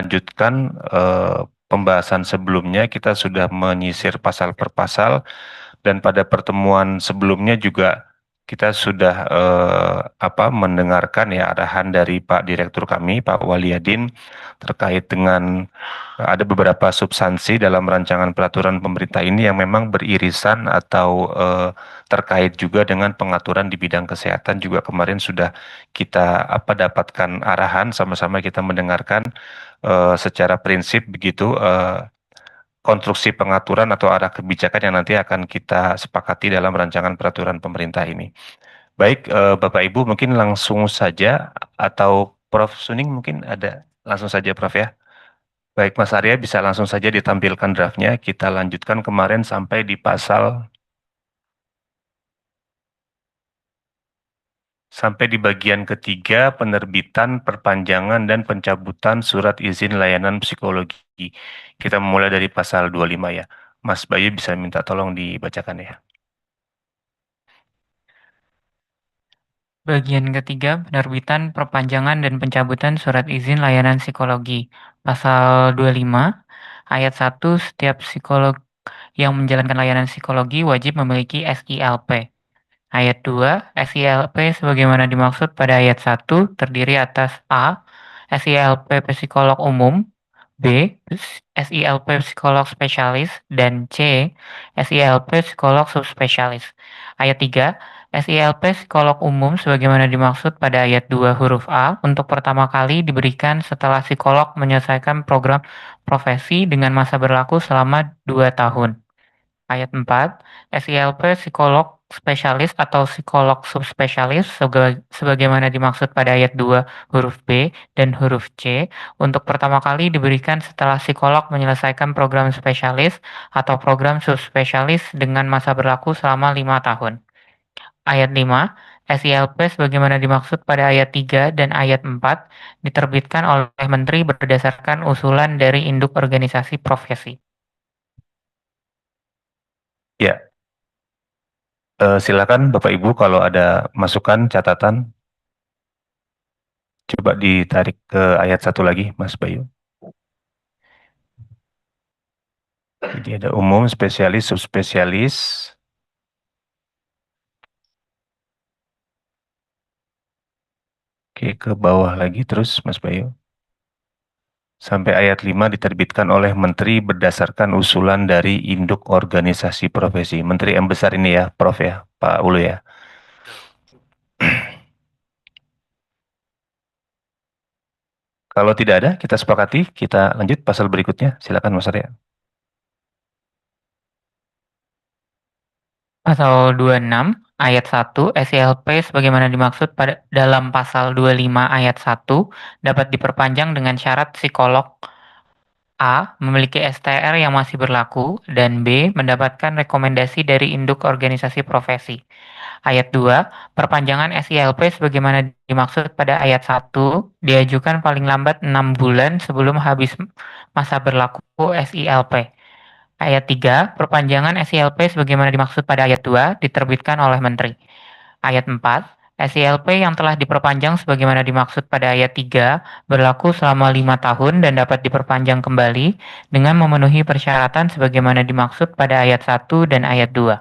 melanjutkan pembahasan sebelumnya. Kita sudah menyisir pasal per pasal dan pada pertemuan sebelumnya juga kita sudah mendengarkan ya arahan dari Pak Direktur kami, Pak Waliadin, terkait dengan ada beberapa substansi dalam rancangan peraturan pemerintah ini yang memang beririsan atau terkait juga dengan pengaturan di bidang kesehatan juga kemarin sudah kita dapatkan arahan sama-sama kita mendengarkan secara prinsip begitu konstruksi pengaturan atau arah kebijakan yang nanti akan kita sepakati dalam rancangan peraturan pemerintah ini. Baik, Bapak Ibu mungkin langsung saja atau Prof. Suning mungkin ada langsung saja Prof ya. Baik, Mas Arya bisa langsung saja ditampilkan draftnya. Kita lanjutkan kemarin sampai di sampai di bagian ketiga penerbitan, perpanjangan, dan pencabutan surat izin layanan psikologi. Kita memulai dari pasal 25 ya. Mas Bayu bisa minta tolong dibacakan ya. Bagian ketiga, penerbitan, perpanjangan, dan pencabutan surat izin layanan psikologi. Pasal 25, ayat 1, setiap psikolog yang menjalankan layanan psikologi wajib memiliki SILP. Ayat 2, SILP sebagaimana dimaksud pada ayat 1 terdiri atas A. SILP psikolog umum, B. SILP psikolog spesialis, dan C. SILP psikolog subspesialis. Ayat 3, SILP psikolog umum sebagaimana dimaksud pada ayat 2 huruf A untuk pertama kali diberikan setelah psikolog menyelesaikan program profesi dengan masa berlaku selama 2 tahun. Ayat 4, SILP psikolog spesialis atau psikolog subspesialis sebagaimana dimaksud pada ayat 2 huruf B dan huruf C untuk pertama kali diberikan setelah psikolog menyelesaikan program spesialis atau program subspesialis dengan masa berlaku selama 5 tahun. Ayat 5, SILP sebagaimana dimaksud pada ayat 3 dan ayat 4 diterbitkan oleh Menteri berdasarkan usulan dari induk organisasi profesi. Ya, silakan Bapak Ibu kalau ada masukan, catatan, coba ditarik ke ayat 1 lagi, Mas Bayu. Jadi ada umum, spesialis, subspesialis. Oke, ke bawah lagi terus, Mas Bayu. Sampai ayat 5 diterbitkan oleh Menteri berdasarkan usulan dari induk organisasi profesi. Menteri yang besar ini ya, Prof ya, Pak Ulu ya. Kalau tidak ada, kita sepakati, kita lanjut pasal berikutnya. Silakan Mas Arya. Pasal 26 ayat 1 SILP sebagaimana dimaksud pada dalam pasal 25 ayat 1 dapat diperpanjang dengan syarat psikolog A. memiliki STR yang masih berlaku dan B. mendapatkan rekomendasi dari induk organisasi profesi. Ayat 2, perpanjangan SILP sebagaimana dimaksud pada ayat 1 diajukan paling lambat 6 bulan sebelum habis masa berlaku SILP. Ayat 3, perpanjangan SILP sebagaimana dimaksud pada ayat 2 diterbitkan oleh Menteri. Ayat 4, SILP yang telah diperpanjang sebagaimana dimaksud pada ayat 3 berlaku selama 5 tahun dan dapat diperpanjang kembali dengan memenuhi persyaratan sebagaimana dimaksud pada ayat 1 dan ayat 2.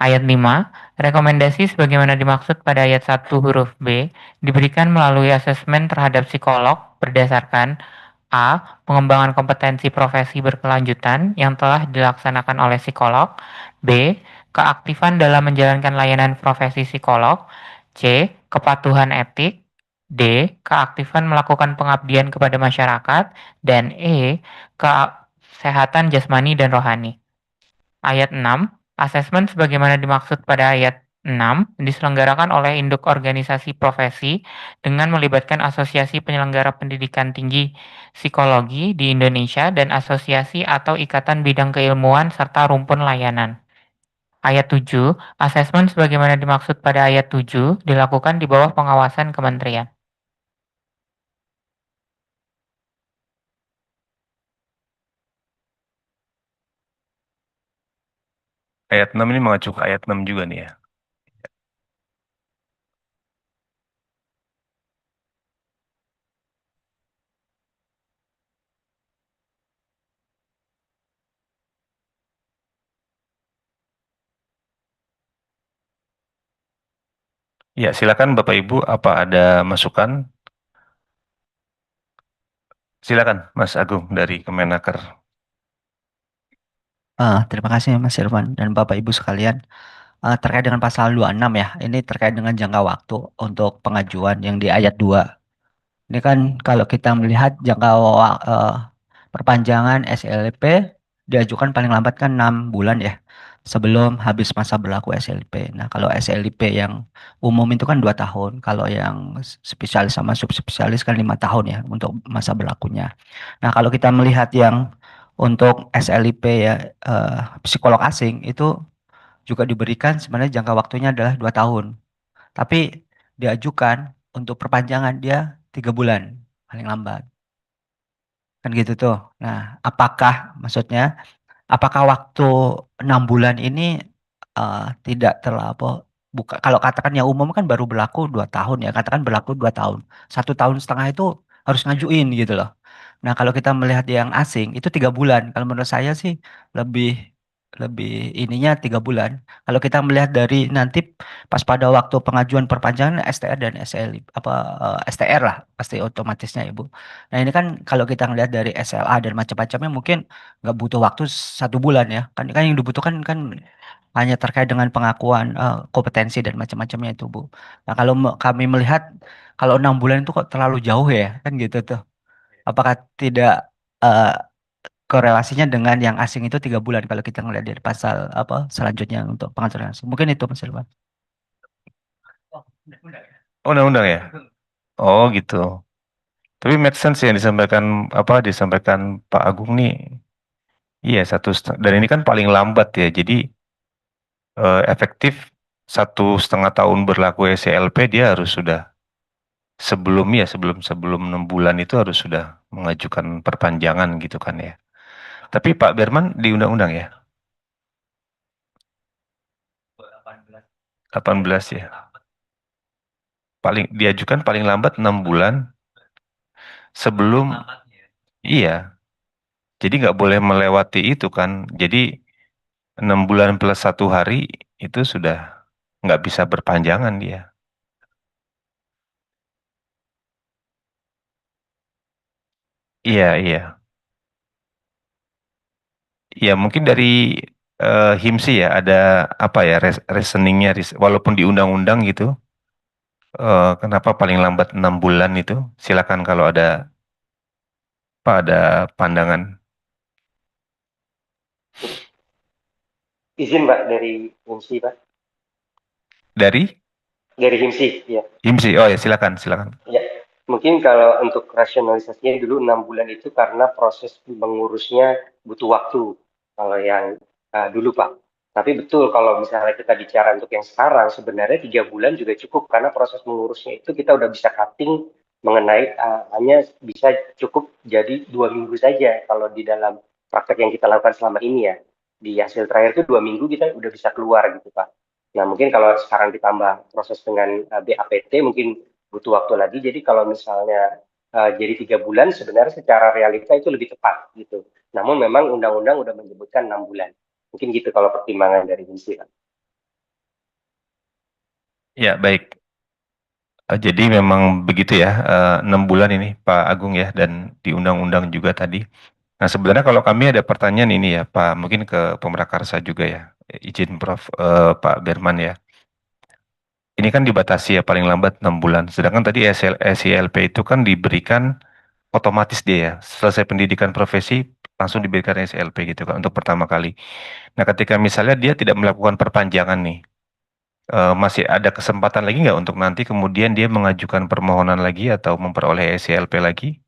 Ayat 5, rekomendasi sebagaimana dimaksud pada ayat 1 huruf B diberikan melalui asesmen terhadap psikolog berdasarkan A. Pengembangan kompetensi profesi berkelanjutan yang telah dilaksanakan oleh psikolog. B. Keaktifan dalam menjalankan layanan profesi psikolog. C. Kepatuhan etik. D. Keaktifan melakukan pengabdian kepada masyarakat. Dan E. Kesehatan jasmani dan rohani. Ayat 6, asesmen sebagaimana dimaksud pada ayat 6 diselenggarakan oleh induk organisasi profesi dengan melibatkan Asosiasi Penyelenggara Pendidikan Tinggi Psikologi di Indonesia dan asosiasi atau ikatan bidang keilmuan serta rumpun layanan. Ayat 7, asesmen sebagaimana dimaksud pada ayat 7 dilakukan di bawah pengawasan kementerian. Ayat 6 ini mengacu ke ayat 6 juga nih ya. Ya, silakan Bapak Ibu, apa ada masukan? Silakan Mas Agung dari Kemenaker. Terima kasih Mas Irfan dan Bapak Ibu sekalian. Terkait dengan pasal 26 ya, ini terkait dengan jangka waktu untuk pengajuan yang di ayat 2. Ini kan kalau kita melihat perpanjangan SLP diajukan paling lambat kan 6 bulan ya sebelum habis masa berlaku SLP. Nah, kalau SLP yang umum itu kan 2 tahun, kalau yang spesialis sama subspesialis kan 5 tahun ya untuk masa berlakunya. Nah, kalau kita melihat yang untuk SLP ya, psikolog asing itu juga diberikan sebenarnya jangka waktunya adalah 2 tahun. Tapi diajukan untuk perpanjangan dia 3 bulan paling lambat. Kan gitu tuh. Nah, apakah maksudnya apakah waktu 6 bulan ini tidak terlalu buka kalau katakan yang umum kan baru berlaku 2 tahun ya, katakan berlaku 2 tahun, 1 tahun setengah itu harus ngajuin gitu loh. Nah, kalau kita melihat yang asing itu 3 bulan. Kalau menurut saya sih lebih lebih ininya 3 bulan. Kalau kita melihat dari nanti pas pada waktu pengajuan perpanjangan STR dan SL apa STR lah pasti otomatisnya Ibu. Nah, ini kan kalau kita ngelihat dari SLA dan macam-macamnya mungkin nggak butuh waktu 1 bulan ya. Kan yang dibutuhkan kan hanya terkait dengan pengakuan kompetensi dan macam-macamnya itu Bu. Nah, kalau kami melihat kalau 6 bulan itu kok terlalu jauh ya kan gitu tuh. Apakah tidak eh, korelasinya dengan yang asing itu 3 bulan kalau kita ngelihat dari pasal apa selanjutnya untuk pengaturan asing. Mungkin itu Mas Irwan. Oh, undang-undang ya? Oh, undang-undang ya? Oh, gitu. Tapi make sense yang disampaikan disampaikan Pak Agung nih. Iya, dan ini kan paling lambat ya. Jadi efektif 1,5 tahun berlaku SCLP dia harus sudah sebelum sebelum 6 bulan itu harus sudah mengajukan perpanjangan gitu kan ya. Tapi Pak Berman di undang-undang ya, 18. 18 ya. Paling diajukan paling lambat 6 bulan sebelum, iya. Jadi nggak boleh melewati itu kan. Jadi 6 bulan plus 1 hari itu sudah nggak bisa berpanjangan dia. Iya, iya. Ya mungkin dari HIMSI ya ada apa ya reasoningnya walaupun di undang-undang gitu, kenapa paling lambat 6 bulan itu? Silakan kalau ada pandangan Izin Mbak dari HIMSI Pak. dari Dari HIMSI ya. HIMSI. Oh ya, silakan, silakan. Ya, mungkin kalau untuk rasionalisasinya dulu 6 bulan itu karena proses mengurusnya butuh waktu. Kalau yang dulu Pak. Tapi betul kalau misalnya kita bicara untuk yang sekarang sebenarnya 3 bulan juga cukup karena proses mengurusnya itu kita udah bisa cutting mengenai hanya bisa cukup jadi 2 minggu saja kalau di dalam praktek yang kita lakukan selama ini ya. Di hasil terakhir itu 2 minggu kita udah bisa keluar gitu Pak. Nah mungkin kalau sekarang ditambah proses dengan BAPT mungkin butuh waktu lagi. Jadi kalau misalnya jadi 3 bulan, sebenarnya secara realita itu lebih tepat gitu. Namun memang undang-undang udah menyebutkan 6 bulan. Mungkin gitu kalau pertimbangan dari HIMSI. Ya baik. Jadi memang begitu ya, 6 bulan ini Pak Agung ya, dan di undang-undang juga tadi. Nah sebenarnya kalau kami ada pertanyaan ini ya Pak, mungkin ke Pemrakarsa juga ya, izin Prof. Pak Berman ya. Ini kan dibatasi ya paling lambat 6 bulan. Sedangkan tadi SILP itu kan diberikan otomatis dia ya. Selesai pendidikan profesi langsung diberikan SILP gitu kan untuk pertama kali. Nah, ketika misalnya dia tidak melakukan perpanjangan nih, masih ada kesempatan lagi nggak untuk nanti kemudian dia mengajukan permohonan lagi atau memperoleh SILP lagi?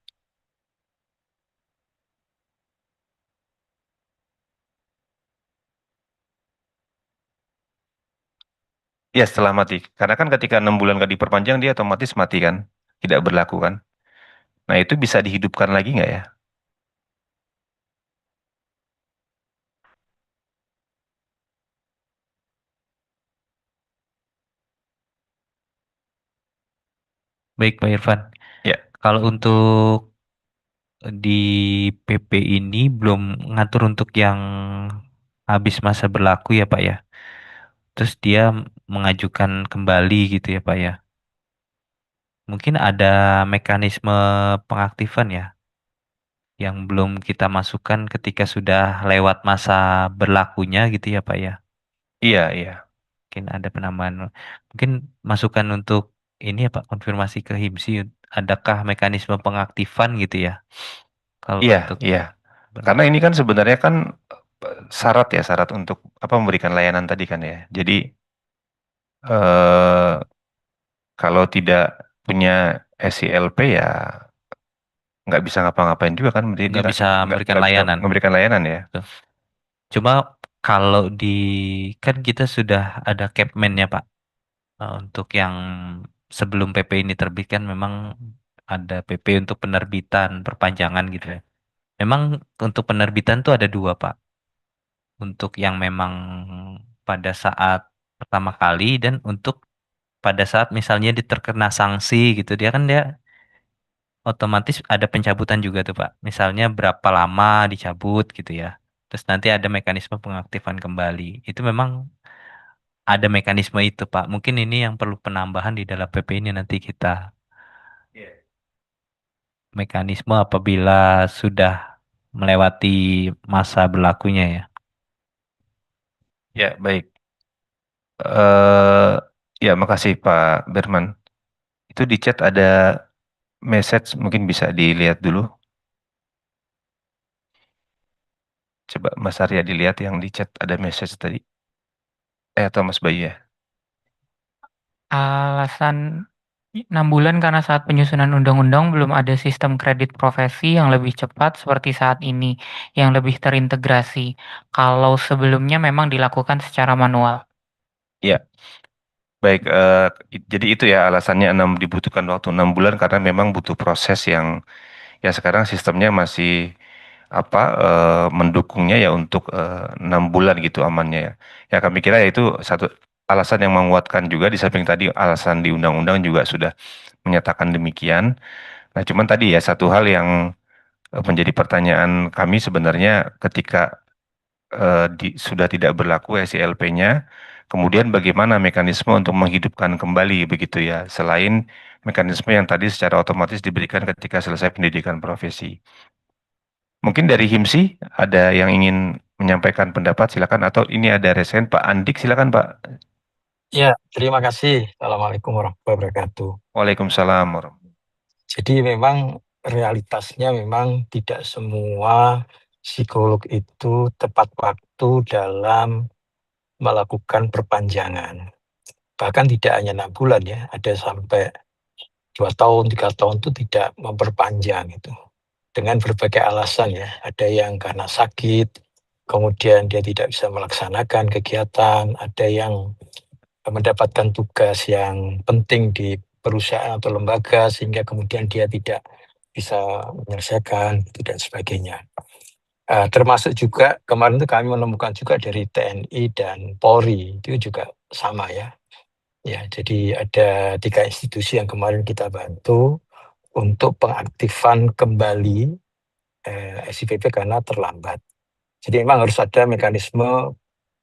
Ya setelah mati. Karena kan ketika 6 bulan nggak diperpanjang dia otomatis mati kan, tidak berlaku kan. Nah itu bisa dihidupkan lagi nggak ya? Baik, Pak Irfan. Ya. Kalau untuk di PP ini belum ngatur untuk yang habis masa berlaku ya, Pak ya. terus dia mengajukan kembali gitu ya Pak ya. Mungkin ada mekanisme pengaktifan ya yang belum kita masukkan ketika sudah lewat masa berlakunya gitu ya Pak ya. Iya, iya. Mungkin ada penambahan. Mungkin masukan untuk ini ya Pak, konfirmasi ke HIMSI, adakah mekanisme pengaktifan gitu ya? Kalau Iya, untuk iya. Karena ini kan sebenarnya kan syarat untuk apa memberikan layanan tadi kan ya. Jadi eh, kalau tidak punya SILP ya nggak bisa ngapa-ngapain juga kan, berarti nggak bisa memberikan nggak bisa layanan. memberikan layanan ya. Tuh. Cuma kalau di kan kita sudah ada Capman ya Pak. Untuk yang sebelum PP ini terbit kan memang ada PP untuk penerbitan perpanjangan gitu ya. Memang untuk penerbitan tuh ada dua Pak. Untuk yang memang pada saat pertama kali dan untuk pada saat misalnya diterkena sanksi gitu dia otomatis ada pencabutan juga tuh Pak. Misalnya berapa lama dicabut gitu ya. Terus nanti ada mekanisme pengaktifan kembali. Itu memang ada mekanisme itu Pak. Mungkin ini yang perlu penambahan di dalam PP ini nanti kita mekanisme apabila sudah melewati masa berlakunya ya. Ya, baik. eh Ya, makasih Pak Berman. Itu di chat ada message, mungkin bisa dilihat dulu. Coba Mas Arya dilihat yang di chat ada message tadi. Atau Mas Bayu ya. Alasan 6 bulan karena saat penyusunan undang-undang belum ada sistem kredit profesi yang lebih cepat seperti saat ini, yang lebih terintegrasi. Kalau sebelumnya memang dilakukan secara manual. Ya, baik. Jadi itu ya alasannya dibutuhkan waktu 6 bulan karena memang butuh proses yang ya sekarang sistemnya masih apa mendukungnya ya untuk 6 bulan gitu amannya ya. Ya kami kira ya itu satu alasan yang menguatkan juga di samping tadi alasan di undang-undang juga sudah menyatakan demikian. Nah, cuman tadi ya satu hal yang menjadi pertanyaan kami sebenarnya ketika sudah tidak berlaku SILP-nya, kemudian bagaimana mekanisme untuk menghidupkan kembali begitu ya, selain mekanisme yang tadi secara otomatis diberikan ketika selesai pendidikan profesi. Mungkin dari HIMSI ada yang ingin menyampaikan pendapat, silakan, atau ini ada resen Pak Andik, silakan Pak. Ya, terima kasih. Assalamualaikum warahmatullahi wabarakatuh. Waalaikumsalam. Jadi memang realitasnya memang tidak semua psikolog itu tepat waktu dalam melakukan perpanjangan. Bahkan tidak hanya 6 bulan ya, ada sampai 2 tahun, 3 tahun itu tidak memperpanjang itu. Dengan berbagai alasan ya, ada yang karena sakit, kemudian dia tidak bisa melaksanakan kegiatan, ada yang mendapatkan tugas yang penting di perusahaan atau lembaga sehingga kemudian dia tidak bisa menyelesaikan itu dan sebagainya. Termasuk juga kemarin itu kami menemukan juga dari TNI dan Polri itu juga sama ya. Ya, jadi ada 3 institusi yang kemarin kita bantu untuk pengaktifan kembali SIPP karena terlambat. Jadi memang harus ada mekanisme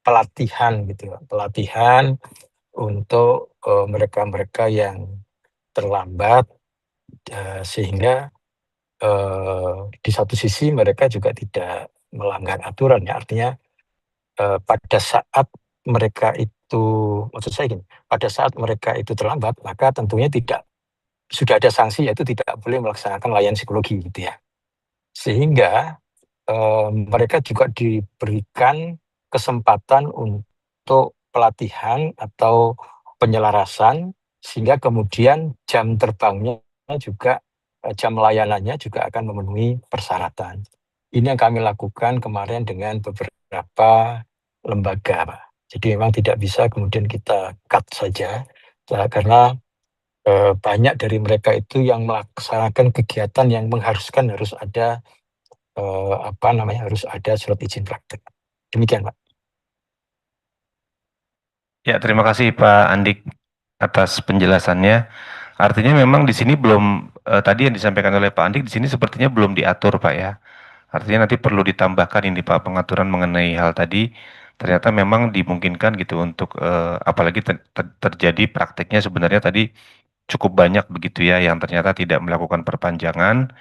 pelatihan gitu, pelatihan untuk mereka-mereka yang terlambat sehingga di satu sisi mereka juga tidak melanggar aturan ya, artinya pada saat mereka itu, maksud saya gini, pada saat mereka itu terlambat maka tentunya sudah ada sanksi yaitu tidak boleh melaksanakan layanan psikologi gitu ya. Sehingga mereka juga diberikan kesempatan untuk pelatihan atau penyelarasan sehingga kemudian jam terbangnya juga jam layanannya juga akan memenuhi persyaratan. Ini yang kami lakukan kemarin dengan beberapa lembaga, Pak. Jadi memang tidak bisa kemudian kita cut saja karena banyak dari mereka itu yang melaksanakan kegiatan yang mengharuskan harus ada harus ada surat izin praktek. Demikian, Pak. Ya, terima kasih Pak Andik atas penjelasannya. Artinya memang di sini belum tadi yang disampaikan oleh Pak Andik di sini sepertinya belum diatur Pak ya. Artinya nanti perlu ditambahkan ini Pak pengaturan mengenai hal tadi ternyata memang dimungkinkan gitu untuk apalagi terjadi prakteknya sebenarnya tadi cukup banyak begitu ya yang ternyata tidak melakukan perpanjangan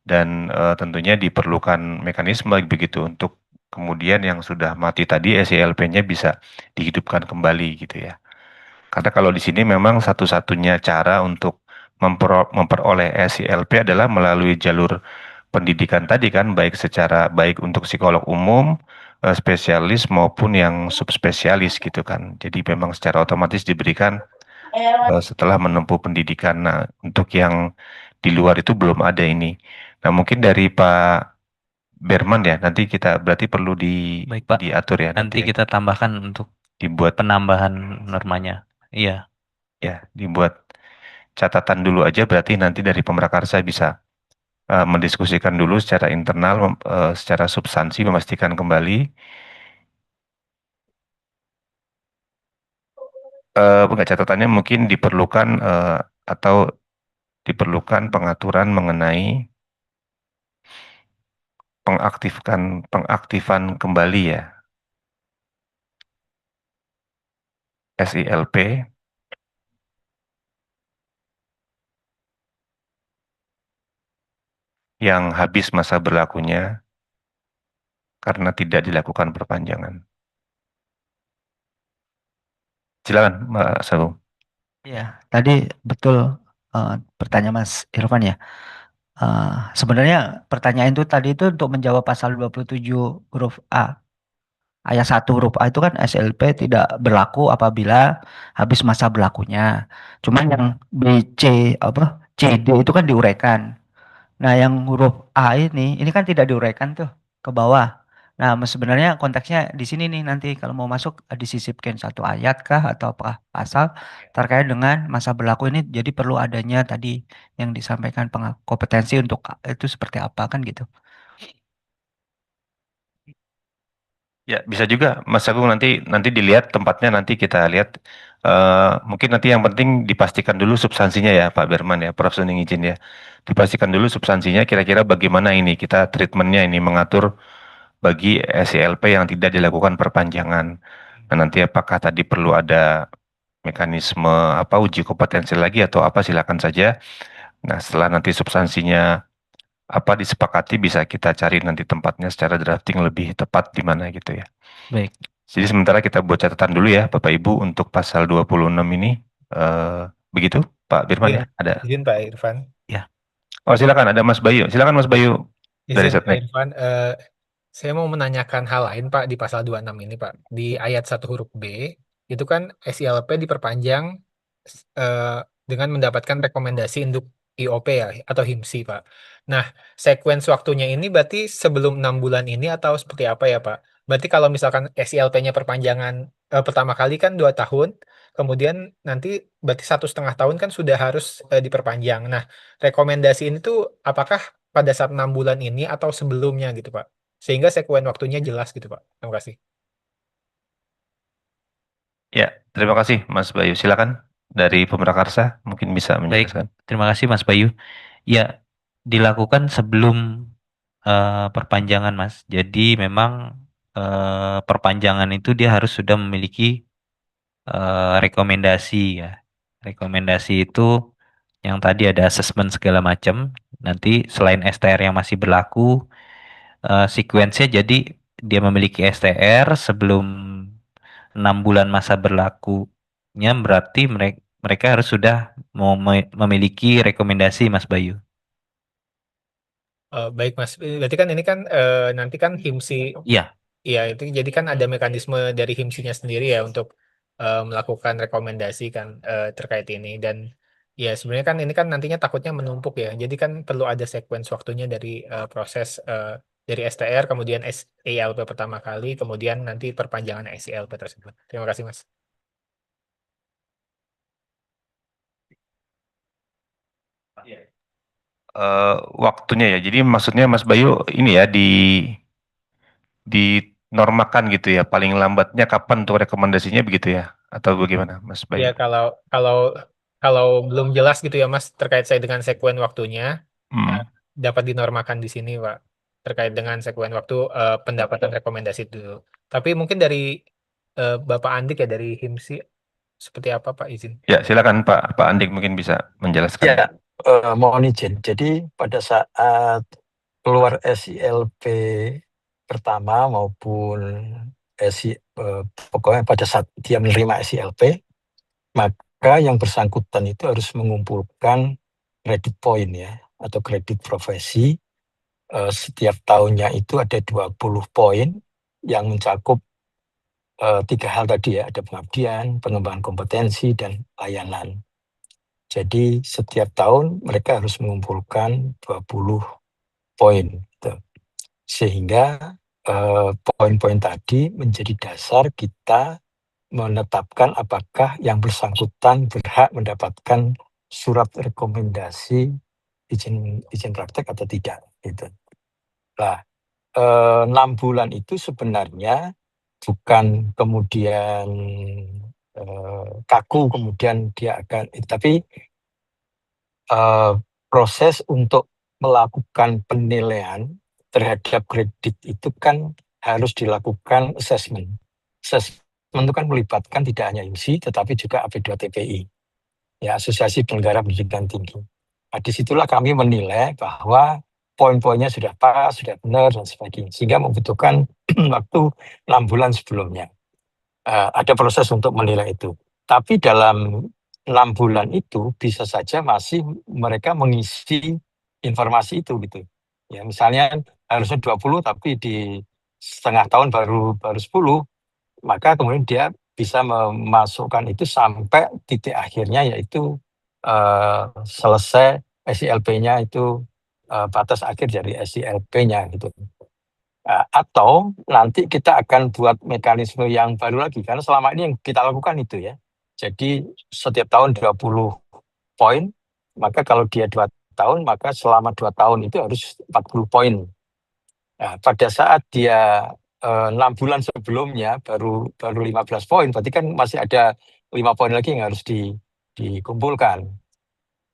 dan tentunya diperlukan mekanisme begitu untuk kemudian yang sudah mati tadi SELP-nya bisa dihidupkan kembali gitu ya. Karena kalau di sini memang satu-satunya cara untuk memperoleh SELP adalah melalui jalur pendidikan tadi kan, baik untuk psikolog umum, spesialis maupun yang subspesialis gitu kan. Jadi memang secara otomatis diberikan setelah menempuh pendidikan. Nah, untuk yang di luar itu belum ada ini. Nah, mungkin dari Pak Berman ya, nanti kita berarti perlu Baik, Pak. diatur ya Nanti ya. kita tambahkan untuk Dibuat penambahan normanya. Iya. ya, dibuat catatan dulu aja berarti nanti dari Pemrakarsa bisa mendiskusikan dulu secara internal, secara substansi memastikan kembali. Enggak, catatannya mungkin diperlukan atau diperlukan pengaturan mengenai pengaktifan kembali ya SILP yang habis masa berlakunya karena tidak dilakukan perpanjangan. Silakan, Mbak Sagung. Iya, tadi betul pertanyaan Mas Irfan ya. Sebenarnya pertanyaan itu tadi itu untuk menjawab pasal 27 huruf A. Ayat 1 huruf A itu kan SLP tidak berlaku apabila habis masa berlakunya. Cuman yang B, C, apa, C, D itu kan diuraikan. Nah, yang huruf A ini kan tidak diuraikan tuh ke bawah. Nah, sebenarnya konteksnya di sini nih nanti kalau mau masuk disisipkan satu ayat kah atau apa pasal terkait dengan masa berlaku ini. Jadi perlu adanya tadi yang disampaikan kompetensi untuk itu seperti apa kan gitu. Ya, bisa juga Mas Agung nanti dilihat tempatnya nanti kita lihat. Mungkin nanti yang penting dipastikan dulu substansinya ya Pak Berman ya, Prof. Suning izin ya. Dipastikan dulu substansinya kira-kira bagaimana ini kita treatmentnya ini mengatur bagi SELP yang tidak dilakukan perpanjangan. Nah, nanti apakah tadi perlu ada mekanisme apa uji kompetensi lagi atau apa silakan saja. Nah, setelah nanti substansinya apa disepakati bisa kita cari nanti tempatnya secara drafting lebih tepat di mana gitu ya. Baik. Jadi sementara kita buat catatan dulu ya Bapak Ibu untuk pasal 26 ini. Begitu Pak Firman ya? Ada. Izin Pak Irfan. Ya. Oh silakan ada Mas Bayu. Silakan Mas Bayu dari Izin Pak Setnek. Irfan, saya mau menanyakan hal lain Pak di pasal 26 ini Pak. Di ayat 1 huruf B, itu kan SILP diperpanjang dengan mendapatkan rekomendasi untuk IOP ya, atau HIMSI Pak. Nah, sekuens waktunya ini berarti sebelum 6 bulan ini atau seperti apa ya Pak? Berarti kalau misalkan SILP-nya perpanjangan pertama kali kan 2 tahun, kemudian nanti berarti 1,5 tahun kan sudah harus diperpanjang. Nah, rekomendasi ini tuh apakah pada saat 6 bulan ini atau sebelumnya gitu Pak? Sehingga sekuen waktunya jelas gitu Pak. Terima kasih. Ya, terima kasih Mas Bayu. Silakan dari Pemrakarsa mungkin bisa Baik, menjelaskan. terima kasih Mas Bayu. Ya, dilakukan sebelum perpanjangan Mas. Jadi memang perpanjangan itu dia harus sudah memiliki rekomendasi ya. Rekomendasi itu yang tadi ada asesmen segala macam. Nanti selain STR yang masih berlaku, sequence-nya jadi dia memiliki STR sebelum 6 bulan masa berlakunya berarti mereka harus sudah memiliki rekomendasi Mas Bayu. Baik Mas, berarti kan ini kan nanti kan HIMSI, Iya, ya itu jadi kan ada mekanisme dari HIMSI-nya sendiri ya untuk melakukan rekomendasi kan terkait ini. Dan ya sebenarnya kan ini kan nantinya takutnya menumpuk ya, jadi kan perlu ada sequence waktunya dari proses dari STR kemudian SILP pertama kali kemudian nanti perpanjangan SILP tersebut. Terima kasih Mas. Waktunya ya. Jadi maksudnya Mas Bayu ini ya dinormakan gitu ya. Paling lambatnya kapan untuk rekomendasinya begitu ya? Atau bagaimana Mas Bayu? Ya kalau belum jelas gitu ya Mas terkait saya dengan sekuen waktunya Hmm. dapat dinormakan di sini Pak. terkait dengan sekuen waktu pendapatan rekomendasi dulu. Tapi mungkin dari Bapak Andik ya dari HIMSI seperti apa Pak izin? Ya, silakan Pak Andik mungkin bisa menjelaskan. Ya, mohon izin. Jadi pada saat keluar SILP pertama maupun pokoknya pada saat dia menerima SILP, maka yang bersangkutan itu harus mengumpulkan kredit point ya atau kredit profesi. Setiap tahunnya itu ada 20 poin yang mencakup 3 hal tadi ya, ada pengabdian, pengembangan kompetensi, dan layanan. Jadi setiap tahun mereka harus mengumpulkan 20 poin. Gitu. Sehingga poin-poin tadi menjadi dasar kita menetapkan apakah yang bersangkutan berhak mendapatkan surat rekomendasi izin praktek atau tidak. Gitu. Nah, 6 bulan itu sebenarnya bukan kemudian kaku kemudian dia akan, tapi proses untuk melakukan penilaian terhadap kredit itu kan harus dilakukan assessment. Assessment itu kan melibatkan tidak hanya IMSI tetapi juga AP2TPI, ya Asosiasi Penyelenggara Pendidikan Tinggi. Nah, disitulah kami menilai bahwa poin-poinnya sudah pas, sudah benar dan sebagainya, sehingga membutuhkan waktu 6 bulan sebelumnya. Ada proses untuk menilai itu. Tapi dalam 6 bulan itu bisa saja masih mereka mengisi informasi itu gitu. Ya, misalnya harusnya 20 tapi di setengah tahun baru 10, maka kemudian dia bisa memasukkan itu sampai titik akhirnya yaitu selesai SILP-nya itu batas akhir dari SILP-nya gitu. Atau nanti kita akan buat mekanisme yang baru lagi, karena selama ini yang kita lakukan itu ya. Jadi setiap tahun 20 poin, maka kalau dia 2 tahun, maka selama 2 tahun itu harus 40 poin. Nah, pada saat dia 6 bulan sebelumnya baru 15 poin, berarti kan masih ada 5 poin lagi yang harus dikumpulkan.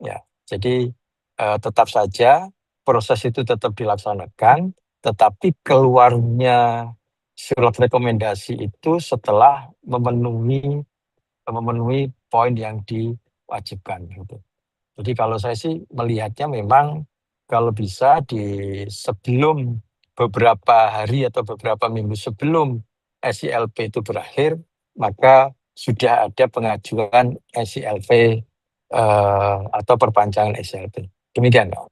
Ya, jadi tetap saja proses itu tetap dilaksanakan, tetapi keluarnya surat rekomendasi itu setelah memenuhi poin yang diwajibkan. Gitu. Jadi kalau saya sih melihatnya memang kalau bisa sebelum beberapa hari atau beberapa minggu sebelum SILP itu berakhir, maka sudah ada pengajuan SILP atau perpanjangan SILP. Demikian, Pak.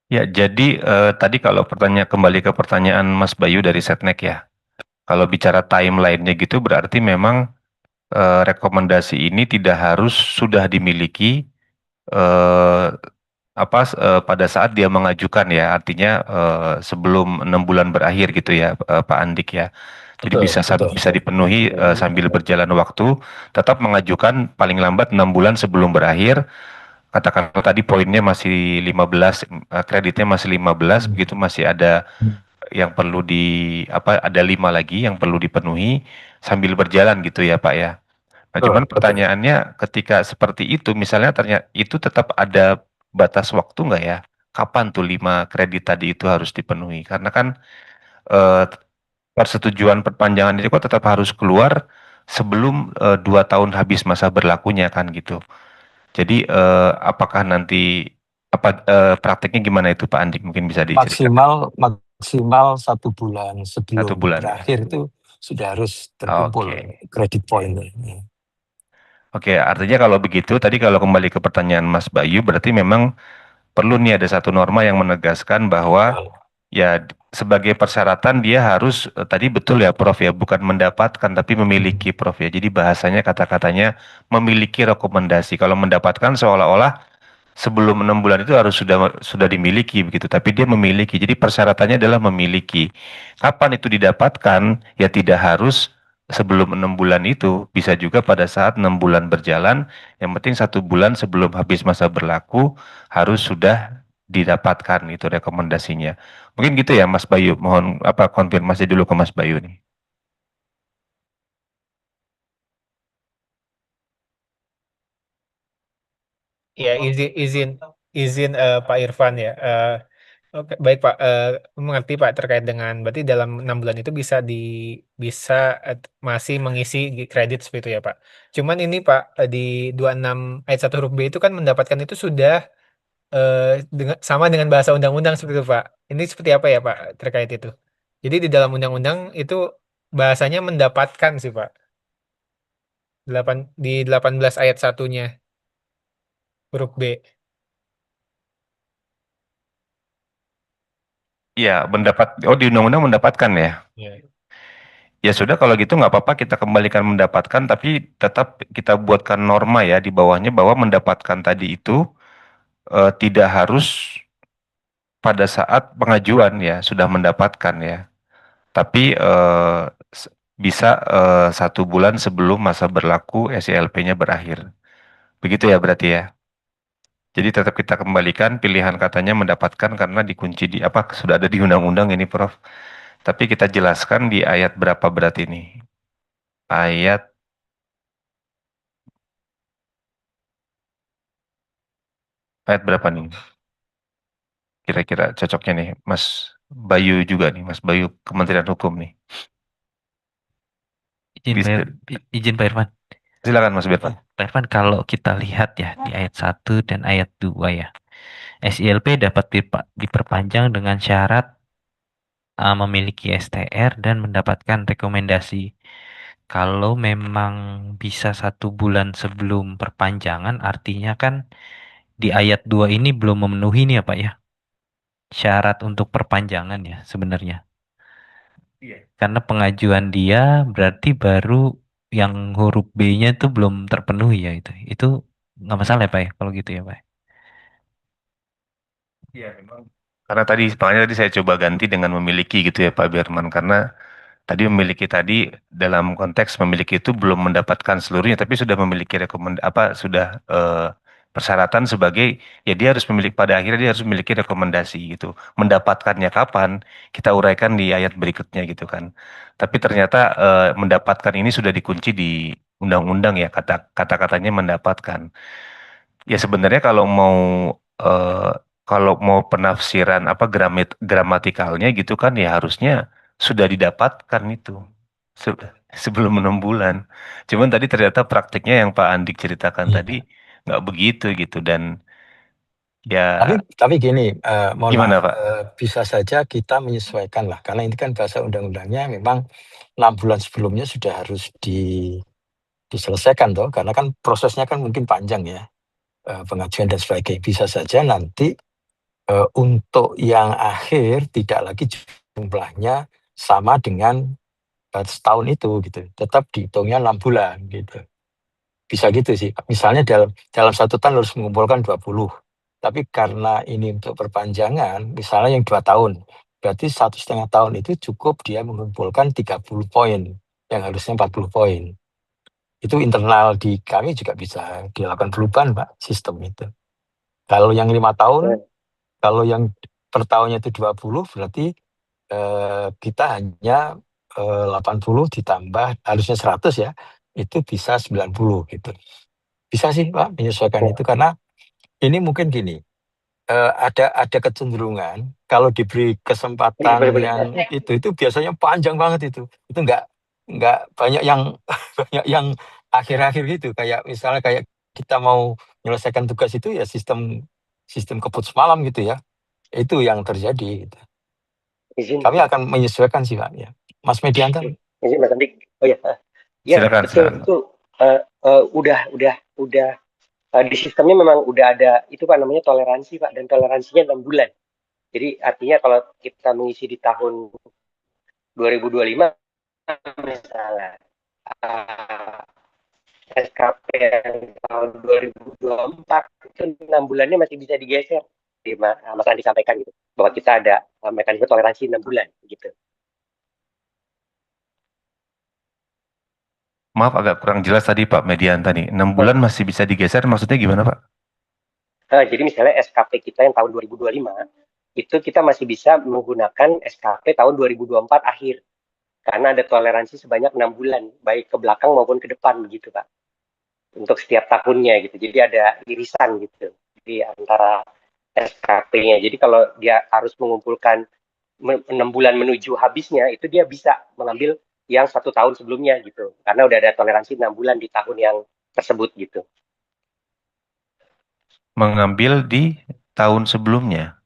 Ya, jadi tadi kalau kembali ke pertanyaan Mas Bayu dari Setnek ya, kalau bicara timeline-nya gitu berarti memang rekomendasi ini tidak harus sudah dimiliki pada saat dia mengajukan ya, artinya sebelum 6 bulan berakhir gitu ya, Pak Andik ya. Jadi bisa dipenuhi sambil berjalan waktu, tetap mengajukan paling lambat 6 bulan sebelum berakhir. Katakanlah tadi poinnya masih 15, kreditnya masih 15, begitu masih ada yang perlu ada 5 lagi yang perlu dipenuhi sambil berjalan gitu ya Pak ya. Nah cuman pertanyaannya ketika seperti itu, misalnya ternyata itu tetap ada batas waktu nggak ya? Kapan tuh 5 kredit tadi itu harus dipenuhi? Karena kan persetujuan perpanjangan itu kok tetap harus keluar sebelum 2 tahun habis masa berlakunya kan gitu. Jadi apakah nanti prakteknya gimana itu Pak Andik mungkin bisa diceritakan? Maksimal 1 bulan sebelum 1 bulan berakhir ya. itu sudah harus terkumpul kredit point. Oke, artinya kalau begitu tadi kalau kembali ke pertanyaan Mas Bayu berarti memang perlu nih ada satu norma yang menegaskan bahwa ya sebagai persyaratan dia harus tadi betul ya Prof ya, bukan mendapatkan tapi memiliki Prof ya. Jadi bahasanya kata-katanya memiliki rekomendasi. Kalau mendapatkan seolah-olah sebelum 6 bulan itu harus sudah dimiliki begitu, tapi dia memiliki. Jadi persyaratannya adalah memiliki. Kapan itu didapatkan? Ya tidak harus sebelum 6 bulan itu, bisa juga pada saat 6 bulan berjalan. Yang penting 1 bulan sebelum habis masa berlaku harus sudah didapatkan itu rekomendasinya. Mungkin gitu ya Mas Bayu. Mohon konfirmasi dulu ke Mas Bayu nih. Ya, izin Pak Irfan ya. Oke, baik Pak. Mengerti Pak terkait dengan berarti dalam 6 bulan itu bisa masih mengisi kredit seperti itu ya Pak. Cuman ini Pak, di 26 ayat 1 huruf B itu kan mendapatkan itu sudah sama dengan bahasa undang-undang seperti itu Pak. Ini seperti apa ya Pak terkait itu? Jadi di dalam undang-undang itu bahasanya mendapatkan sih Pak. Di 18 ayat satunya huruf B. Iya, oh di undang-undang mendapatkan ya. Ya. Ya sudah kalau gitu nggak apa-apa kita kembalikan mendapatkan, tapi tetap kita buatkan norma ya di bawahnya bahwa mendapatkan tadi itu tidak harus pada saat pengajuan ya sudah mendapatkan ya, tapi bisa 1 bulan sebelum masa berlaku SILP-nya berakhir. Begitu ya berarti ya. Jadi tetap kita kembalikan pilihan katanya mendapatkan karena dikunci di apa sudah ada di undang-undang ini Prof. Tapi kita jelaskan di ayat berapa berarti ini? Ayat berapa nih? Kira-kira cocoknya nih, Mas Bayu juga nih, Mas Bayu Kementerian Hukum nih. Izin Pak Irfan. Silakan Mas Birfan. Pak Irfan, kalau kita lihat ya di ayat 1 dan ayat 2 ya. SILP dapat diperpanjang dengan syarat memiliki STR dan mendapatkan rekomendasi. Kalau memang bisa 1 bulan sebelum perpanjangan, artinya kan di ayat 2 ini belum memenuhi nih ya Pak ya, syarat untuk perpanjangan ya sebenarnya. Iya. Karena pengajuan dia berarti baru yang huruf B-nya itu belum terpenuhi ya itu. Itu nggak masalah ya Pak ya kalau gitu ya Pak. Iya memang. Karena makanya tadi saya coba ganti dengan memiliki gitu ya Pak Birman, karena tadi memiliki tadi dalam konteks memiliki itu belum mendapatkan seluruhnya, tapi sudah memiliki sudah persyaratan sebagai ya dia harus memiliki pada akhirnya dia harus memiliki rekomendasi gitu. Mendapatkannya kapan kita uraikan di ayat berikutnya gitu kan. Tapi ternyata mendapatkan ini sudah dikunci di undang-undang ya kata-katanya mendapatkan. Ya sebenarnya eh, kalau mau penafsiran apa gramatikalnya gitu kan ya harusnya sudah didapatkan itu sebelum 6 bulan. Cuman tadi ternyata praktiknya yang Pak Andik ceritakan Iya. tadi nggak begitu gitu dan Tapi gini, mohon gimana maaf, Pak? bisa saja kita menyesuaikan lah, karena ini kan bahasa undang-undangnya memang 6 bulan sebelumnya sudah harus diselesaikan toh, karena kan prosesnya kan mungkin panjang ya, pengajuan dan sebagainya. Bisa saja nanti untuk yang akhir tidak lagi jumlahnya sama dengan setahun itu gitu, tetap dihitungnya 6 bulan gitu. Bisa gitu sih. Misalnya dalam 1 tahun harus mengumpulkan 20. Tapi karena ini untuk perpanjangan, misalnya yang 2 tahun, berarti 1,5 tahun itu cukup dia mengumpulkan 30 poin, yang harusnya 40 poin. Itu internal di kami juga bisa dilakukan perubahan, Pak, sistem itu. Kalau yang 5 tahun, kalau yang per tahunnya itu 20, berarti kita hanya 80 ditambah harusnya 100 ya, itu bisa 90 gitu. Bisa sih Pak menyesuaikan itu, karena ini mungkin gini, ada kecenderungan kalau diberi kesempatan yang itu biasanya panjang banget itu nggak banyak yang banyak yang akhir-akhir gitu, kayak misalnya kayak kita mau menyelesaikan tugas itu ya sistem kebut semalam gitu ya, itu yang terjadi gitu. Izin, Kami akan menyesuaikan sih Pak ya, Mas Medianta. izin Mas Andik. Oh ya, ya Silakan, betul silakan. itu udah di sistemnya memang udah ada itu Pak namanya toleransi Pak, dan toleransinya 6 bulan. Jadi artinya kalau kita mengisi di tahun 2025 misalnya SKP yang tahun 2024 itu 6 bulannya masih bisa digeser. Mas Andi sampaikan gitu bahwa kita ada mekanisme toleransi 6 bulan gitu. Maaf agak kurang jelas tadi Pak Medianta nih. 6 bulan masih bisa digeser maksudnya gimana Pak? Jadi misalnya SKP kita yang tahun 2025 itu kita masih bisa menggunakan SKP tahun 2024 akhir karena ada toleransi sebanyak 6 bulan baik ke belakang maupun ke depan begitu Pak. untuk setiap tahunnya gitu. Jadi ada irisan gitu. Jadi antara SKP-nya. Jadi kalau dia harus mengumpulkan 6 bulan menuju habisnya, itu dia bisa mengambil yang 1 tahun sebelumnya gitu. Karena udah ada toleransi 6 bulan di tahun yang tersebut gitu. Mengambil di tahun sebelumnya.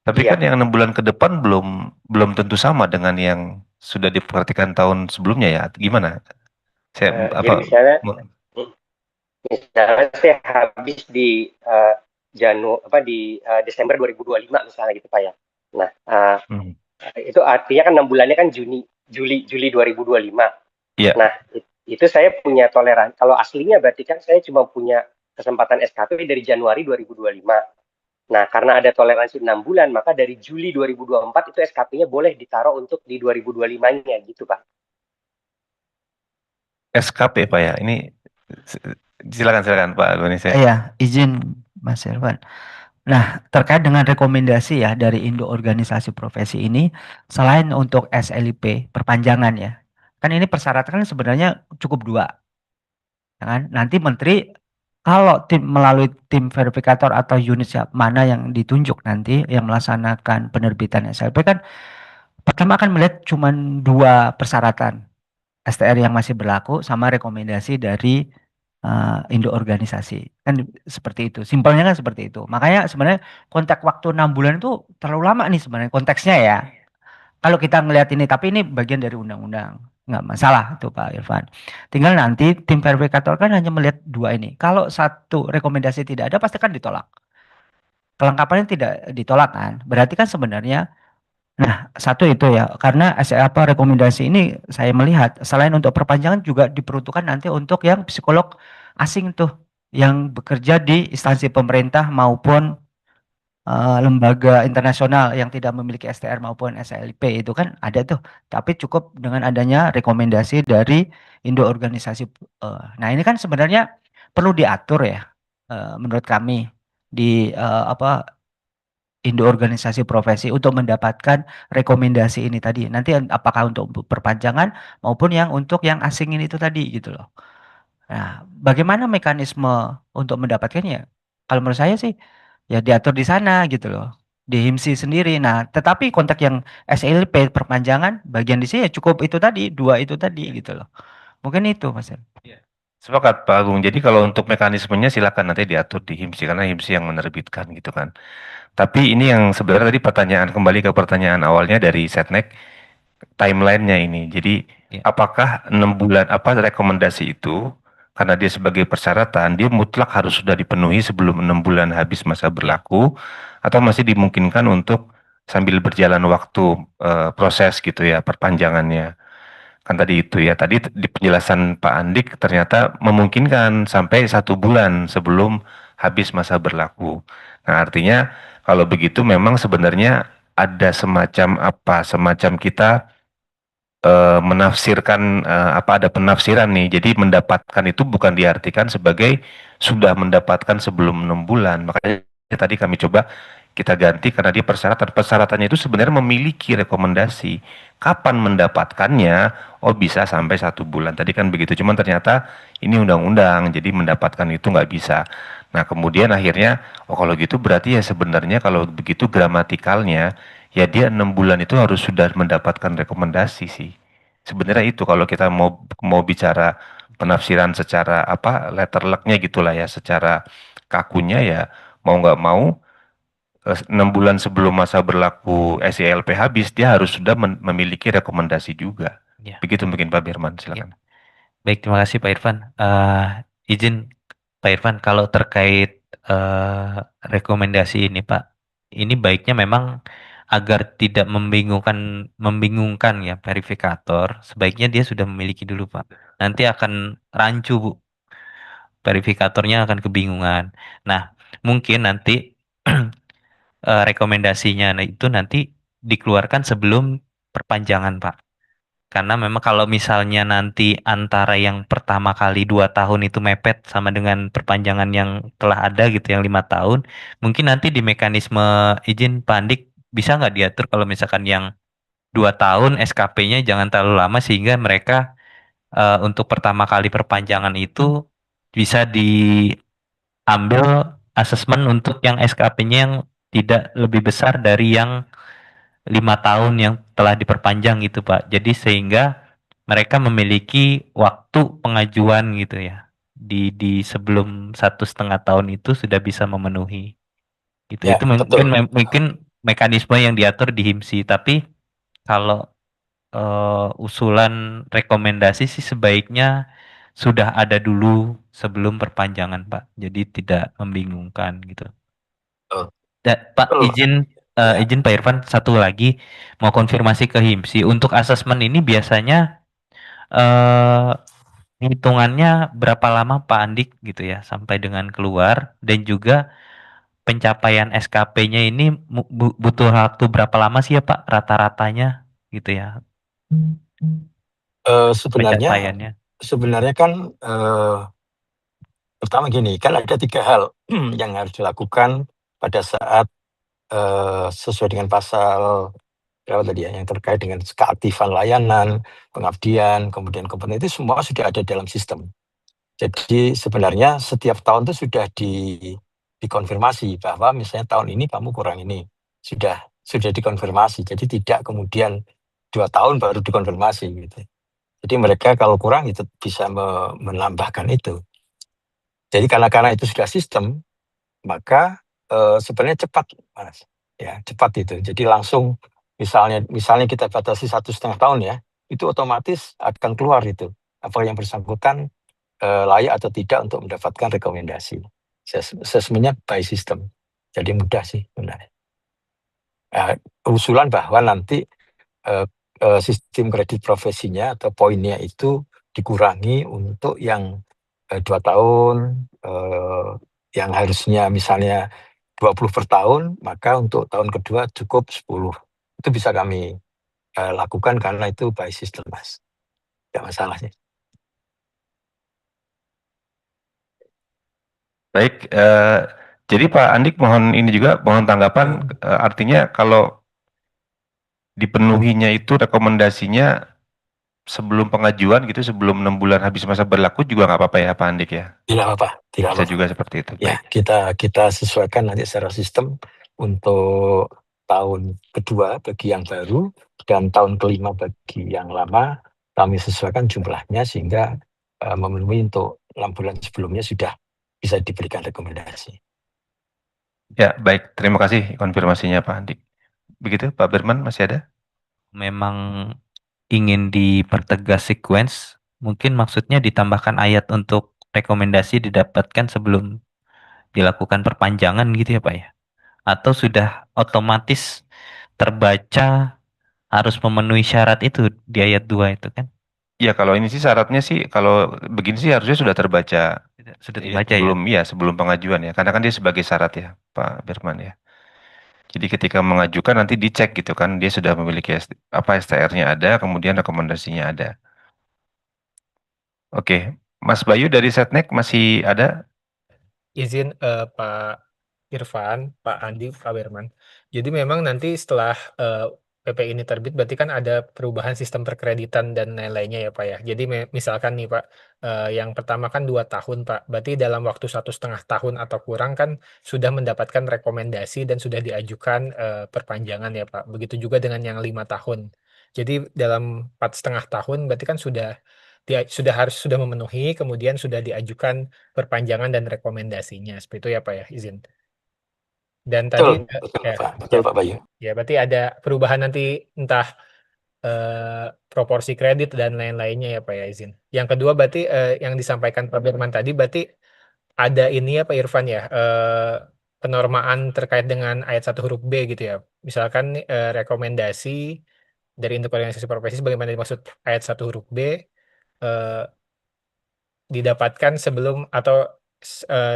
Tapi Iya. kan yang 6 bulan ke depan belum tentu sama dengan yang sudah diperhatikan tahun sebelumnya ya. Gimana? Saya Jadi apa misalnya saya habis di Desember 2025 misalnya gitu Pak ya. Nah, itu artinya kan 6 bulannya kan Juli 2025. Iya. Nah, itu saya punya toleransi. Kalau aslinya berarti kan saya cuma punya kesempatan SKP dari Januari 2025. Nah, karena ada toleransi 6 bulan, maka dari Juli 2024 itu SKP-nya boleh ditaruh untuk di 2025-nya gitu Pak. SKP Pak ya. Ini silakan Pak Albanisa. Iya, izin Mas Irfan. Nah, terkait dengan rekomendasi ya dari Indo Organisasi Profesi ini, selain untuk SLIP perpanjangan ya, kan ini persyaratan sebenarnya cukup 2, ya kan? Nanti Menteri kalau melalui tim verifikator atau unit mana yang ditunjuk nanti yang melaksanakan penerbitan SLP kan pertama akan melihat cuma 2 persyaratan, STR yang masih berlaku sama rekomendasi dari Indo organisasi kan seperti itu, simpelnya kan seperti itu. Makanya sebenarnya kontak waktu 6 bulan itu terlalu lama nih sebenarnya konteksnya ya. Kalau kita ngelihat ini, tapi ini bagian dari undang-undang, nggak masalah tuh Pak Irfan. Tinggal nanti tim verifikator kan hanya melihat 2 ini. Kalau satu rekomendasi tidak ada, pasti kan ditolak. Kelengkapannya tidak ditolak kan, berarti kan sebenarnya. Nah, satu itu ya, karena rekomendasi ini saya melihat selain untuk perpanjangan juga diperuntukkan nanti untuk yang psikolog asing tuh yang bekerja di instansi pemerintah maupun lembaga internasional yang tidak memiliki STR maupun SLP itu kan ada tuh, tapi cukup dengan adanya rekomendasi dari Indo Organisasi. Nah, ini kan sebenarnya perlu diatur ya, menurut kami di Indo Organisasi Profesi untuk mendapatkan rekomendasi ini tadi. Nanti apakah untuk perpanjangan maupun yang untuk yang asing ini itu tadi gitu loh. Nah, bagaimana mekanisme untuk mendapatkannya? Kalau menurut saya sih ya diatur di sana gitu loh. Di HIMSI sendiri. Nah, tetapi konteks yang SLP perpanjangan bagian di sini ya cukup itu tadi, 2 itu tadi gitu loh. Mungkin itu Mas. Sepakat Pak Agung. Jadi kalau untuk mekanismenya silakan nanti diatur di HIMSI karena HIMSI yang menerbitkan gitu kan. Tapi ini yang sebenarnya tadi kembali ke pertanyaan awalnya dari Setnek, timelinenya ini. Jadi apakah 6 bulan rekomendasi itu karena dia sebagai persyaratan dia mutlak harus sudah dipenuhi sebelum 6 bulan habis masa berlaku atau masih dimungkinkan untuk sambil berjalan waktu proses gitu ya perpanjangannya. Kan tadi itu ya, tadi di penjelasan Pak Andik ternyata memungkinkan sampai 1 bulan sebelum habis masa berlaku. Nah artinya kalau begitu memang sebenarnya ada semacam kita menafsirkan ada penafsiran nih. Jadi mendapatkan itu bukan diartikan sebagai sudah mendapatkan sebelum 6 bulan. Makanya tadi kami coba kita ganti karena dia persyaratannya itu sebenarnya memiliki rekomendasi. Kapan mendapatkannya? Oh bisa sampai 1 bulan. Tadi kan begitu. Cuman ternyata ini undang-undang, jadi mendapatkan itu nggak bisa. Nah kemudian akhirnya, oh kalau gitu berarti ya sebenarnya kalau begitu gramatikalnya, ya dia 6 bulan itu harus sudah mendapatkan rekomendasi sih. Sebenarnya itu kalau kita mau bicara penafsiran secara letter luck-nya gitulah ya, secara kakunya ya mau nggak mau 6 bulan sebelum masa berlaku SELP habis dia harus sudah memiliki rekomendasi juga. Ya. Begitu mungkin Pak Birman, silakan. Baik, terima kasih Pak Irfan. Izin Pak Irfan, kalau terkait rekomendasi ini Pak, ini baiknya memang agar tidak membingungkan ya verifikator, sebaiknya dia sudah memiliki dulu Pak. Nanti akan rancu Bu, verifikatornya akan kebingungan. Nah, mungkin nanti rekomendasinya itu nanti dikeluarkan sebelum perpanjangan Pak. Karena memang kalau misalnya nanti antara yang pertama kali 2 tahun itu mepet sama dengan perpanjangan yang telah ada gitu yang 5 tahun, mungkin nanti di mekanisme izin Pak Andik bisa nggak diatur kalau misalkan yang 2 tahun SKP-nya jangan terlalu lama sehingga mereka untuk pertama kali perpanjangan itu bisa diambil asesmen untuk yang SKP-nya yang tidak lebih besar dari yang 5 tahun yang telah diperpanjang gitu Pak. Jadi sehingga mereka memiliki waktu pengajuan gitu ya. Di sebelum 1,5 tahun itu sudah bisa memenuhi. Gitu. Ya, Itu mungkin betul. mungkin mekanisme yang diatur di HIMSI. Tapi kalau usulan rekomendasi sih sebaiknya sudah ada dulu sebelum perpanjangan Pak. Jadi tidak membingungkan gitu. Oh, Pak betul. Ya. izin Pak Irfan satu lagi mau konfirmasi ke HIMSI. Untuk asesmen ini biasanya eh hitungannya berapa lama Pak Andik gitu ya sampai dengan keluar, dan juga pencapaian SKP-nya ini butuh waktu berapa lama sih ya Pak rata-ratanya gitu ya Sebenarnya pencapaiannya. sebenarnya kan pertama gini, kan ada 3 hal yang harus dilakukan pada saat sesuai dengan pasal berapa tadi ya, yang terkait dengan keaktifan layanan, pengabdian, kemudian komponen itu semua sudah ada dalam sistem. Jadi sebenarnya setiap tahun itu sudah dikonfirmasi bahwa misalnya tahun ini kamu kurang ini, sudah dikonfirmasi. Jadi tidak kemudian 2 tahun baru dikonfirmasi gitu. Jadi mereka kalau kurang itu bisa menambahkan itu. Jadi karena itu sudah sistem, maka sebenarnya cepat, Mas. Ya, cepat itu. Jadi langsung misalnya kita batasi 1,5 tahun ya, itu otomatis akan keluar itu. Apa yang bersangkutan layak atau tidak untuk mendapatkan rekomendasi. Sebenarnya by system. Jadi mudah sih sebenarnya. Usulan bahwa nanti sistem kredit profesinya atau poinnya itu dikurangi untuk yang 2 tahun, yang harusnya misalnya 20 per tahun, maka untuk tahun kedua cukup 10. Itu bisa kami lakukan karena itu by system, Mas. Tidak masalah sih. Baik, jadi Pak Andik mohon ini juga, mohon tanggapan, artinya kalau dipenuhinya itu rekomendasinya sebelum pengajuan gitu, sebelum 6 bulan habis masa berlaku juga nggak apa-apa ya Pak Andik ya? Tidak apa-apa, tidak Bisa apa-apa. juga seperti itu, Ya, baik. kita sesuaikan nanti secara sistem untuk tahun kedua bagi yang baru dan tahun kelima bagi yang lama. Kami sesuaikan jumlahnya sehingga memenuhi untuk 6 bulan sebelumnya sudah bisa diberikan rekomendasi. Ya, baik. Terima kasih konfirmasinya Pak Andik. Begitu Pak Berman, masih ada? Memang ingin dipertegas sequence, mungkin maksudnya ditambahkan ayat untuk rekomendasi didapatkan sebelum dilakukan perpanjangan gitu ya Pak ya? Atau sudah otomatis terbaca harus memenuhi syarat itu di ayat 2 itu kan? Ya, kalau ini sih syaratnya sih, kalau begini sih harusnya sudah terbaca Sudah ya, terbaca ya? sebelum pengajuan ya, karena kan dia sebagai syarat ya Pak Berman ya. Jadi ketika mengajukan nanti dicek gitu kan, dia sudah memiliki STR-nya ada, kemudian rekomendasinya ada. Oke, Mas Bayu dari Setnek masih ada? Izin Pak Irfan, Pak Andi, Pak Berman. Jadi memang nanti setelah PP ini terbit, berarti kan ada perubahan sistem perkreditan dan lain-lainnya ya Pak ya. Jadi misalkan nih Pak, yang pertama kan 2 tahun Pak, berarti dalam waktu 1,5 tahun atau kurang kan sudah mendapatkan rekomendasi dan sudah diajukan perpanjangan ya Pak. Begitu juga dengan yang 5 tahun. Jadi dalam 4,5 tahun berarti kan sudah memenuhi, kemudian sudah diajukan perpanjangan dan rekomendasinya. Seperti itu ya Pak ya, izin. Dan tadi Betul Pak Bayu. ya berarti ada perubahan nanti entah proporsi kredit dan lain-lainnya ya Pak ya, izin. Yang kedua berarti yang disampaikan Pak Berman tadi berarti ada ini ya Pak Irfan ya, penormaan terkait dengan ayat 1 huruf B gitu ya. Misalkan rekomendasi dari induk organisasi profesi sebagaimana dimaksud ayat 1 huruf B didapatkan sebelum atau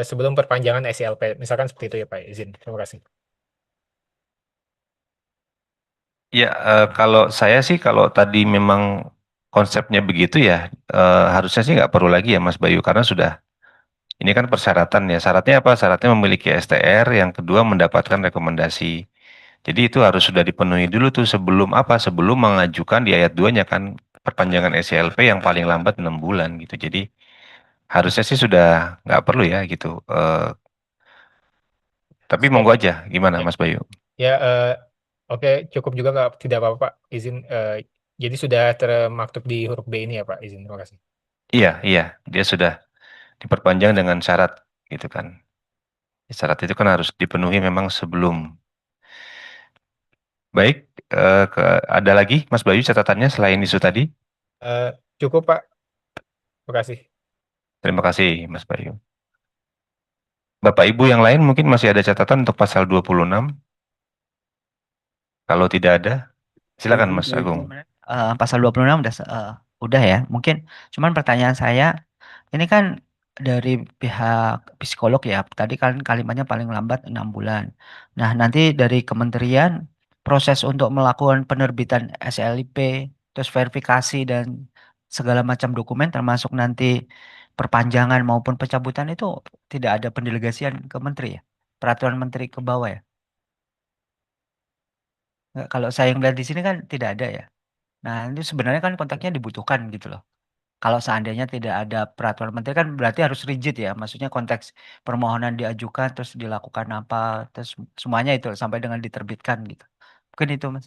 sebelum perpanjangan SILP. Misalkan seperti itu ya Pak, izin. Terima kasih. Ya, kalau saya sih kalau tadi memang konsepnya begitu ya, harusnya sih nggak perlu lagi ya Mas Bayu, karena sudah, ini kan persyaratan ya. Syaratnya apa? Syaratnya memiliki STR, yang kedua mendapatkan rekomendasi. Jadi itu harus sudah dipenuhi dulu tuh sebelum apa? Sebelum mengajukan di ayat 2-nya kan perpanjangan SILP yang paling lambat 6 bulan gitu. Jadi Harusnya sih sudah nggak perlu ya gitu. Tapi Saya, monggo aja, gimana ya, Mas Bayu? ya, oke, cukup juga nggak, tidak apa-apa Pak. Izin, jadi sudah termaktub di huruf B ini ya Pak, izin, terima kasih. Iya, iya, dia sudah diperpanjang dengan syarat gitu kan. Syarat itu kan harus dipenuhi memang sebelum. Baik, ada lagi Mas Bayu catatannya selain isu tadi? Eh, Cukup Pak, terima kasih. Terima kasih Mas Bayu. Bapak Ibu yang lain mungkin masih ada catatan untuk pasal 26? Kalau tidak ada, silakan Mas Agung. Pasal 26 udah ya. Mungkin cuman pertanyaan saya ini kan dari pihak psikolog ya. Tadi kan kalimatnya paling lambat 6 bulan. Nah, nanti dari kementerian proses untuk melakukan penerbitan SLIP, terus verifikasi dan segala macam dokumen termasuk nanti perpanjangan maupun pencabutan itu tidak ada pendelegasian ke menteri ya. Peraturan menteri ke bawah ya. Nggak, kalau saya yang lihat di sini kan tidak ada ya. Nah, itu sebenarnya kan kontaknya dibutuhkan gitu loh. Kalau seandainya tidak ada peraturan menteri kan berarti harus rigid ya. Maksudnya konteks permohonan diajukan terus dilakukan apa, terus semuanya itu sampai dengan diterbitkan gitu. Mungkin itu Mas.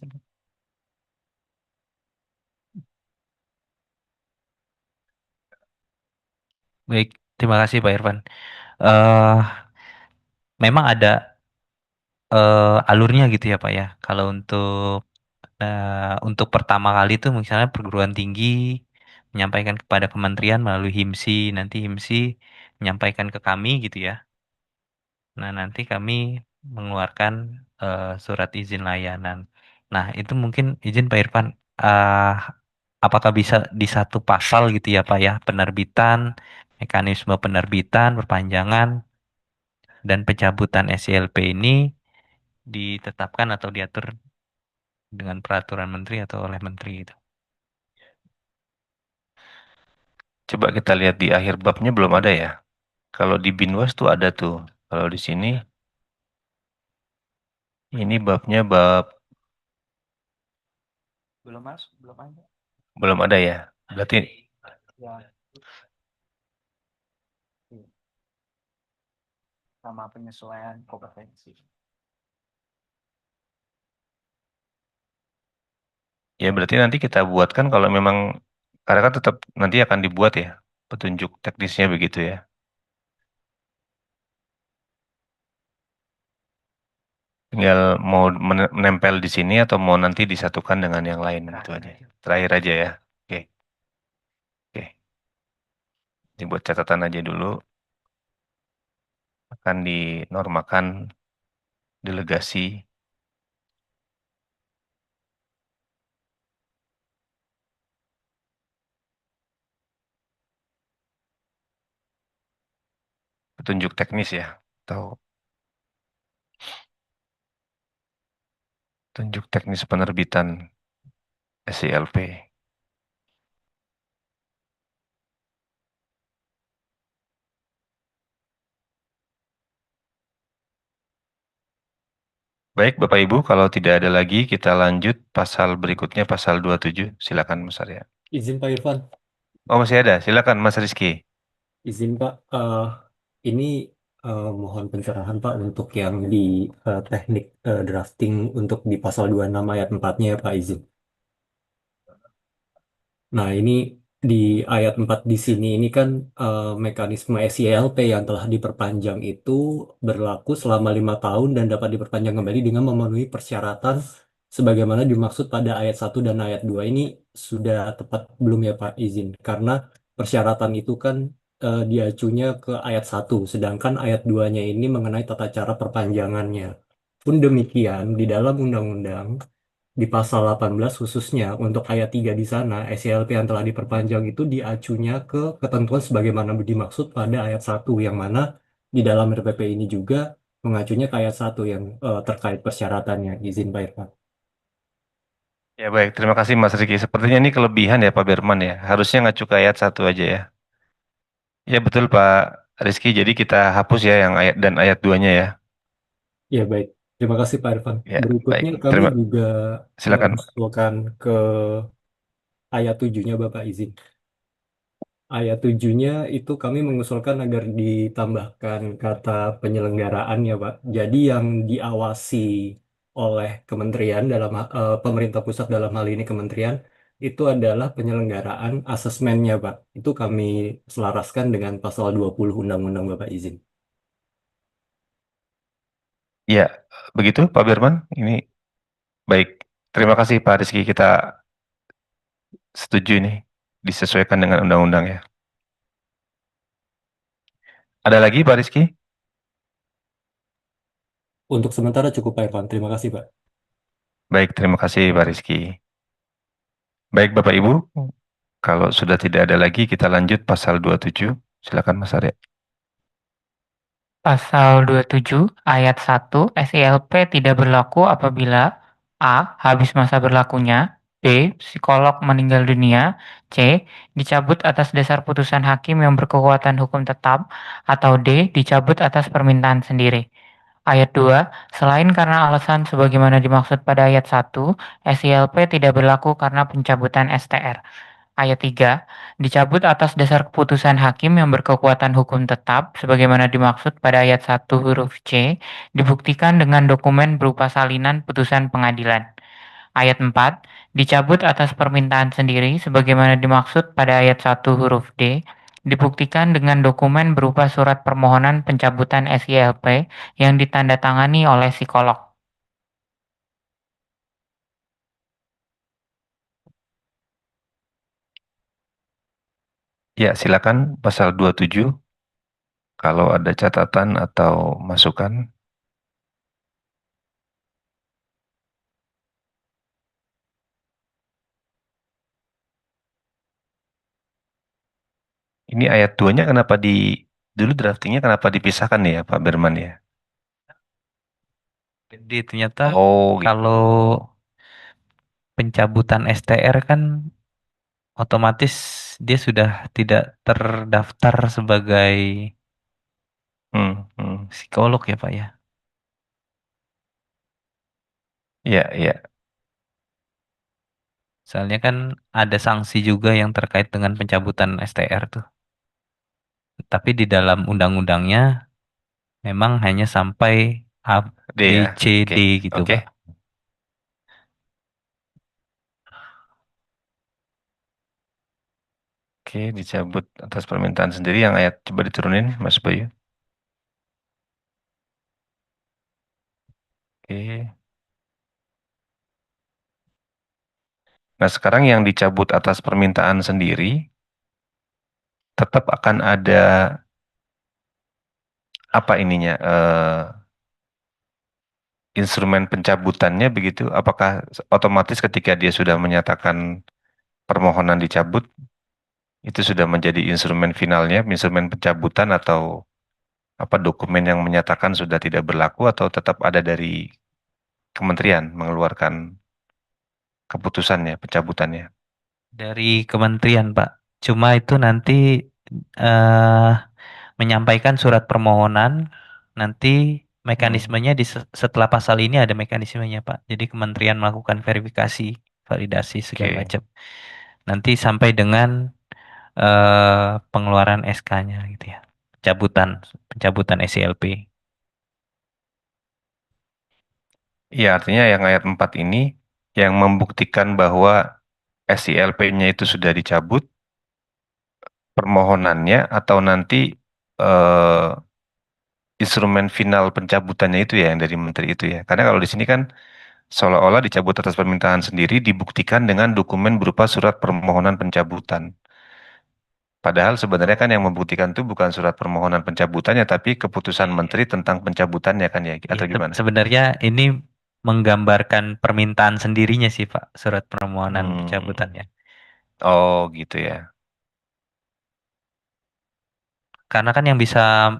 Baik, terima kasih Pak Irfan. eh Memang ada alurnya gitu ya Pak ya. Kalau untuk pertama kali itu misalnya perguruan tinggi menyampaikan kepada kementerian melalui HIMSI, nanti HIMSI menyampaikan ke kami gitu ya. Nah, nanti kami mengeluarkan surat izin layanan. Nah, itu mungkin izin Pak Irfan, eh, apakah bisa di satu pasal gitu ya Pak ya, penerbitan, mekanisme penerbitan, perpanjangan, dan pencabutan SILP ini ditetapkan atau diatur dengan peraturan menteri atau oleh menteri itu. Coba kita lihat di akhir babnya belum ada ya. Kalau di Binwas tuh ada tuh. Kalau di sini, ini babnya bab Belum Mas, belum ada. belum ada ya. Berarti Ya, sama penyesuaian kompetensi. ya berarti nanti kita buatkan kalau memang karena kan tetap nanti akan dibuat ya petunjuk teknisnya begitu ya. Tinggal mau menempel di sini atau mau nanti disatukan dengan yang lain itu aja. Terakhir aja ya. Oke. Oke. Ini buat catatan aja dulu. Akan dinormakan delegasi petunjuk teknis ya atau petunjuk teknis penerbitan SILP. Baik Bapak Ibu, kalau tidak ada lagi kita lanjut pasal berikutnya pasal 27. Silakan Mas Arya. Izin Pak Irfan, Oh masih ada, silakan Mas Rizky. izin Pak, ini mohon pencerahan Pak untuk yang di teknik drafting untuk di pasal 26 ayat 4-nya ya Pak, izin. Nah, ini di ayat 4 di sini ini kan mekanisme SILP yang telah diperpanjang itu berlaku selama 5 tahun dan dapat diperpanjang kembali dengan memenuhi persyaratan sebagaimana dimaksud pada ayat 1 dan ayat 2 ini sudah tepat belum ya Pak izin? Karena persyaratan itu kan diacunya ke ayat 1 sedangkan ayat 2-nya ini mengenai tata cara perpanjangannya. Pun demikian, di dalam undang-undang di pasal 18 khususnya untuk ayat 3 di sana, SILP yang telah diperpanjang itu diacunya ke ketentuan sebagaimana dimaksud pada ayat 1 yang mana di dalam RPP ini juga mengacunya ke ayat 1 yang terkait persyaratannya. Izin Pak Irfan. Ya baik, terima kasih Mas Rizky. Sepertinya ini kelebihan ya Pak Berman ya. Harusnya ngacu ke ayat 1 aja ya. Ya betul Pak Rizky, jadi kita hapus ya yang ayat dan ayat 2-nya ya. Ya baik, terima kasih Pak Irfan. Ya, baik. Berikutnya kami Terima juga silakan. mengusulkan ke ayat 7-nya Bapak izin. ayat 7-nya itu kami mengusulkan agar ditambahkan kata penyelenggaraan ya Pak. Jadi yang diawasi oleh kementerian pemerintah pusat dalam hal ini kementerian itu adalah penyelenggaraan asesmennya Pak. Itu kami selaraskan dengan pasal 20 Undang-Undang Bapak izin. Ya, begitu Pak Berman. Ini baik. Terima kasih Pak Rizky. Kita setuju ini disesuaikan dengan undang-undang ya. Ada lagi Pak Rizky? Untuk sementara cukup Pak Irfan. Terima kasih Pak. Baik, terima kasih Pak Rizky. Baik Bapak Ibu, kalau sudah tidak ada lagi kita lanjut pasal 27. Silakan Mas Arya. Pasal 27 ayat 1 SILP tidak berlaku apabila A. Habis masa berlakunya, B. Psikolog meninggal dunia, C. Dicabut atas dasar putusan hakim yang berkekuatan hukum tetap, atau D. Dicabut atas permintaan sendiri. Ayat 2, selain karena alasan sebagaimana dimaksud pada ayat 1, SILP tidak berlaku karena pencabutan STR. Ayat 3, dicabut atas dasar keputusan hakim yang berkekuatan hukum tetap sebagaimana dimaksud pada ayat 1 huruf C, dibuktikan dengan dokumen berupa salinan putusan pengadilan. Ayat 4, dicabut atas permintaan sendiri sebagaimana dimaksud pada ayat 1 huruf D, dibuktikan dengan dokumen berupa surat permohonan pencabutan SILP yang ditandatangani oleh psikolog. Ya, silakan pasal 27. Kalau ada catatan atau masukan. Ini ayat 2-nya kenapa dulu draftingnya kenapa dipisahkan ya Pak Berman ya? Jadi ternyata Oh, gitu. kalau pencabutan STR kan otomatis dia sudah tidak terdaftar sebagai psikolog ya Pak ya. Iya, iya. Soalnya kan ada sanksi juga yang terkait dengan pencabutan STR tuh. Tapi di dalam undang-undangnya memang hanya sampai A, D B, ya. C, Oke. D gitu Oke. Pak. Oke, dicabut atas permintaan sendiri yang ayat coba diturunin Mas Bayu. Oke. Nah, sekarang yang dicabut atas permintaan sendiri tetap akan ada apa ininya instrumen pencabutannya begitu? Apakah otomatis ketika dia sudah menyatakan permohonan dicabut itu sudah menjadi instrumen finalnya, instrumen pencabutan atau apa dokumen yang menyatakan sudah tidak berlaku atau tetap ada dari kementerian mengeluarkan keputusannya, pencabutannya? Dari kementerian Pak. Cuma itu nanti eh, menyampaikan surat permohonan, nanti mekanismenya setelah pasal ini ada mekanismenya Pak. Jadi kementerian melakukan verifikasi, validasi segala Oke. macam. Nanti sampai dengan pengeluaran SK-nya gitu ya. Pencabutan SILP. Iya, artinya yang ayat 4 ini yang membuktikan bahwa SILP-nya itu sudah dicabut permohonannya atau nanti eh, instrumen final pencabutannya itu ya yang dari menteri itu ya. Karena kalau di sini kan seolah-olah dicabut atas permintaan sendiri dibuktikan dengan dokumen berupa surat permohonan pencabutan. Padahal sebenarnya kan yang membuktikan itu bukan surat permohonan pencabutannya tapi keputusan menteri tentang pencabutannya kan ya atau Ya, gimana? sebenarnya ini menggambarkan permintaan sendirinya sih Pak, surat permohonan Hmm. pencabutannya. Oh gitu ya. Karena kan yang bisa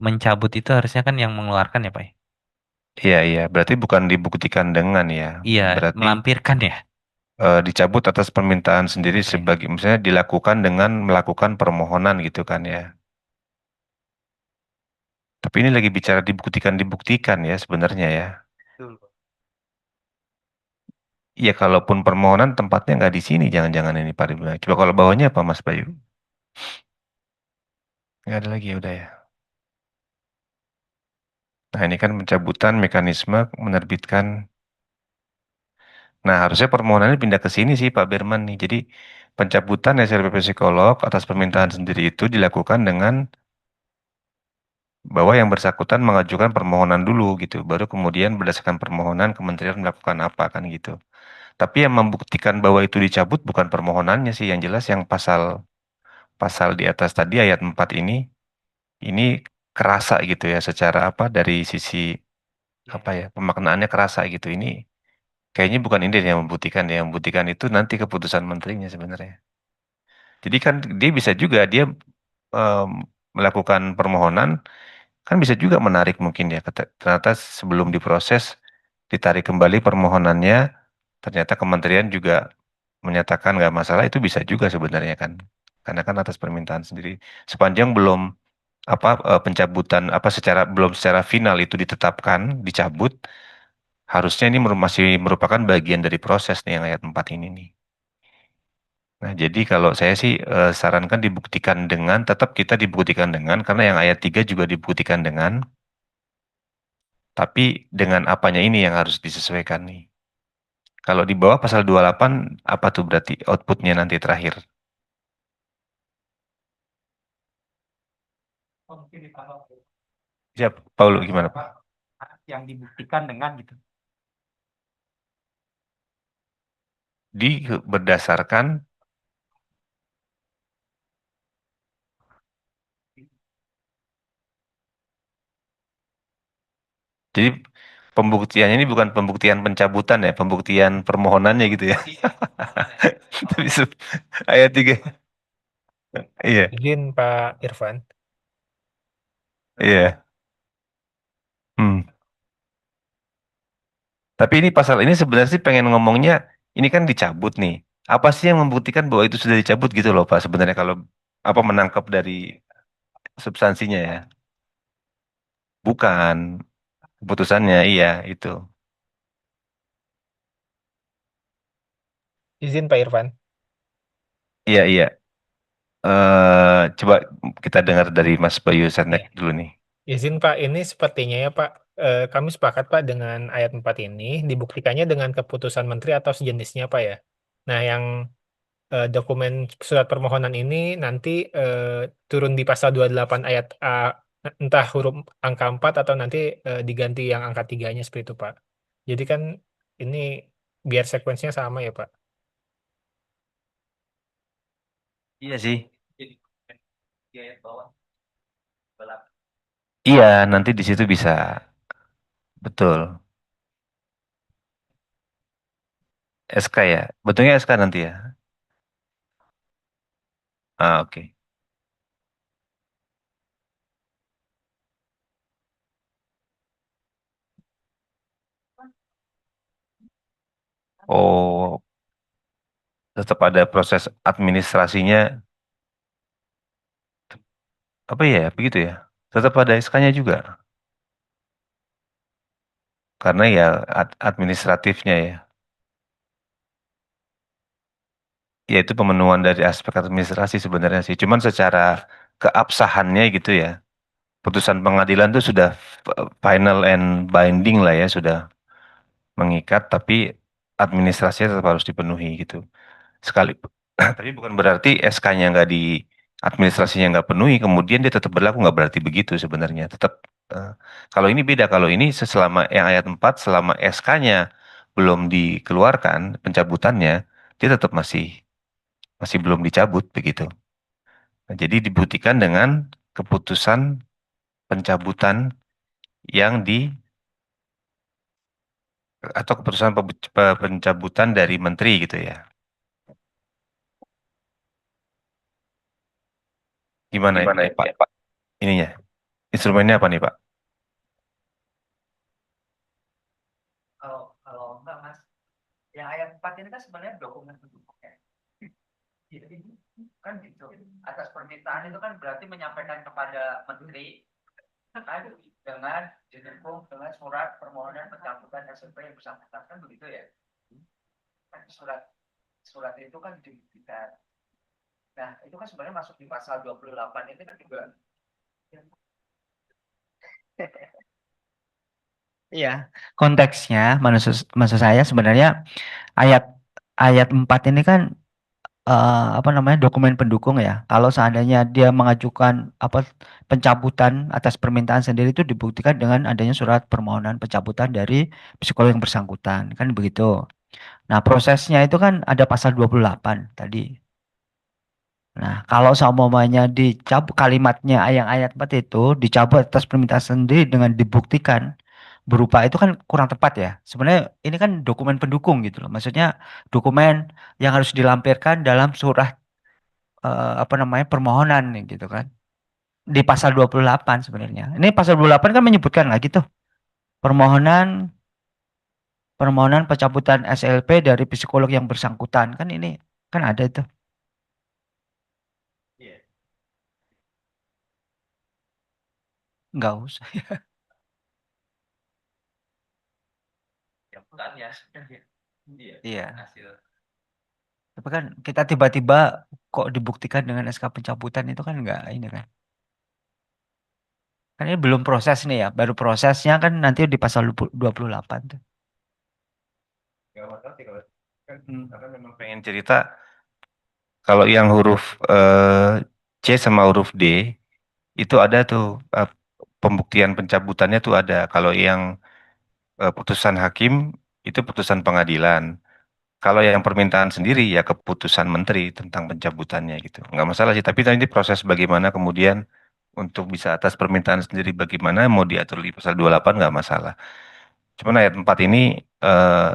mencabut itu harusnya kan yang mengeluarkan ya Pak ya? Iya iya, berarti bukan dibuktikan dengan ya. Iya, Berarti melampirkan ya. dicabut atas permintaan sendiri Oke. sebagai misalnya dilakukan dengan melakukan permohonan gitu kan ya. Tapi ini lagi bicara dibuktikan ya sebenarnya ya. Iya, kalaupun permohonan tempatnya nggak di sini, jangan-jangan ini Pak Ridwan. Coba kalau bawahnya apa Mas Bayu? Nggak ada lagi ya udah ya. Nah ini kan pencabutan mekanisme menerbitkan. Nah harusnya permohonannya pindah ke sini sih Pak Berman nih. Jadi pencabutan SLPP psikolog atas permintaan sendiri itu dilakukan dengan bahwa yang bersangkutan mengajukan permohonan dulu gitu. Baru kemudian berdasarkan permohonan kementerian melakukan apa kan gitu. Tapi yang membuktikan bahwa itu dicabut bukan permohonannya sih. Yang jelas yang pasal pasal di atas tadi ayat 4 ini kerasa gitu ya secara apa dari sisi apa ya pemaknaannya kerasa gitu. Ini kayaknya bukan ini yang membuktikan ya. Yang membuktikan itu nanti keputusan menterinya sebenarnya. Jadi kan dia bisa juga dia em, melakukan permohonan kan bisa juga menarik mungkin ya. Ternyata sebelum diproses ditarik kembali permohonannya, ternyata kementerian juga menyatakan nggak masalah itu bisa juga sebenarnya kan. Karena kan atas permintaan sendiri sepanjang belum apa pencabutan apa belum secara final itu ditetapkan dicabut harusnya ini masih merupakan bagian dari proses nih yang ayat 4 ini nih. Nah, jadi kalau saya sih sarankan dibuktikan dengan tetap kita dibuktikan dengan karena yang ayat 3 juga dibuktikan dengan tapi dengan apanya ini yang harus disesuaikan nih. Kalau di bawah pasal 28 apa tuh berarti outputnya nanti terakhir? Mungkin ditambah Siap, Paulo gimana Pak? yang dibuktikan dengan gitu. Berdasarkan jadi pembuktiannya ini bukan pembuktian pencabutan ya, pembuktian permohonannya gitu ya. Tapi ayat 3. Iya, Izin Pak Irfan. iya. Hmm. Tapi ini pasal ini sebenarnya sih pengen ngomongnya, ini kan dicabut nih. Apa sih yang membuktikan bahwa itu sudah dicabut gitu loh Pak sebenarnya kalau apa menangkap dari substansinya ya? Bukan keputusannya, iya itu. Izin Pak Irfan. Iya, iya. Coba kita dengar dari Mas Bayu Setnek Ya. dulu nih. Izin Pak, ini sepertinya ya Pak, kami sepakat Pak dengan ayat 4 ini, dibuktikannya dengan keputusan menteri atau sejenisnya Pak ya. Nah, yang dokumen surat permohonan ini nanti turun di pasal 28 ayat A, entah huruf angka 4 atau nanti diganti yang angka 3-nya seperti itu Pak. Jadi kan ini biar sekuensinya sama ya Pak. Iya sih. Iya, nanti di situ bisa. Betul. SK ya. Betulnya SK nanti ya. Ah, oke. Oh, tetap ada proses administrasinya. Apa ya, begitu ya? Tetap ada SK-nya juga. Karena ya administratifnya ya. Ya itu pemenuhan dari aspek administrasi sebenarnya sih. Cuman secara keabsahannya gitu ya. Putusan pengadilan itu sudah final and binding lah ya, sudah mengikat, tapi administrasinya tetap harus dipenuhi gitu. Sekali, tapi bukan berarti SK-nya nggak di administrasinya nggak penuhi, kemudian dia tetap berlaku nggak berarti begitu sebenarnya. Tetap eh, kalau ini beda, kalau ini selama yang ayat 4 selama SK-nya belum dikeluarkan pencabutannya, dia tetap masih masih belum dicabut begitu. Nah, jadi dibuktikan dengan keputusan pencabutan yang di atau keputusan pencabutan dari menteri gitu ya. Gimana Gimana ya ya Pak? Pak? Ininya, instrumennya apa nih Pak? Kalau kalau enggak Mas, yang ayat 4 ini kan sebenarnya dokumen pendukungnya. Jadi kan gitu. Atas permintaan itu kan berarti menyampaikan kepada menteri kan dengan didukung dengan surat permohonan pencabutan SMP yang bersangkutan kan begitu ya. Kan surat surat itu kan dibuktikan. Nah, itu kan sebenarnya masuk di pasal 28 itu kan juga. Iya, konteksnya maksud saya sebenarnya ayat ayat 4 ini kan apa namanya dokumen pendukung ya. Kalau seandainya dia mengajukan apa pencabutan atas permintaan sendiri itu dibuktikan dengan adanya surat permohonan pencabutan dari psikolog yang bersangkutan, kan begitu. Nah, prosesnya itu kan ada pasal 28 tadi. Nah, kalau seumpamanya dicabut kalimatnya ayat 4 itu dicabut atas permintaan sendiri dengan dibuktikan berupa itu kan kurang tepat ya. Sebenarnya ini kan dokumen pendukung gitu loh. Maksudnya dokumen yang harus dilampirkan dalam surat apa namanya permohonan nih, gitu kan. Di pasal 28 sebenarnya. Ini pasal 28 kan menyebutkan lagi tuh permohonan permohonan pencabutan SLP dari psikolog yang bersangkutan. Kan ini kan ada itu. Iya. Enggak usah. Ya, sebenarnya. Iya. Iya. Hasil. Tapi kan kita tiba-tiba kok dibuktikan dengan SK pencabutan itu kan enggak ini kan. Kan ini belum proses nih ya, baru prosesnya kan nanti di pasal 28 tuh. Nggak masalah sih kalau karena memang pengen cerita kalau yang huruf C sama huruf D itu ada tuh pembuktian pencabutannya tuh ada. Kalau yang putusan hakim itu putusan pengadilan. Kalau yang permintaan sendiri ya keputusan menteri tentang pencabutannya gitu. Nggak masalah sih, tapi nanti proses bagaimana kemudian untuk bisa atas permintaan sendiri bagaimana mau diatur di pasal 28 nggak masalah. Cuman ayat 4 ini eh,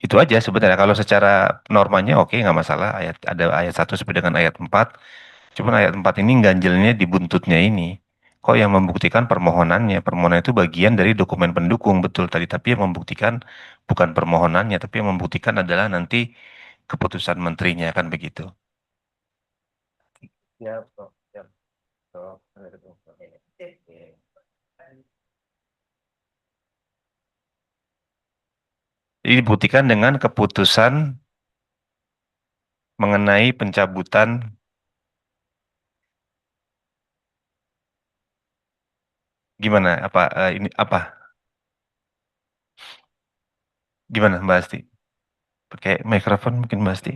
itu aja sebenarnya. Kalau secara normanya oke nggak masalah. Ada ayat 1 sampai dengan ayat 4. Cuman ayat 4 ini ganjelnya di buntutnya ini. Kok yang membuktikan permohonannya? Permohonan itu bagian dari dokumen pendukung, betul tadi. Tapi yang membuktikan bukan permohonannya, tapi yang membuktikan adalah nanti keputusan menterinya, kan begitu. Ya, betul. Ya, betul. Jadi dibuktikan dengan keputusan mengenai pencabutan gimana? Apa ini apa? Gimana Mbak Asti? Pakai mikrofon mungkin Mbak Asti.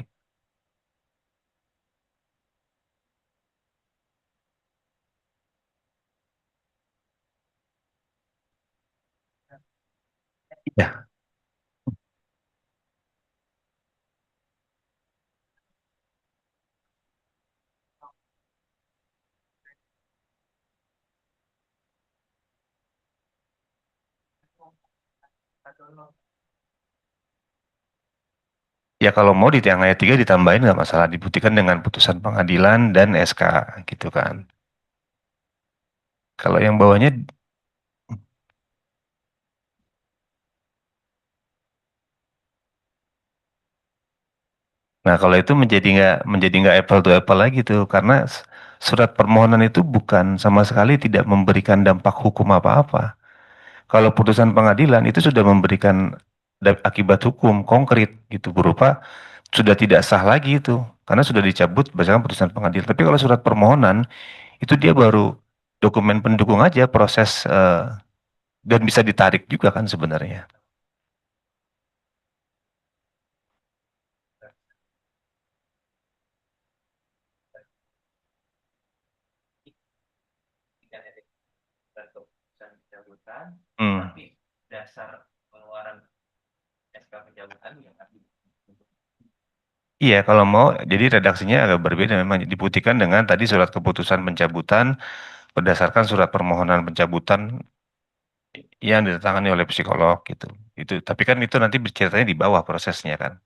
Ya, ya kalau mau di tiang ayat 3 ditambahin nggak masalah. Dibuktikan dengan putusan pengadilan dan SK gitu kan. Kalau yang bawahnya, nah kalau itu menjadi nggak apple to apple lagi tuh, karena surat permohonan itu bukan sama sekali tidak memberikan dampak hukum apa-apa. Kalau putusan pengadilan itu sudah memberikan akibat hukum konkret gitu berupa sudah tidak sah lagi itu karena sudah dicabut berdasarkan putusan pengadilan. Tapi kalau surat permohonan itu dia baru dokumen pendukung aja proses dan bisa ditarik juga kan sebenarnya. Hmm. Tapi dasar pengeluaran SK pencabutan yang Iya, kalau mau, jadi redaksinya agak berbeda memang dibuktikan dengan tadi surat keputusan pencabutan berdasarkan surat permohonan pencabutan yang ditandatangani oleh psikolog gitu. Itu, tapi kan itu nanti ceritanya di bawah prosesnya kan.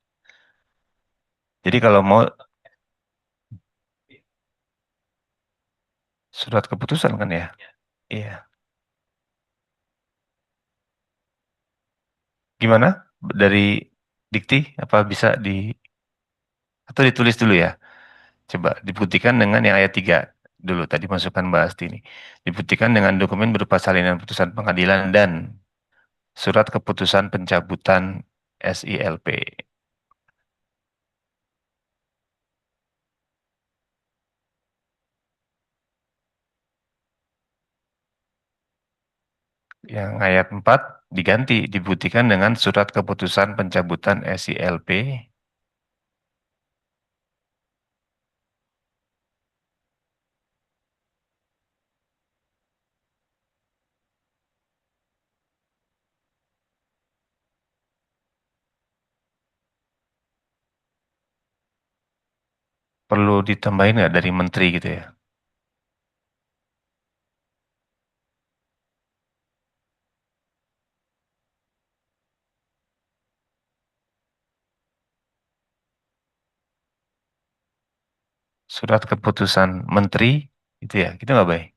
Jadi kalau mau surat keputusan kan ya, iya. Gimana? Dari dikti apa bisa di atau ditulis dulu ya? Coba dibuktikan dengan yang ayat 3 dulu tadi masukkan Mbak Asti ini. Dibuktikan dengan dokumen berupa salinan putusan pengadilan dan surat keputusan pencabutan SILP. Yang ayat 4 diganti, dibuktikan dengan surat keputusan pencabutan SILP. Perlu ditambahin nggak dari menteri gitu ya? Surat keputusan menteri gitu ya, gitu nggak baik?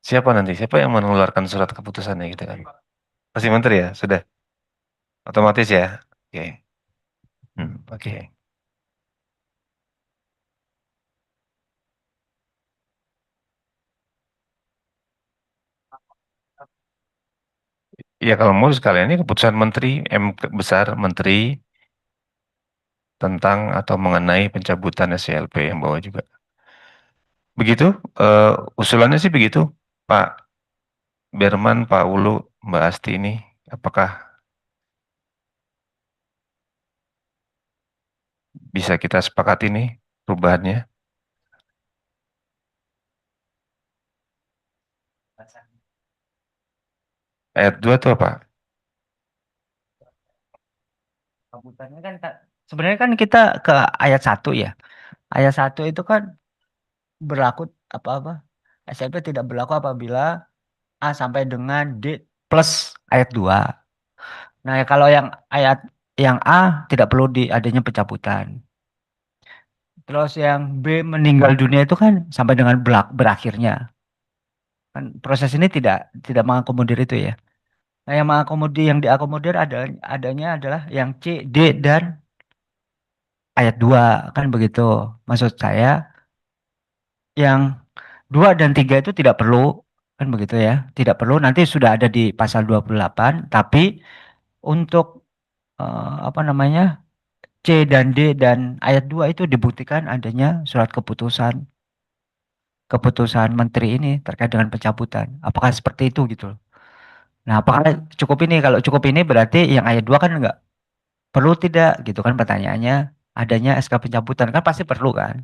Siapa nanti? Siapa yang mengeluarkan surat keputusannya gitu kan? Pasti menteri ya, sudah otomatis ya. Oke. Oke. Ya kalau mau sekalian ini keputusan menteri besar menteri tentang atau mengenai pencabutan SCLP yang bawah juga. Begitu usulannya sih begitu, Pak Berman, Pak Ulu, Mbak Asti ini apakah bisa kita sepakati nih perubahannya? Ayat 2 itu apa? Pencabutannya kan sebenarnya kan kita ke ayat 1 ya. Ayat 1 itu kan berlaku apa-apa. SLP tidak berlaku apabila A sampai dengan D plus ayat 2. Nah, ya kalau yang ayat yang A tidak perlu adanya pencabutan. Terus yang B meninggal dunia itu kan sampai dengan berakhirnya. Kan proses ini tidak mengakomodir itu ya. Nah, yang mengakomodir yang diakomodir adanya adalah yang C, D dan ayat 2 kan begitu. Maksud saya yang 2 dan 3 itu tidak perlu kan begitu ya. Tidak perlu nanti sudah ada di pasal 28 tapi untuk apa namanya? C dan D dan ayat 2 itu dibuktikan adanya surat keputusan menteri ini terkait dengan pencabutan. Apakah seperti itu gitu loh. Nah, apakah cukup ini? Kalau cukup ini berarti yang ayat 2 kan enggak perlu tidak gitu kan pertanyaannya adanya SK pencabutan kan pasti perlu kan?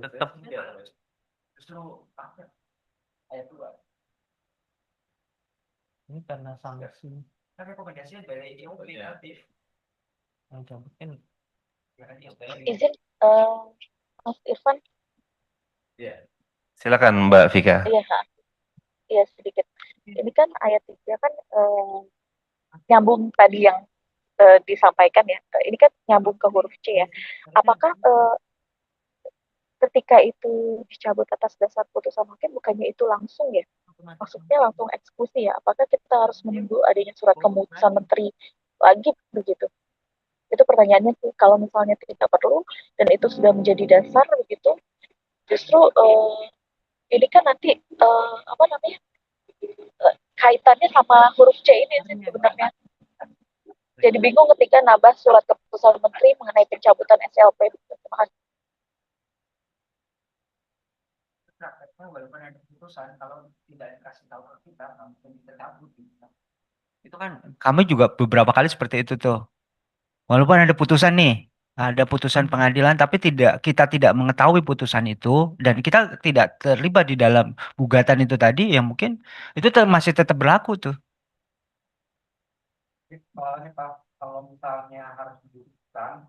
Tetap Justru ayat 2. Ini karena sanksi. Kan rekomendasinya dari IOP nanti. Yang cabutin. Izin, Mas Irfan, Silakan Mbak Vika. iya Kak, iya sedikit. Ini kan ayat 3 kan nyambung tadi yang disampaikan ya. Ini kan nyambung ke huruf C ya. Apakah ketika itu dicabut atas dasar putusan hakim bukannya itu langsung ya? Maksudnya langsung eksekusi ya? Apakah kita harus menunggu adanya surat keputusan menteri lagi begitu? Itu pertanyaannya sih. Kalau misalnya tidak perlu dan itu sudah menjadi dasar begitu, justru ini kan nanti apa namanya kaitannya sama huruf C ini sih sebenarnya. Jadi bingung ketika nambah surat keputusan menteri mengenai pencabutan SLP. Terima kasih. Walaupun ada keputusan kalau tidak dikasih tahu ke kita mungkin kita cabut gitu. Itu kan kami juga beberapa kali seperti itu tuh. Walaupun ada putusan nih, ada putusan pengadilan tapi kita tidak mengetahui putusan itu dan kita tidak terlibat di dalam gugatan itu tadi yang mungkin itu masih tetap berlaku tuh. Soalnya Pak, kalau misalnya harus diputuskan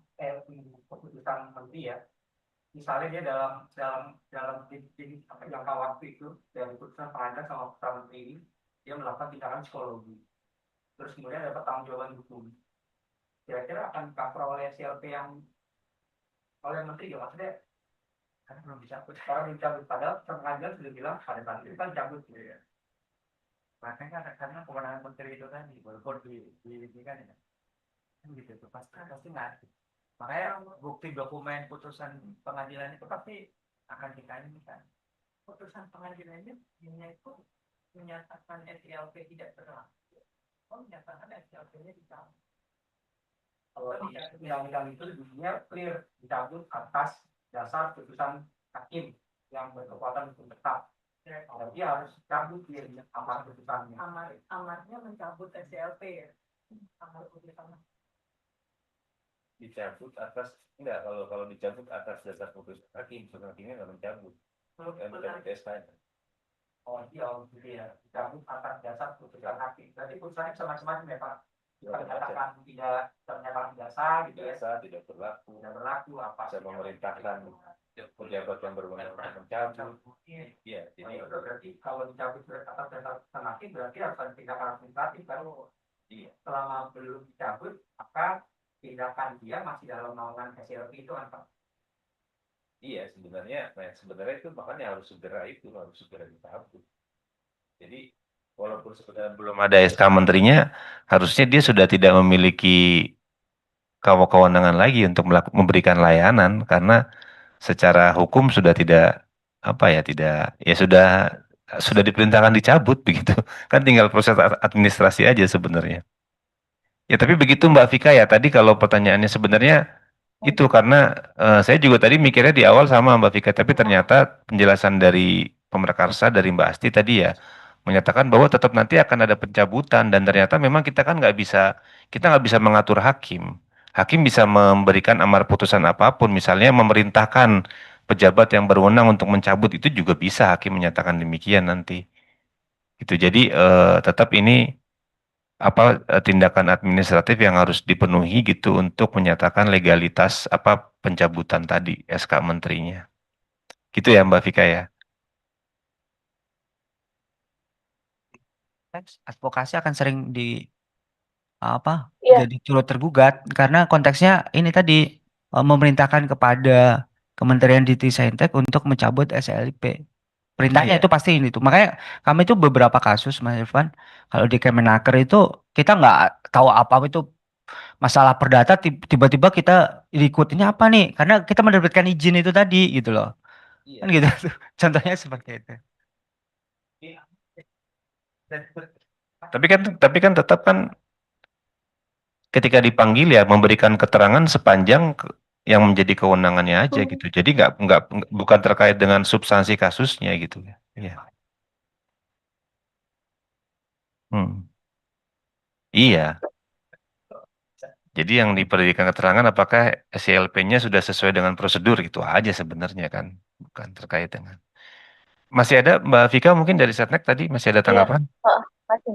keputusan menteri ya, misalnya dia dalam jangka waktu itu dari putusan pengadilan sama putusan menteri ini dia melakukan tindakan psikologi, terus kemudian dapat tanggung jawaban hukum. Kira-kira akan cover oleh CLP yang oleh menteri ya maksudnya karena belum dicabut. Kalau dicabut padahal pengadilan sudah bilang pada saat itu kan cabut gitu ya. Makanya karena kewenangan menteri itu kan walaupun di kan ya. Gitu tuh pasti nggak. Makanya bukti dokumen putusan pengadilan itu pasti akan kita ini kan. Putusan pengadilannya itu menyatakan SILP tidak berlaku. Oh, menyatakan SILP-nya dicabut. Kalau di undang-undang itu bunyinya clear, dicabut atas dasar putusan hakim yang berkekuatan hukum tetap. Jadi harus cabut dia amar putusannya. Amarnya mencabut SCLP ya. Amar putusannya. Dicabut atas enggak, kalau dicabut atas dasar putusan hakimnya nggak mencabut. Mencabut SK-nya. Oh iya, gitu ya. Dicabut atas dasar putusan hakim. Berarti putusannya bisa macam-macam ya Pak. Dikatakan tidak ternyata biasa gitu ya. Biasa, tidak berlaku Apa? bisa memerintahkan pejabat yang berwenang untuk mencabut. Iya, jadi Berarti kalau dicabut atas dasar putusan hakim berarti harus ada tindakan administratif kan? iya. Selama belum dicabut, maka tindakan dia masih dalam naungan SLP itu apa? Iya, sebenarnya itu makanya harus segera dicabut. Jadi walaupun sebenarnya belum ada SK menterinya, harusnya dia sudah tidak memiliki kewenangan lagi untuk memberikan layanan karena secara hukum sudah tidak sudah diperintahkan dicabut begitu. Kan tinggal proses administrasi aja sebenarnya. Ya tapi begitu Mbak Vika ya, tadi kalau pertanyaannya sebenarnya itu karena saya juga tadi mikirnya di awal sama Mbak Vika, tapi ternyata penjelasan dari Pemrakarsa dari Mbak Asti tadi ya menyatakan bahwa tetap nanti akan ada pencabutan dan ternyata memang kita nggak bisa mengatur hakim. Hakim bisa memberikan amar putusan apapun, misalnya memerintahkan pejabat yang berwenang untuk mencabut itu juga bisa hakim menyatakan demikian nanti. Itu jadi tetap ini tindakan administratif yang harus dipenuhi gitu untuk menyatakan legalitas pencabutan tadi SK menterinya. Gitu ya Mbak Vika ya. Advokasi akan sering Iya. jadi turut tergugat karena konteksnya ini tadi memerintahkan kepada Kementerian Dikti-Saintek untuk mencabut SLP. Perintahnya Iya. itu pasti ini tuh. Makanya kami itu beberapa kasus Mas Irfan, kalau di Kemenaker itu kita nggak tahu apa itu masalah perdata, tiba-tiba kita ikut ini apa nih? Karena kita menerbitkan izin itu tadi gitu loh. Iya. Kan gitu. Contohnya seperti itu. Tapi kan tetap kan ketika dipanggil ya memberikan keterangan sepanjang yang menjadi kewenangannya aja gitu. Jadi bukan terkait dengan substansi kasusnya gitu ya. Iya. Iya. Jadi yang diberikan keterangan apakah SCLP-nya sudah sesuai dengan prosedur itu aja sebenarnya kan, bukan terkait dengan. Masih ada Mbak Vika mungkin dari Setnek tadi masih ada tanggapan? Masih.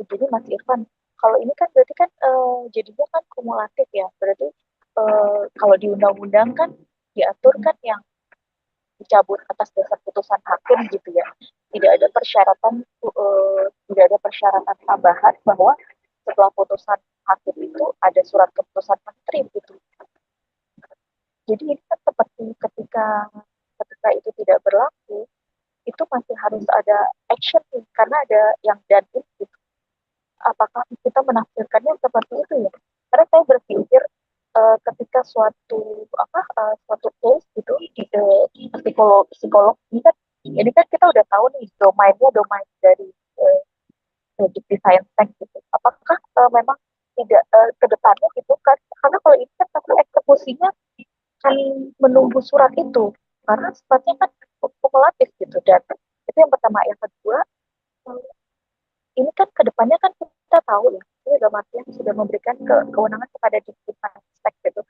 Begini Mas Irfan, kalau ini kan berarti kan jadinya kan kumulatif ya. Berarti kalau di undang-undang kan diatur kan yang dicabut atas dasar putusan hakim gitu ya. Tidak ada persyaratan tambahan bahwa setelah putusan hakim itu ada surat keputusan menteri gitu. Jadi ini kan seperti ketika itu tidak berlaku, itu masih harus ada action nih, karena ada yang dan gitu. Apakah kita menafsirkannya seperti itu ya? Karena saya berpikir ketika suatu case gitu di psikolog ini kan kita udah tahu nih domain dari dikti saintek gitu. Apakah memang tidak ke depannya gitu kan? Karena kalau ini kan pasti eksekusinya kan menunggu surat itu karena sifatnya kan kumulatif gitu. Dan itu yang pertama. Yang kedua, ini kan kedepannya kan kita tahu ya, ini dalam artian sudah memberikan kewenangan kepada dikti saintek gitu.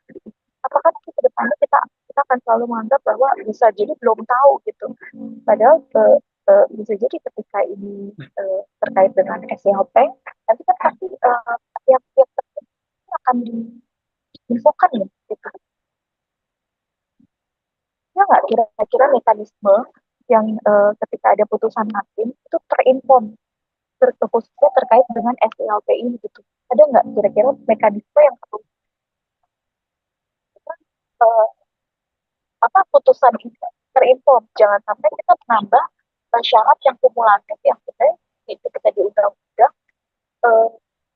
Apakah nanti kedepannya kita akan selalu menganggap bahwa bisa jadi belum tahu gitu, padahal bisa jadi ketika ini terkait dengan SCLP nanti kan pasti pihak-pihak terkait akan diinfokan ya gitu. Ya nggak kira-kira mekanisme yang ketika ada putusan hakim itu terinform khususnya terkait dengan SCLP ini gitu. Ada nggak kira-kira mekanisme yang perlu putusan ini terinform? Jangan sampai kita menambah syarat yang kumulatif yang kita di undang-undang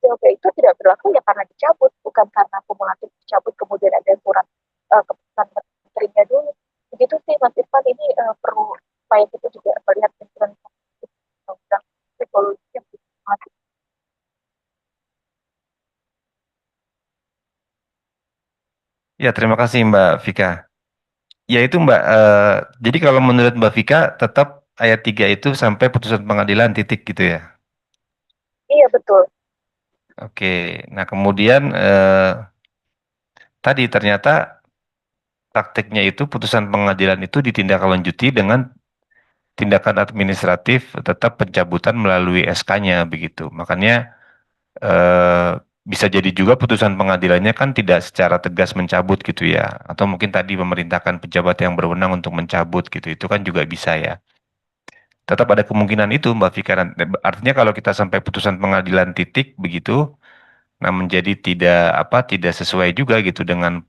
SCLP itu tidak berlaku ya karena dicabut, bukan karena kumulatif dicabut kemudian ada surat keputusan menterinya dulu. Begitu sih Mas Irfan, ini perlu supaya kita juga melihat undang-undang psikologi yang kumulatif. Ya, terima kasih Mbak Vika. Ya itu Mbak, jadi kalau menurut Mbak Vika tetap ayat 3 itu sampai putusan pengadilan titik gitu ya. Iya betul. Oke, nah kemudian tadi ternyata prakteknya itu putusan pengadilan itu ditindaklanjuti dengan tindakan administratif tetap pencabutan melalui SK-nya begitu. Makanya eh, bisa jadi juga putusan pengadilannya kan tidak secara tegas mencabut gitu ya, atau mungkin tadi memerintahkan pejabat yang berwenang untuk mencabut gitu, itu kan juga bisa ya. Tetap ada kemungkinan itu Mbak Vika. Artinya kalau kita sampai putusan pengadilan titik begitu, nah menjadi tidak sesuai juga gitu dengan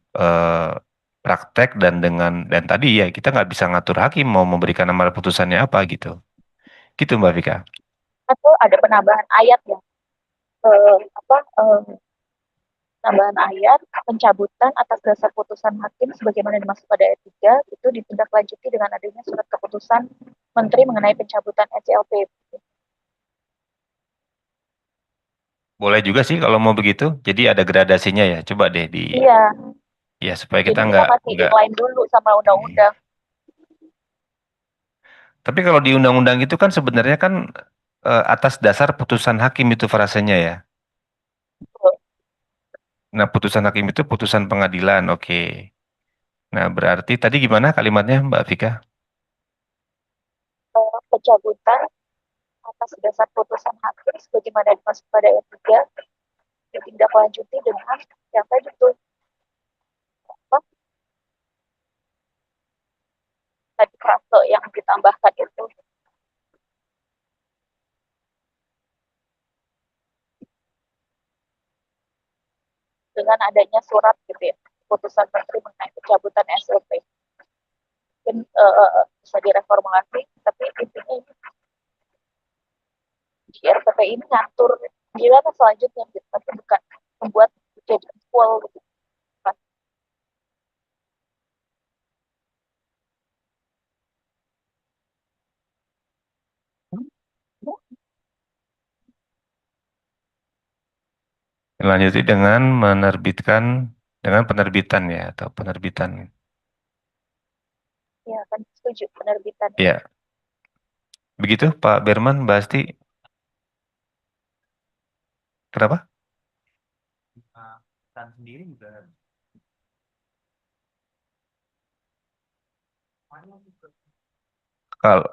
praktek dan tadi ya kita nggak bisa ngatur hakim mau memberikan amar putusannya apa gitu. Gitu Mbak Vika. Atau ada penambahan ayat ya. Tambahan ayat pencabutan atas dasar putusan hakim sebagaimana dimaksud pada ayat 3 itu ditindaklanjuti dengan adanya surat keputusan menteri mengenai pencabutan SLP. Boleh juga sih kalau mau begitu. Jadi ada gradasinya ya. Coba deh Iya, ya supaya kita jadi kita nggak masih inline dulu sama undang-undang. Tapi kalau di undang-undang itu kan sebenarnya kan atas dasar putusan hakim itu frasenya ya. Nah, putusan hakim itu putusan pengadilan, oke. Nah, berarti tadi gimana kalimatnya Mbak Vika? Pencabutan atas dasar putusan hakim sebagaimana dimaksud pada ayat 3 ditindaklanjuti dengan yang tadi itu tadi frase yang ditambahkan itu. Dengan adanya surat gitu ya, putusan menteri mengenai pencabutan SLP. Mungkin bisa direformulasi, tapi intinya ini di RPP ini ngatur gimana selanjutnya gitu, tapi bukan membuat jadi full gitu. Lanjuti dengan dengan penerbitan ya atau penerbitan. Ya, kan setuju penerbitan. Ya. Begitu Pak Berman, Mbak Asti. Kenapa? Sendiri juga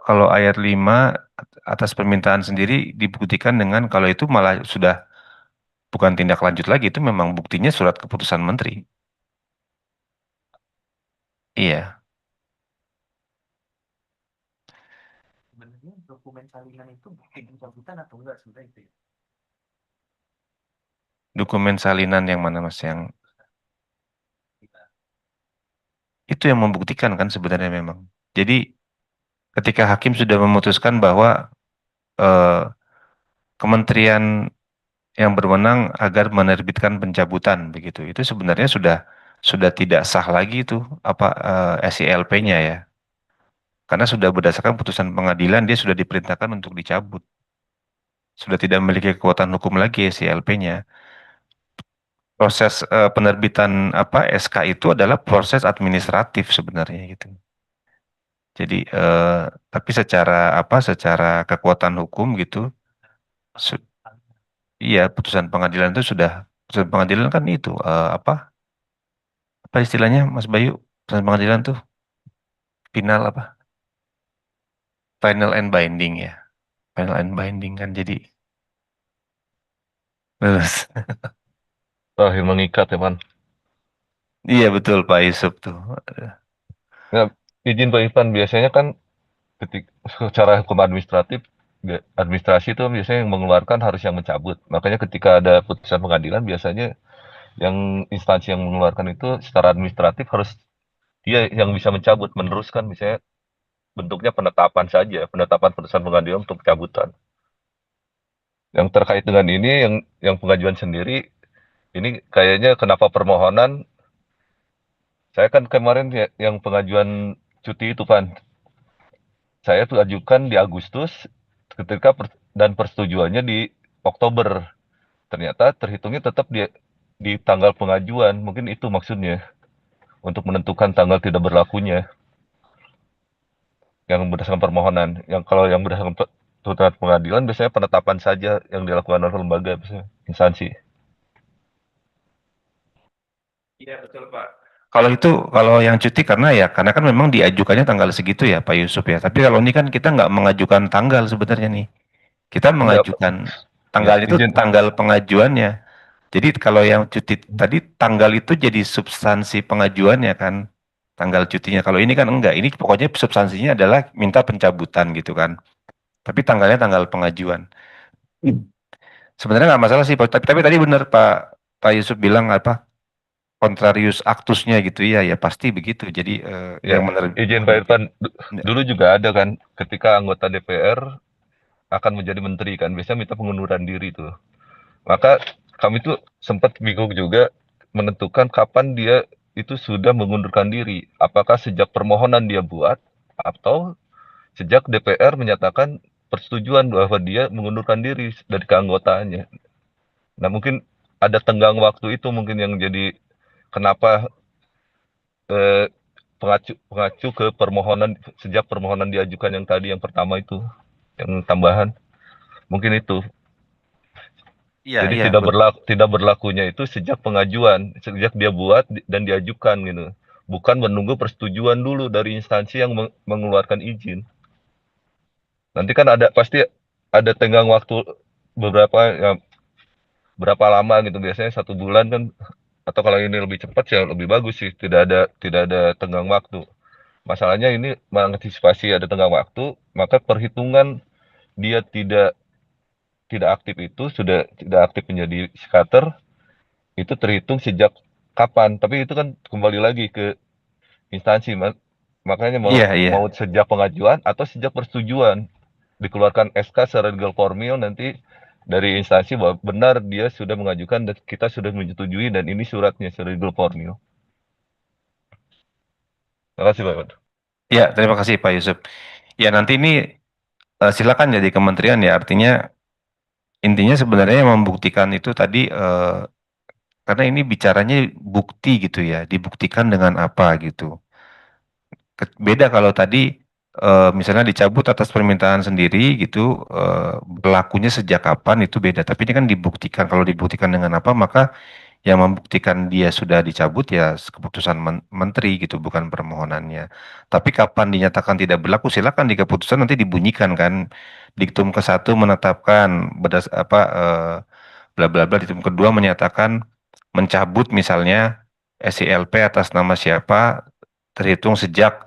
Kalau ayat 5 atas permintaan sendiri dibuktikan dengan kalau itu malah sudah bukan tindak lanjut lagi, itu memang buktinya surat keputusan menteri. Iya. sebenarnya dokumen salinan itu bukti pencabutan atau enggak sebenarnya itu ya? Dokumen salinan yang mana Mas? Yang itu yang membuktikan kan sebenarnya memang. Jadi ketika hakim sudah memutuskan bahwa kementerian yang berwenang agar menerbitkan pencabutan begitu, itu sebenarnya sudah tidak sah lagi itu apa SILP-nya ya. Karena sudah berdasarkan putusan pengadilan dia sudah diperintahkan untuk dicabut. Sudah tidak memiliki kekuatan hukum lagi SILP-nya. Proses penerbitan SK itu adalah proses administratif sebenarnya gitu. Jadi tapi secara kekuatan hukum gitu, iya putusan pengadilan itu putusan pengadilan kan itu apa istilahnya Mas Bayu, putusan pengadilan tuh final final and binding ya, final and binding kan jadi lulus. Terakhir mengikat ya, Man. Iya betul Pak Yusuf tuh. Ya, izin Pak Irfan, biasanya kan secara hukum administrasi itu biasanya yang mengeluarkan harus yang mencabut. Makanya ketika ada putusan pengadilan biasanya yang instansi yang mengeluarkan itu secara administratif harus dia yang bisa mencabut, meneruskan misalnya bentuknya penetapan saja, penetapan putusan pengadilan untuk pencabutan. Yang terkait dengan ini yang pengajuan sendiri ini kayaknya kenapa permohonan saya kan kemarin yang pengajuan cuti itu kan saya tuh ajukan di Agustus ketika dan persetujuannya di Oktober. Ternyata terhitungnya tetap di tanggal pengajuan. Mungkin itu maksudnya. untuk menentukan tanggal tidak berlakunya yang berdasarkan permohonan. Yang kalau yang berdasarkan tuntutan pengadilan biasanya penetapan saja yang dilakukan oleh lembaga, biasanya instansi. Iya betul Pak. Kalau yang cuti karena kan memang diajukannya tanggal segitu ya Pak Yusuf ya. Tapi kalau ini kan kita nggak mengajukan tanggal sebenarnya nih. Kita Enggak, mengajukan ya, tanggal itu izin. tanggal pengajuannya. Jadi kalau yang cuti tadi tanggal itu jadi substansi pengajuannya kan. Tanggal cutinya. Kalau ini kan enggak. Ini pokoknya substansinya adalah minta pencabutan gitu kan. Tapi tanggalnya tanggal pengajuan. Sebenarnya nggak masalah sih Pak. Tapi tadi benar Pak Yusuf bilang apa? Contrarius actusnya gitu ya, ya pasti begitu. Jadi Ya, yang menerbit izin Pak Irfan, dulu juga ada kan ketika anggota DPR akan menjadi menteri kan, biasanya minta pengunduran diri tuh. Maka kami tuh sempat bingung juga menentukan kapan dia itu sudah mengundurkan diri. Apakah sejak permohonan dia buat atau sejak DPR menyatakan persetujuan bahwa dia mengundurkan diri dari keanggotaannya. Nah, mungkin ada tenggang waktu itu mungkin yang jadi kenapa pengacu ke permohonan sejak permohonan diajukan yang tadi yang pertama itu yang tambahan mungkin itu. Jadi iya, tidak berlakunya itu sejak pengajuan, sejak dia buat dan diajukan gitu. Bukan menunggu persetujuan dulu dari instansi yang mengeluarkan izin. Nanti kan pasti ada tenggang waktu berapa lama gitu, biasanya 1 bulan kan, atau kalau ini lebih cepat ya lebih bagus sih, tidak ada tenggang waktu. Masalahnya ini mengantisipasi ada tenggang waktu, maka perhitungan dia tidak aktif itu sudah tidak aktif menjadi skater itu terhitung sejak kapan. Tapi itu kan kembali lagi ke instansi, makanya iya. mau sejak pengajuan atau sejak persetujuan dikeluarkan SK secara legal formil nanti dari instansi bahwa benar dia sudah mengajukan dan kita sudah menyetujui dan ini suratnya secara legal formil. Terima kasih Pak. Ya, terima kasih Pak Yusuf. Ya nanti ini silakan jadi kementerian ya, artinya intinya sebenarnya yang membuktikan itu tadi karena ini bicaranya bukti gitu ya, dibuktikan dengan apa gitu. Beda kalau tadi misalnya dicabut atas permintaan sendiri gitu, berlakunya sejak kapan itu beda. Tapi ini kan dibuktikan. Kalau dibuktikan dengan apa, maka yang membuktikan dia sudah dicabut ya keputusan menteri gitu, bukan permohonannya. Tapi kapan dinyatakan tidak berlaku, silakan di keputusan nanti dibunyikan kan. Diktum ke-1 menetapkan bla bla bla, diktum kedua menyatakan mencabut misalnya SILP atas nama siapa terhitung sejak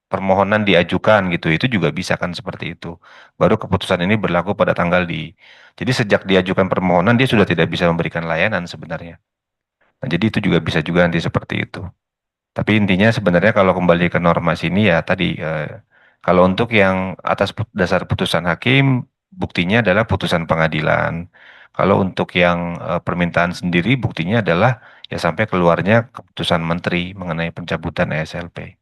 permohonan diajukan gitu, itu juga bisa kan seperti itu. Baru keputusan ini berlaku pada tanggal jadi sejak diajukan permohonan dia sudah tidak bisa memberikan layanan sebenarnya. Nah, jadi itu juga bisa juga nanti seperti itu. Tapi intinya sebenarnya kalau kembali ke norma sini ya tadi, kalau untuk yang atas dasar putusan hakim, buktinya adalah putusan pengadilan. Kalau untuk yang permintaan sendiri, buktinya adalah ya sampai keluarnya keputusan menteri mengenai pencabutan ESLP.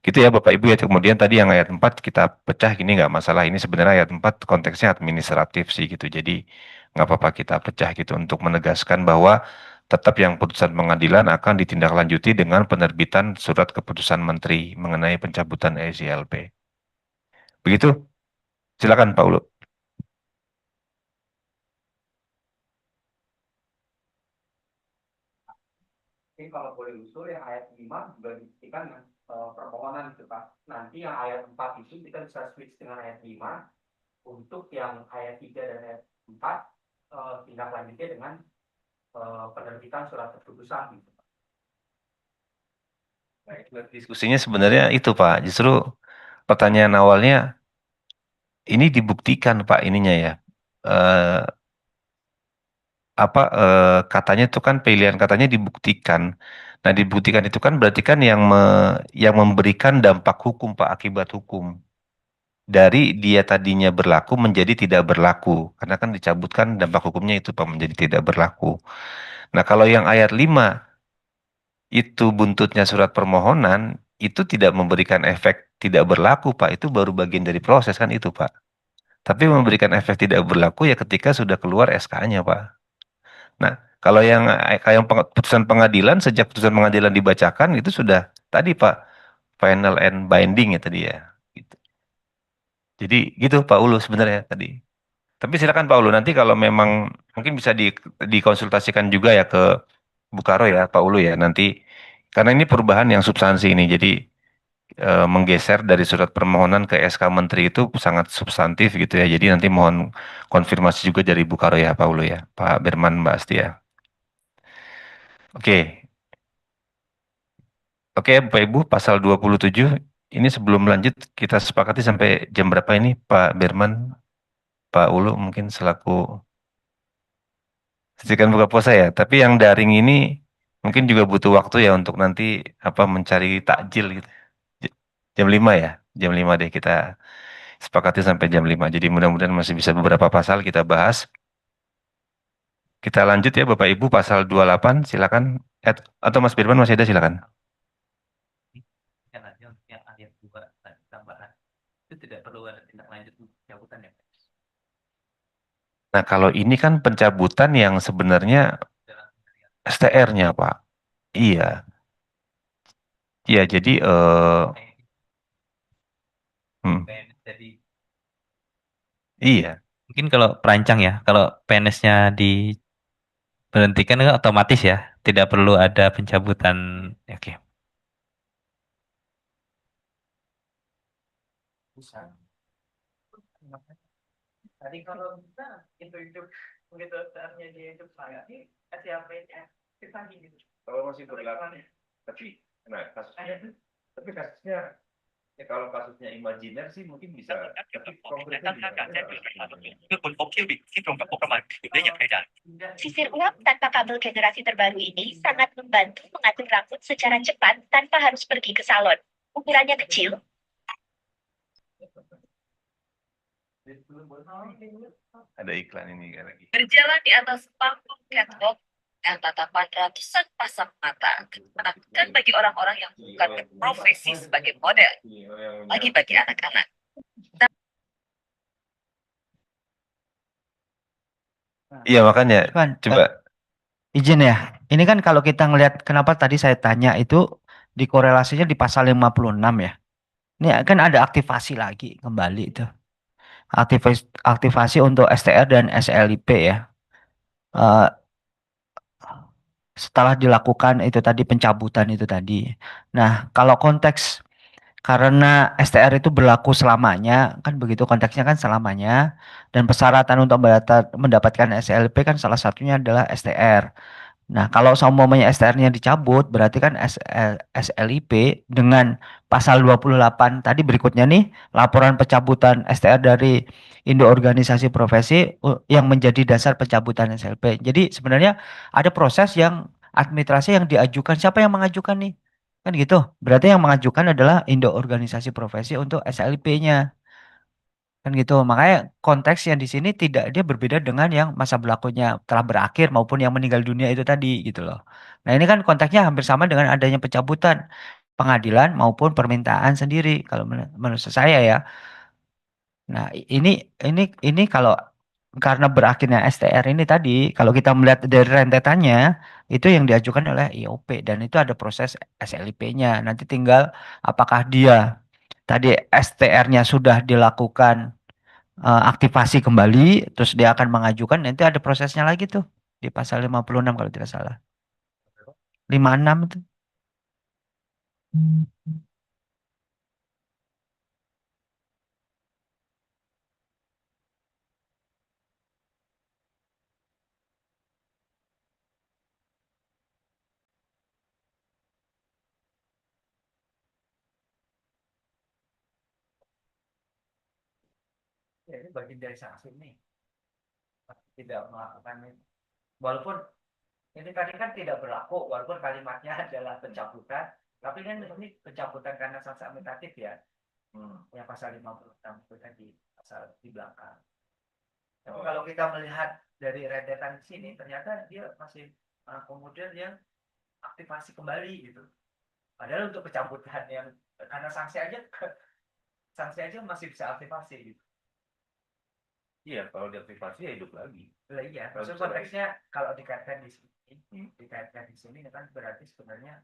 Gitu ya Bapak Ibu ya. Kemudian tadi yang ayat 4 kita pecah, gini nggak masalah. Ini sebenarnya ayat 4 konteksnya administratif sih gitu. Jadi nggak apa-apa kita pecah gitu untuk menegaskan bahwa tetap yang putusan pengadilan akan ditindaklanjuti dengan penerbitan surat keputusan menteri mengenai pencabutan ESLP. Begitu? Silakan Pak Ulu. Mungkin kalau boleh usul yang ayat 5 juga dibuktikan dengan permohonan gitu Pak. Nanti yang ayat 4 itu kita bisa switch dengan ayat 5. Untuk yang ayat 3 dan ayat 4 tindak lanjutnya dengan penerbitan surat keputusan gitu Pak. Baik, diskusinya sebenarnya itu Pak. Justru pertanyaan awalnya ini dibuktikan Pak ininya ya. Katanya itu kan pilihan katanya dibuktikan. Nah, dibuktikan itu kan berarti kan yang memberikan dampak hukum Pak, akibat hukum. Dari dia tadinya berlaku menjadi tidak berlaku. Karena kan dicabutkan dampak hukumnya itu Pak menjadi tidak berlaku. Nah, kalau yang ayat 5 itu buntutnya surat permohonan itu tidak memberikan efek tidak berlaku Pak. Itu baru bagian dari proses kan itu Pak. Tapi memberikan efek tidak berlaku ya ketika sudah keluar SK-nya Pak. Nah, Kalau yang putusan pengadilan, sejak putusan pengadilan dibacakan itu sudah tadi Pak, final and binding ya tadi ya. Gitu. Jadi gitu Pak Ulu sebenarnya tadi. Tapi silakan Pak Ulu, nanti kalau memang mungkin bisa dikonsultasikan juga ya ke Bukaro ya Pak Ulu ya nanti, karena ini perubahan yang substansi ini, jadi menggeser dari surat permohonan ke SK Menteri itu sangat substantif gitu ya. Jadi nanti mohon konfirmasi juga dari Bukaro ya Pak Ulu ya, Pak Berman, Mbak Asti ya. Oke. Oke, Bapak Ibu, pasal 27 ini sebelum lanjut kita sepakati sampai jam berapa ini Pak Berman, Pak Ulu mungkin selaku sajikan buka puasa ya. Tapi yang daring ini mungkin juga butuh waktu ya untuk nanti mencari takjil gitu. Jam 5 ya. Jam 5 deh kita sepakati sampai jam 5. Jadi mudah-mudahan masih bisa beberapa pasal kita bahas. Kita lanjut ya Bapak Ibu pasal 28 silakan. Atau Mas Firman masih ada silakan. Yang ayat 2 tambahan itu tidak perlu ada tindak lanjut pencabutan ya. Nah kalau ini kan pencabutan yang sebenarnya STR-nya Pak. Iya. Iya jadi Jadi iya. mungkin kalau perancang ya, kalau PNS-nya diberhentikan kan otomatis ya, tidak perlu ada pencabutan. Oke. Tadi kalau bisa hidup begitu saatnya dia hidup saya ini SIAP-nya kita gitu. Kalau masih berlaku, kasusnya ya kalau kasusnya imajiner sih mungkin bisa. Sisir uap tanpa kabel generasi terbaru ini sangat membantu mengatur rambut secara cepat tanpa harus pergi ke salon. Ukurannya kecil. Ada iklan ini kan lagi. Berjalan di atas panggung catwalk dan tatapan ratusan pasang mata menakutkan bagi orang-orang yang bukan berprofesi sebagai model, lagi bagi anak-anak. Iya makanya coba izin ya. Ini kan kalau kita ngelihat kenapa tadi saya tanya itu dikorelasinya di pasal 56 ya. Ini kan ada aktivasi lagi kembali itu. Aktivasi untuk STR dan SLIP ya. Setelah dilakukan itu tadi pencabutan itu tadi. Nah, kalau konteks karena STR itu berlaku selamanya, kan begitu konteksnya kan selamanya, dan persyaratan untuk mendapatkan SLP kan salah satunya adalah STR. Nah, kalau umpamanya STR-nya dicabut, berarti kan SLIP dengan pasal 28 tadi berikutnya nih, laporan pencabutan STR dari Indo Organisasi Profesi yang menjadi dasar pencabutan SLP. Jadi sebenarnya ada proses yang administrasi yang diajukan. Siapa yang mengajukan nih? Kan gitu. Berarti yang mengajukan adalah Indo Organisasi Profesi untuk SLP-nya. Kan gitu. Makanya konteks yang di sini dia berbeda dengan yang masa berlakunya telah berakhir maupun yang meninggal dunia itu tadi gitu loh. Nah, ini kan konteksnya hampir sama dengan adanya pencabutan pengadilan maupun permintaan sendiri kalau menurut saya ya. Nah, ini kalau karena berakhirnya STR ini tadi, kalau kita melihat dari rentetannya, itu yang diajukan oleh IOP dan itu ada proses SLIP-nya. Nanti tinggal apakah dia tadi STR-nya sudah dilakukan aktivasi kembali, terus dia akan mengajukan, nanti ada prosesnya lagi tuh di pasal 56 kalau tidak salah. 56 itu. Ya, ini bagian dari sanksi nih. Tidak melakukan ini. Walaupun ini tadi kan tidak berlaku, walaupun kalimatnya adalah pencabutan, tapi kan ini pencabutan karena sanksi administratif ya. Yang pasal 56 itu tadi, pasal di belakang. Tapi kalau kita melihat dari rentetan sini, ternyata dia masih kemudian yang aktivasi kembali gitu. Padahal untuk pencabutan yang karena sanksi aja masih bisa aktivasi gitu. iya kalau diaktifasi ya hidup lagi. Iya, maksud konteksnya kalau dikaitkan di sini. dikaitkan di sini kan berarti sebenarnya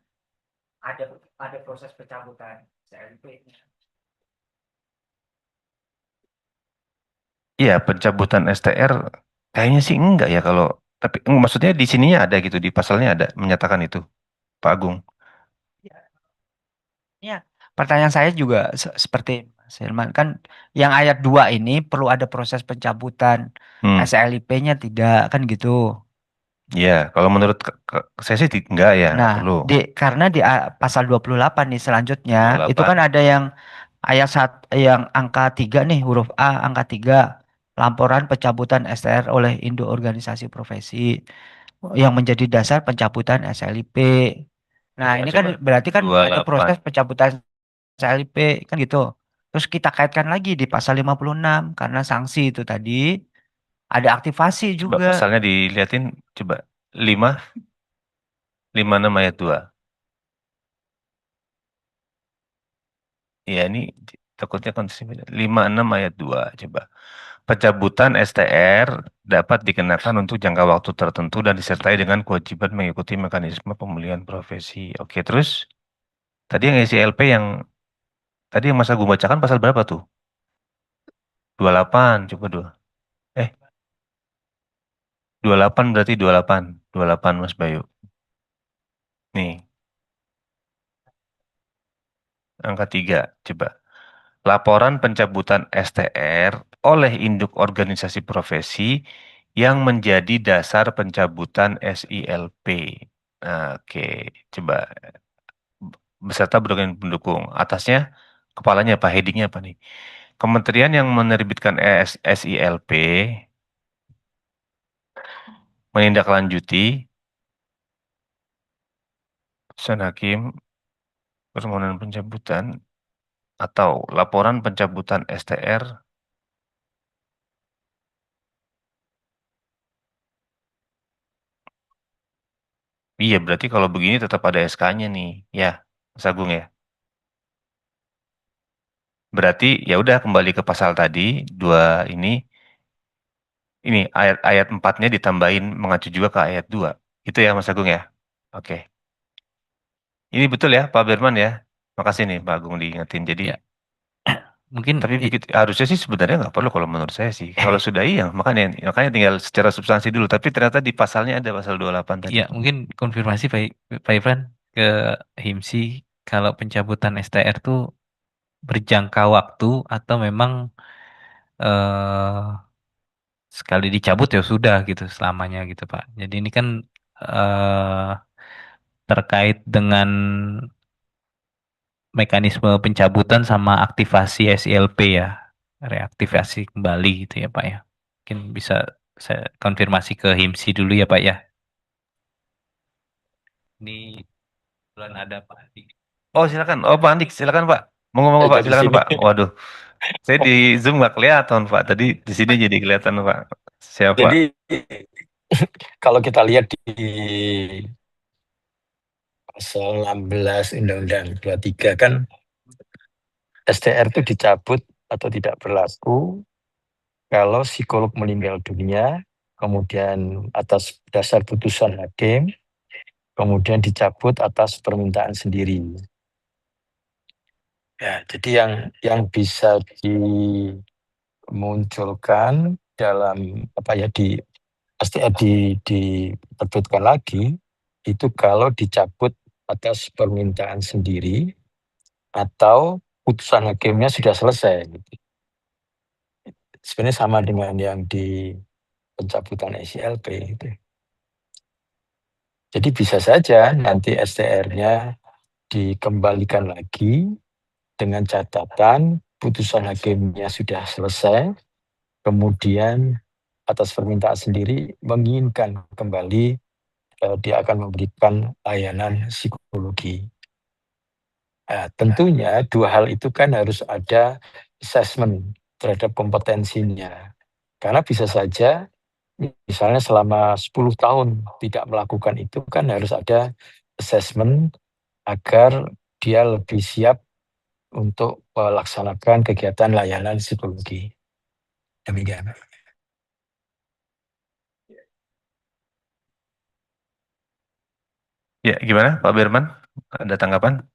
ada proses pencabutan SLP. Iya, pencabutan STR kayaknya sih enggak ya kalau tapi maksudnya di sininya ada gitu di pasalnya ada menyatakan itu, Pak Agung. Ya, pertanyaan saya juga seperti Mas Hilman kan yang ayat 2 ini perlu ada proses pencabutan SLIP-nya tidak kan gitu. Ya, kalau menurut saya sih enggak ya, Nah, perlu. karena di pasal 28 nih selanjutnya itu 28. kan ada yang ayat yang angka 3 nih huruf A angka 3 laporan pencabutan STR oleh induk organisasi profesi yang menjadi dasar pencabutan SLIP. Nah, Ya, ini kan berarti kan ada 28. proses pencabutan SLIP kan gitu. Terus kita kaitkan lagi di pasal 56 karena sanksi itu tadi ada aktivasi Coba juga. pasalnya dilihatin coba 56 ayat 2. Ya, ini takutnya kondisi 56 ayat 2 coba. Pencabutan STR dapat dikenakan untuk jangka waktu tertentu dan disertai dengan kewajiban mengikuti mekanisme pemulihan profesi. Oke, terus tadi yang SILP yang tadi yang Mas Agung bacakan pasal berapa tuh? 28, coba 28 berarti 28 Mas Bayu. Nih, angka 3, coba. Laporan pencabutan STR oleh induk organisasi profesi yang menjadi dasar pencabutan SILP. Oke, coba beserta dokumen pendukung. Atasnya kepalanya apa? Headingnya apa nih? Kementerian yang menerbitkan SILP menindaklanjuti putusan hakim permohonan pencabutan atau laporan pencabutan STR. Iya, berarti kalau begini tetap ada SK-nya nih, ya, Mas Agung ya. Berarti ya udah kembali ke pasal tadi 2 ini ayat 4-nya ditambahin mengacu juga ke ayat 2. Itu ya Mas Agung ya. Oke. Ini betul ya Pak Berman ya. Makasih nih Pak Agung diingetin. Jadi Ya. Mungkin tapi harusnya sih sebenarnya nggak perlu kalau menurut saya sih. Kalau sudah iya makanya tinggal secara substansi dulu. Tapi ternyata di pasalnya ada pasal 28 tadi. ya mungkin konfirmasi Pak Ivan ke HIMSI kalau pencabutan STR tuh berjangka waktu atau memang sekali dicabut ya sudah gitu selamanya gitu Pak. Jadi ini kan terkait dengan mekanisme pencabutan sama aktivasi SILP ya, reaktivasi kembali gitu ya Pak ya. Mungkin bisa saya konfirmasi ke HIMSI dulu ya Pak ya. Ini bulan ada Pak Andi. Oh silakan. Oh Pak Andik silakan Pak. Mau Pak silakan Pak. Waduh. Saya di Zoom nggak kelihatan Pak. Tadi di sini jadi kelihatan Pak. Siapa? Jadi kalau kita lihat di pasal 16 Undang-Undang 23 kan STR itu dicabut atau tidak berlaku kalau psikolog meninggal dunia, kemudian atas dasar putusan hakim, kemudian dicabut atas permintaan sendiri. Ya, jadi yang bisa dimunculkan dalam diterbitkan lagi itu kalau dicabut atas permintaan sendiri atau putusan hakimnya sudah selesai. Sebenarnya sama dengan yang di pencabutan SILP itu. Jadi bisa saja nanti STR-nya dikembalikan lagi dengan catatan putusan hakimnya sudah selesai, kemudian atas permintaan sendiri menginginkan kembali dia akan memberikan layanan psikologi. Tentunya dua hal itu kan harus ada assessment terhadap kompetensinya. Karena bisa saja misalnya selama 10 tahun tidak melakukan itu kan harus ada assessment agar dia lebih siap untuk melaksanakan kegiatan layanan psikologi. Demikian. Ya, gimana Pak Berman? Ada tanggapan?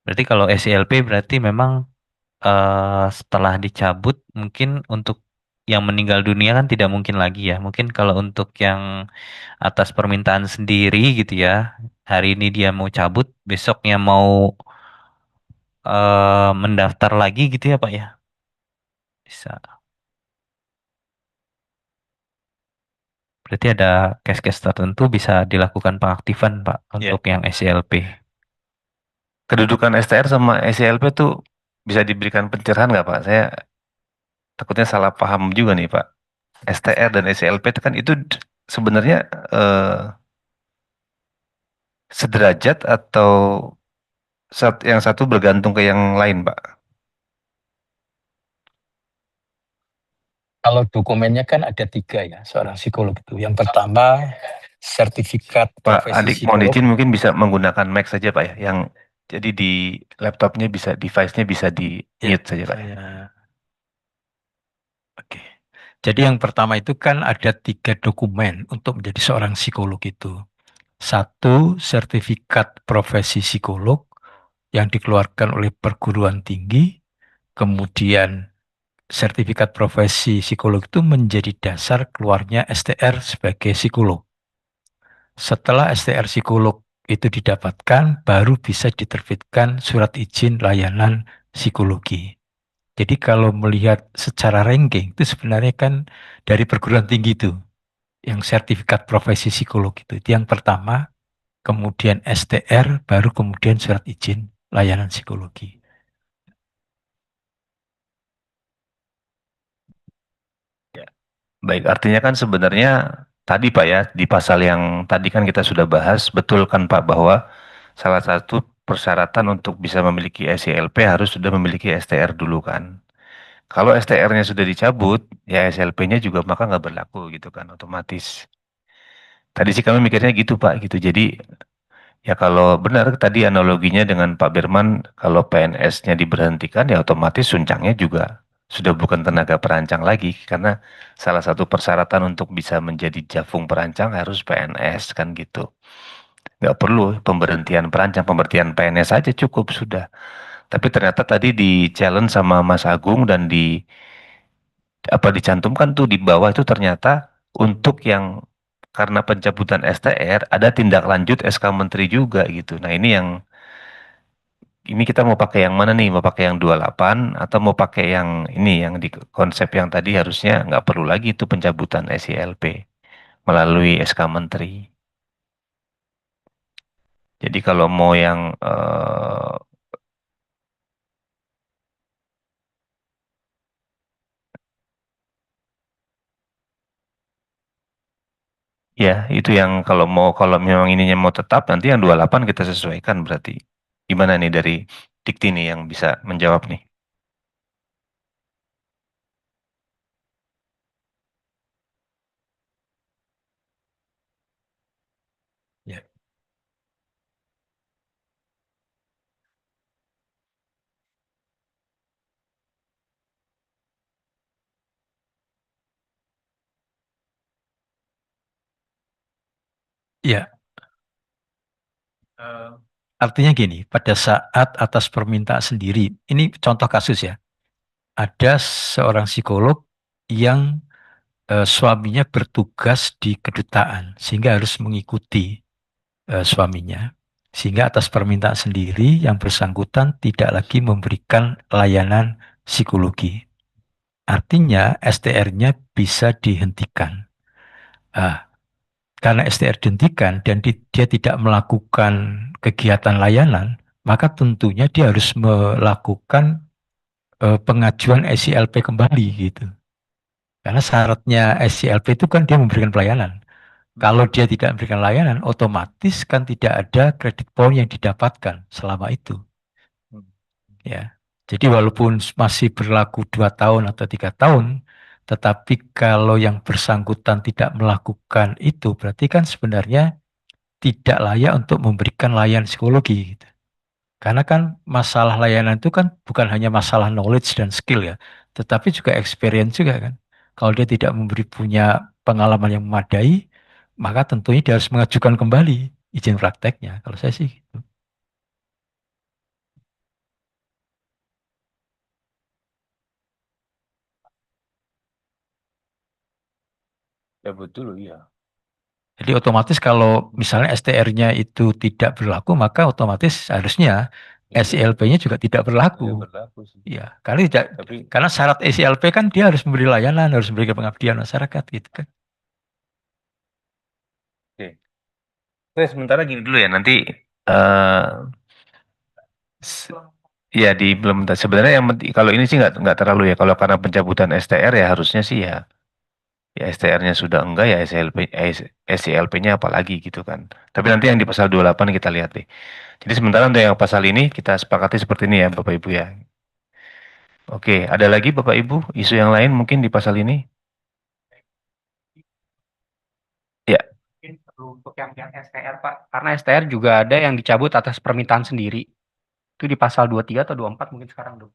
Berarti kalau SILP berarti memang setelah dicabut mungkin untuk yang meninggal dunia kan tidak mungkin lagi ya. Mungkin kalau untuk yang atas permintaan sendiri gitu ya, hari ini dia mau cabut, besoknya mau mendaftar lagi gitu ya Pak ya. Bisa. Berarti ada case-case tertentu bisa dilakukan pengaktifan Pak Ya. untuk yang SILP. Kedudukan STR sama SILP tuh bisa diberikan pencerahan nggak Pak? Saya takutnya salah paham juga nih Pak. STR dan SILP itu kan itu sebenarnya sederajat atau yang satu bergantung ke yang lain Pak? Kalau dokumennya kan ada 3 ya, seorang psikolog itu. Yang pertama, sertifikat Pak profesi Adik, mohon psikolog. izin mungkin bisa menggunakan mic saja Pak ya, yang jadi di laptopnya bisa, device-nya bisa di Ya, mute saja Pak. Oke. Jadi yang pertama itu kan ada 3 dokumen untuk menjadi seorang psikolog itu. 1, sertifikat profesi psikolog yang dikeluarkan oleh perguruan tinggi. Kemudian sertifikat profesi psikolog itu menjadi dasar keluarnya STR sebagai psikolog. Setelah STR psikolog itu didapatkan, baru bisa diterbitkan surat izin layanan psikologi. Jadi kalau melihat secara ranking itu sebenarnya kan dari perguruan tinggi itu, yang sertifikat profesi psikolog itu yang pertama, kemudian STR, baru kemudian surat izin layanan psikologi. Baik, artinya kan sebenarnya tadi Pak ya, di pasal yang tadi kan kita sudah bahas, betul kan Pak bahwa salah satu persyaratan untuk bisa memiliki SILP harus sudah memiliki STR dulu kan. Kalau STR-nya sudah dicabut, ya SLP-nya juga maka nggak berlaku gitu kan, otomatis. Tadi sih kami mikirnya gitu Pak, gitu. Jadi ya kalau benar tadi analoginya dengan Pak Berman, kalau PNS-nya diberhentikan ya otomatis suncangnya juga sudah bukan tenaga perancang lagi, karena salah satu persyaratan untuk bisa menjadi jafung perancang harus PNS kan gitu. Nggak perlu pemberhentian perancang, pemberhentian PNS saja cukup sudah. Tapi ternyata tadi di challenge sama Mas Agung dan dicantumkan tuh di bawah itu ternyata untuk yang karena pencabutan STR ada tindak lanjut SK Menteri juga gitu. Nah ini kita mau pakai yang mana nih? Mau pakai yang 28 atau mau pakai yang ini yang di konsep yang tadi harusnya nggak perlu lagi itu pencabutan SILP melalui SK Menteri. Jadi kalau mau yang ya itu yang kalau memang ininya mau tetap nanti yang 28 kita sesuaikan berarti. Gimana nih dari Dikti nih yang bisa menjawab nih? Ya. Ya. Artinya gini, pada saat atas permintaan sendiri, ini contoh kasus ya, ada seorang psikolog yang suaminya bertugas di kedutaan, sehingga harus mengikuti suaminya. Sehingga atas permintaan sendiri yang bersangkutan tidak lagi memberikan layanan psikologi. Artinya STR-nya bisa dihentikan. Karena STR dihentikan dan dia tidak melakukan kegiatan layanan, maka tentunya dia harus melakukan pengajuan SILP kembali gitu. Karena syaratnya SILP itu kan dia memberikan pelayanan. Kalau dia tidak memberikan layanan, otomatis kan tidak ada kredit point yang didapatkan selama itu. Ya, jadi walaupun masih berlaku 2 tahun atau 3 tahun, tetapi kalau yang bersangkutan tidak melakukan itu, berarti kan sebenarnya tidak layak untuk memberikan layanan psikologi gitu. Karena kan masalah layanan itu kan bukan hanya masalah knowledge dan skill ya, tetapi juga experience juga kan. Kalau dia tidak punya pengalaman yang memadai, maka tentunya dia harus mengajukan kembali izin prakteknya. Kalau saya sih gitu. Ya betul, iya. Jadi otomatis kalau misalnya STR-nya itu tidak berlaku, maka otomatis harusnya SILP-nya juga tidak berlaku. Tidak berlaku sih. Iya, Tapi karena syarat SILP kan dia harus memberi layanan, harus memberikan pengabdian masyarakat gitu kan. oke. Oke, sementara gini dulu ya, nanti eh s- ya di implementasi sebenarnya yang kalau ini sih nggak terlalu ya, kalau karena pencabutan STR ya harusnya sih ya STR-nya sudah enggak ya SILP-nya apalagi gitu kan. Tapi nanti yang di pasal 28 kita lihat deh. Jadi sementara untuk yang pasal ini kita sepakati seperti ini ya Bapak Ibu ya. Oke, ada lagi Bapak Ibu isu yang lain mungkin di pasal ini? Ya, Mungkin perlu untuk yang STR, Pak. Karena STR juga ada yang dicabut atas permintaan sendiri. Itu di pasal 23 atau 24 mungkin sekarang tuh.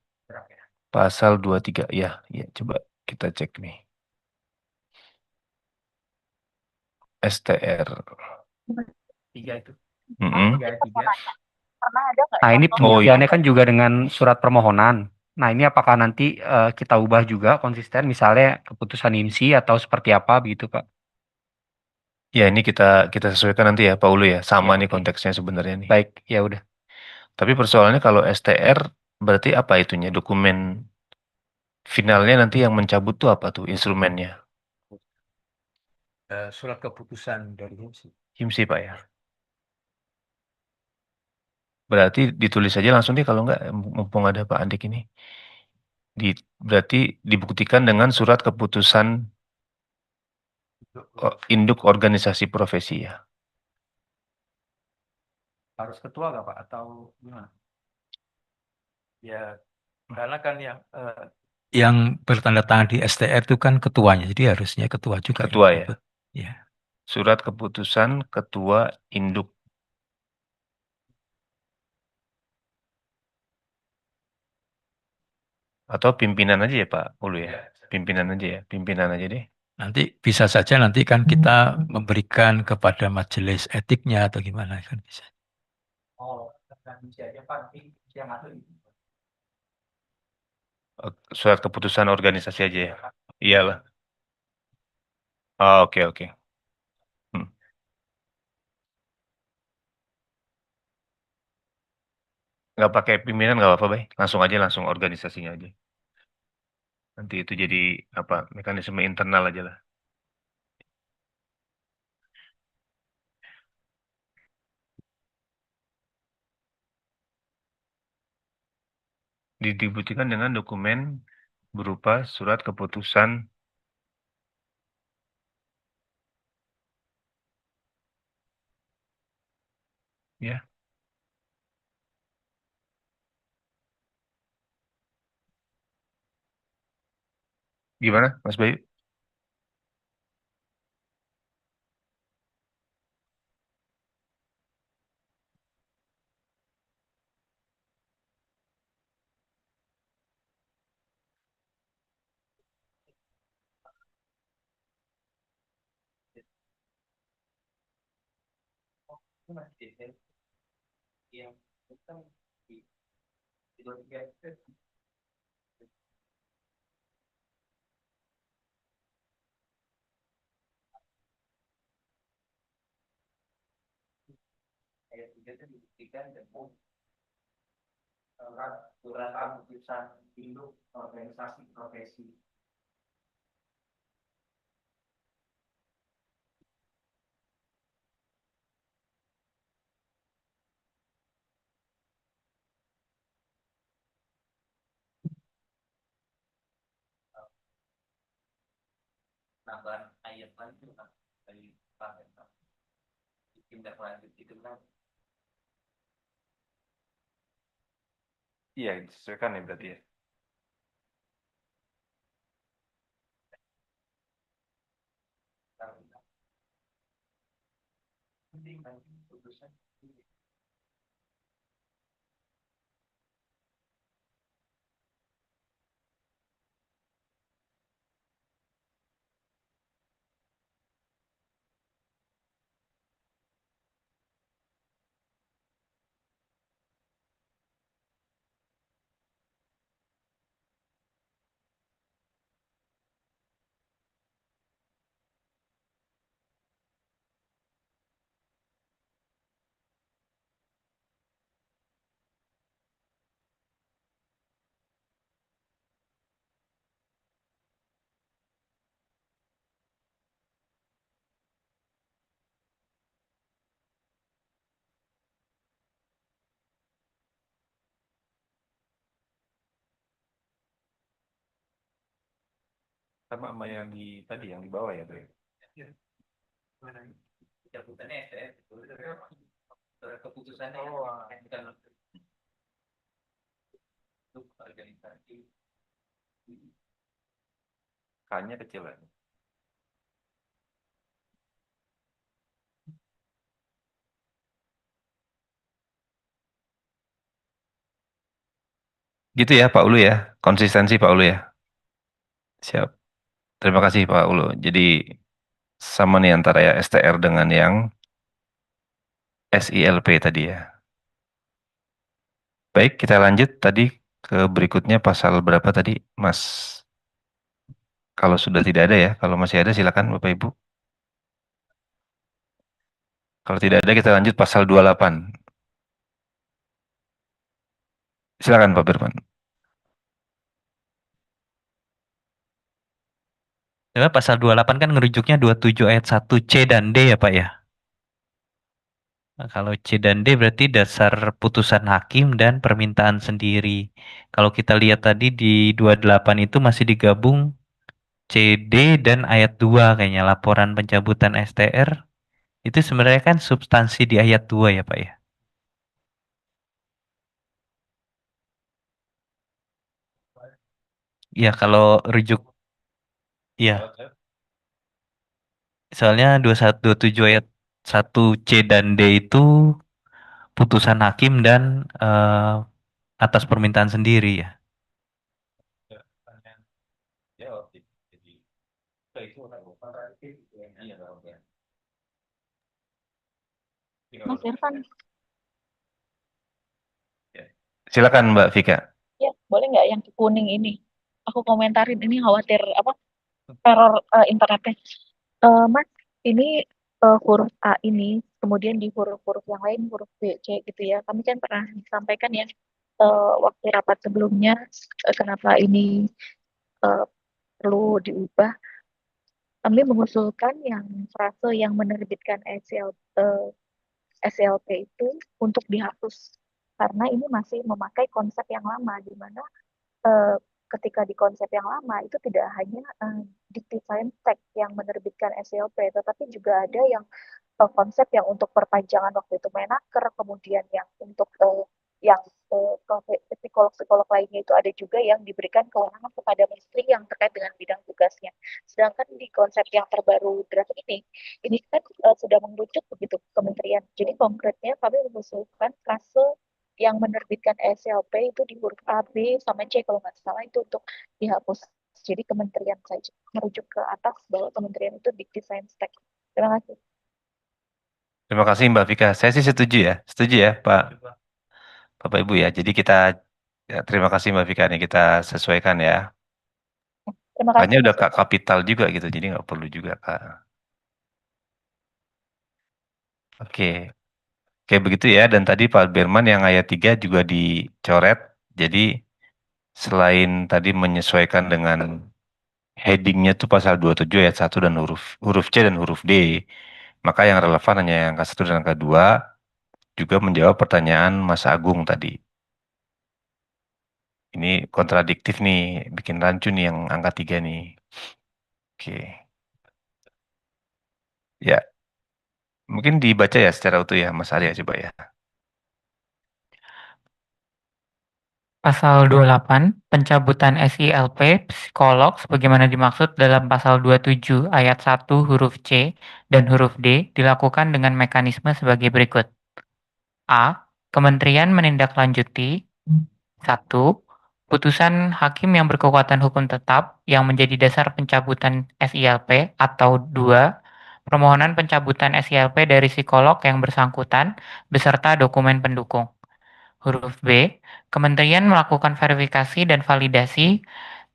pasal 23 ya, ya coba kita cek nih. STR. 3 itu. Mm-mm. 3. Pernah ada nggak Nah, ini contoh pembuktiannya kan juga dengan surat permohonan. Nah, ini apakah nanti kita ubah juga konsisten misalnya keputusan IMSI atau seperti apa begitu, Pak? Ya ini kita sesuaikan nanti ya Pak Ulu ya, sama Ya, nih oke. konteksnya sebenarnya nih. Baik, ya udah. Tapi persoalannya kalau STR berarti apa itunya? Dokumen finalnya nanti yang mencabut tuh apa tuh instrumennya? Surat keputusan dari HIMSI. HIMSI Pak ya. Berarti ditulis saja langsung deh kalau nggak mumpung ada Pak Andik ini. Berarti dibuktikan dengan surat keputusan induk organisasi profesi ya. Harus ketua nggak Pak atau gimana? Ya, karena kan yang bertanda tangan di STR itu kan ketuanya, jadi harusnya ketua juga. Ketua yang ya. ikut. Ya. Surat keputusan ketua induk. Atau pimpinan aja ya Pak Ulu ya. Pimpinan aja ya, pimpinan aja deh. Nanti bisa saja nanti kan kita memberikan kepada majelis etiknya atau gimana kan bisa. Oh, aja Pak, nanti yang ngatur. Surat keputusan organisasi aja ya. Iyalah. Oh, oke. Hmm. Nggak pakai pimpinan nggak apa-apa, Bay. Langsung organisasinya aja. Nanti itu jadi apa mekanisme internal aja lah. Dibuktikan dengan dokumen berupa surat keputusan ya. Gimana, Mas Bayu? Dibuktikan dengan surat keputusan induk organisasi profesi. Nambahan ayat lagi dari Pak tindak lanjut itu kan. Iya, disesuaikan ya berarti ya. sama yang di tadi yang di bawah ya, Bre? Pencabutannya STR itu keputusannya bukan untuk organisasi. K-nya kecil kan? Gitu ya Pak Ulu ya, konsistensi Pak Ulu ya. Siap. Terima kasih Pak Ulu. Jadi sama nih antara ya STR dengan yang SILP tadi ya. Baik, kita lanjut tadi ke berikutnya pasal berapa tadi, Mas? Kalau sudah tidak ada ya, kalau masih ada silakan Bapak Ibu. Kalau tidak ada kita lanjut pasal 28. Silakan Pak Firman. Ya, pasal 28 kan ngerujuknya 27 ayat 1 C dan D ya Pak ya. Nah, kalau C dan D berarti dasar putusan hakim dan permintaan sendiri. Kalau kita lihat tadi di 28 itu masih digabung C, D, dan ayat 2 kayaknya laporan pencabutan STR. Itu sebenarnya kan substansi di ayat 2 ya Pak ya. Ya kalau rujuk, ya. Soalnya 21, 27 ayat 1 C dan D itu putusan hakim dan atas permintaan sendiri ya. Mas Irfan, Silakan Mbak Vika. ya boleh nggak yang kuning ini? Aku komentarin ini khawatir apa error internetnya. Mas, ini huruf A ini, kemudian di huruf-huruf yang lain huruf B, C gitu ya. Kami kan pernah disampaikan ya waktu rapat sebelumnya kenapa ini eh, perlu diubah. Kami mengusulkan yang frase yang menerbitkan SLP itu untuk dihapus karena ini masih memakai konsep yang lama di mana eh, ketika di konsep yang lama itu tidak hanya Dictify Tech yang menerbitkan SLP, tetapi juga ada yang konsep yang untuk perpanjangan waktu itu Menaker, kemudian yang untuk yang psikolog-psikolog lainnya itu ada juga yang diberikan kewenangan kepada menteri yang terkait dengan bidang tugasnya. Sedangkan di konsep yang terbaru draft ini kan sudah mengerucut begitu kementerian. Jadi konkretnya kami mengusulkan frase yang menerbitkan SLP itu di huruf A, B, sama C kalau nggak salah itu untuk dihapus. Jadi kementerian saja merujuk ke atas bahwa kementerian itu Dikti Saintek. Terima kasih. Terima kasih Mbak Vika. Saya sih setuju ya Pak Bapak Ibu ya. Jadi kita ya, terima kasih Mbak Vika nih kita sesuaikan ya. Terima kasih. Hanya udah Mas Kak kapital juga gitu, jadi nggak perlu juga Kak. Oke, oke begitu ya. Dan tadi Pak Berman yang ayat 3 juga dicoret. Jadi selain tadi menyesuaikan dengan headingnya tuh pasal 27 ayat 1 dan huruf C dan huruf D. Maka yang relevan hanya yang ke-1 dan ke-2 juga menjawab pertanyaan Mas Agung tadi. Ini kontradiktif nih, bikin rancu nih yang angka 3 nih. Oke. Ya, mungkin dibaca ya secara utuh ya Mas Arya coba ya. Pasal 28, pencabutan SILP psikolog sebagaimana dimaksud dalam pasal 27 ayat 1 huruf C dan huruf D dilakukan dengan mekanisme sebagai berikut. A. Kementerian menindaklanjuti 1. Putusan hakim yang berkekuatan hukum tetap yang menjadi dasar pencabutan SILP atau 2. Permohonan pencabutan SILP dari psikolog yang bersangkutan beserta dokumen pendukung. Huruf B. Kementerian melakukan verifikasi dan validasi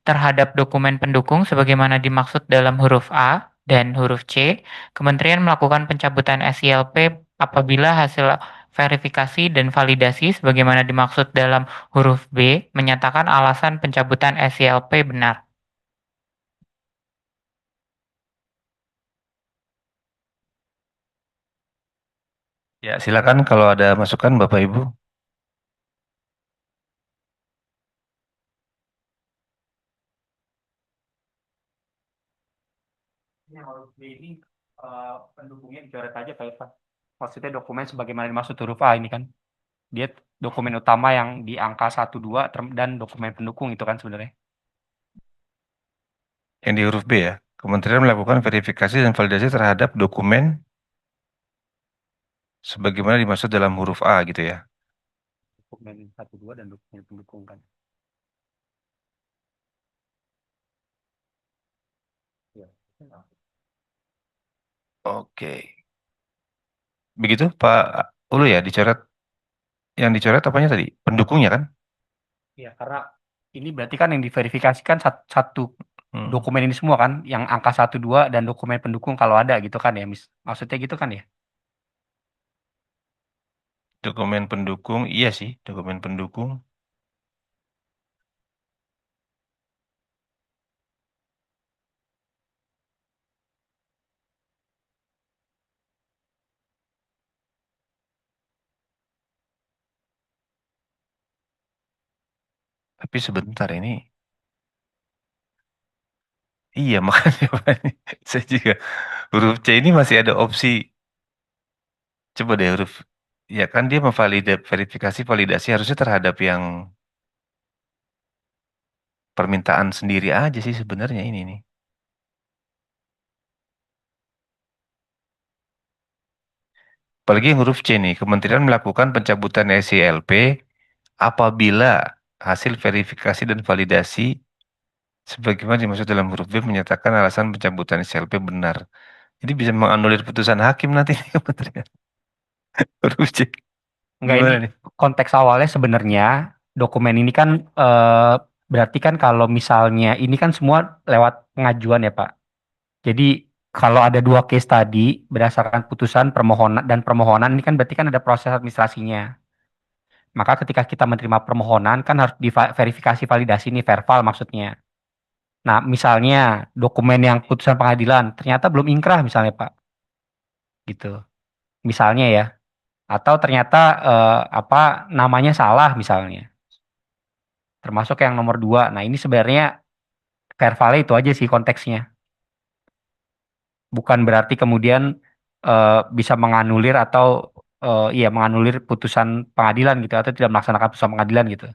terhadap dokumen pendukung sebagaimana dimaksud dalam huruf A dan huruf C. Kementerian melakukan pencabutan SILP apabila hasil verifikasi dan validasi sebagaimana dimaksud dalam huruf B menyatakan alasan pencabutan SILP benar. Ya, silakan kalau ada masukan Bapak Ibu. Ini huruf B ini pendukungnya dicoret aja Pak Irfan. Maksudnya dokumen sebagaimana dimaksud huruf A ini kan. Dia dokumen utama yang di angka 1, 2 dan dokumen pendukung itu kan sebenarnya. Yang di huruf B ya. Kementerian melakukan verifikasi dan validasi terhadap dokumen sebagaimana dimaksud dalam huruf A gitu ya. Dokumen 1, 2 dan dokumen pendukung kan. Ya. Oke. Begitu Pak Ulu ya, dicoret. Yang dicoret apanya tadi? Pendukungnya kan? Iya, karena ini berarti kan yang diverifikasikan satu dokumen ini semua kan, yang angka 1, 2 dan dokumen pendukung kalau ada gitu kan ya, maksudnya gitu kan ya? Dokumen pendukung, iya sih, dokumen pendukung. Tapi sebentar ini. Iya makanya Pak, saya juga huruf C ini masih ada opsi. Coba deh huruf, ya kan dia verifikasi validasi harusnya terhadap yang permintaan sendiri aja sih sebenarnya ini nih. Apalagi yang huruf C nih, Kementerian melakukan pencabutan SILP apabila hasil verifikasi dan validasi sebagaimana dimaksud dalam huruf B menyatakan alasan pencabutan SILP benar. Jadi bisa menganulir putusan hakim nanti nih Kementerian. Huruf C. Enggak, Gimana ini nih? konteks awalnya sebenarnya dokumen ini kan berarti kan kalau misalnya ini kan semua lewat pengajuan ya Pak. Jadi kalau ada 2 case tadi berdasarkan putusan permohonan dan permohonan ini kan berarti kan ada proses administrasinya. Maka ketika kita menerima permohonan kan harus diverifikasi validasi nih verbal maksudnya. Nah, misalnya dokumen yang putusan pengadilan ternyata belum ingkrah misalnya Pak. Gitu. Misalnya ya. Atau ternyata apa namanya salah misalnya. Termasuk yang nomor 2. Nah, ini sebenarnya verbal itu aja sih konteksnya. Bukan berarti kemudian bisa menganulir atau iya menganulir putusan pengadilan gitu atau tidak melaksanakan putusan pengadilan gitu.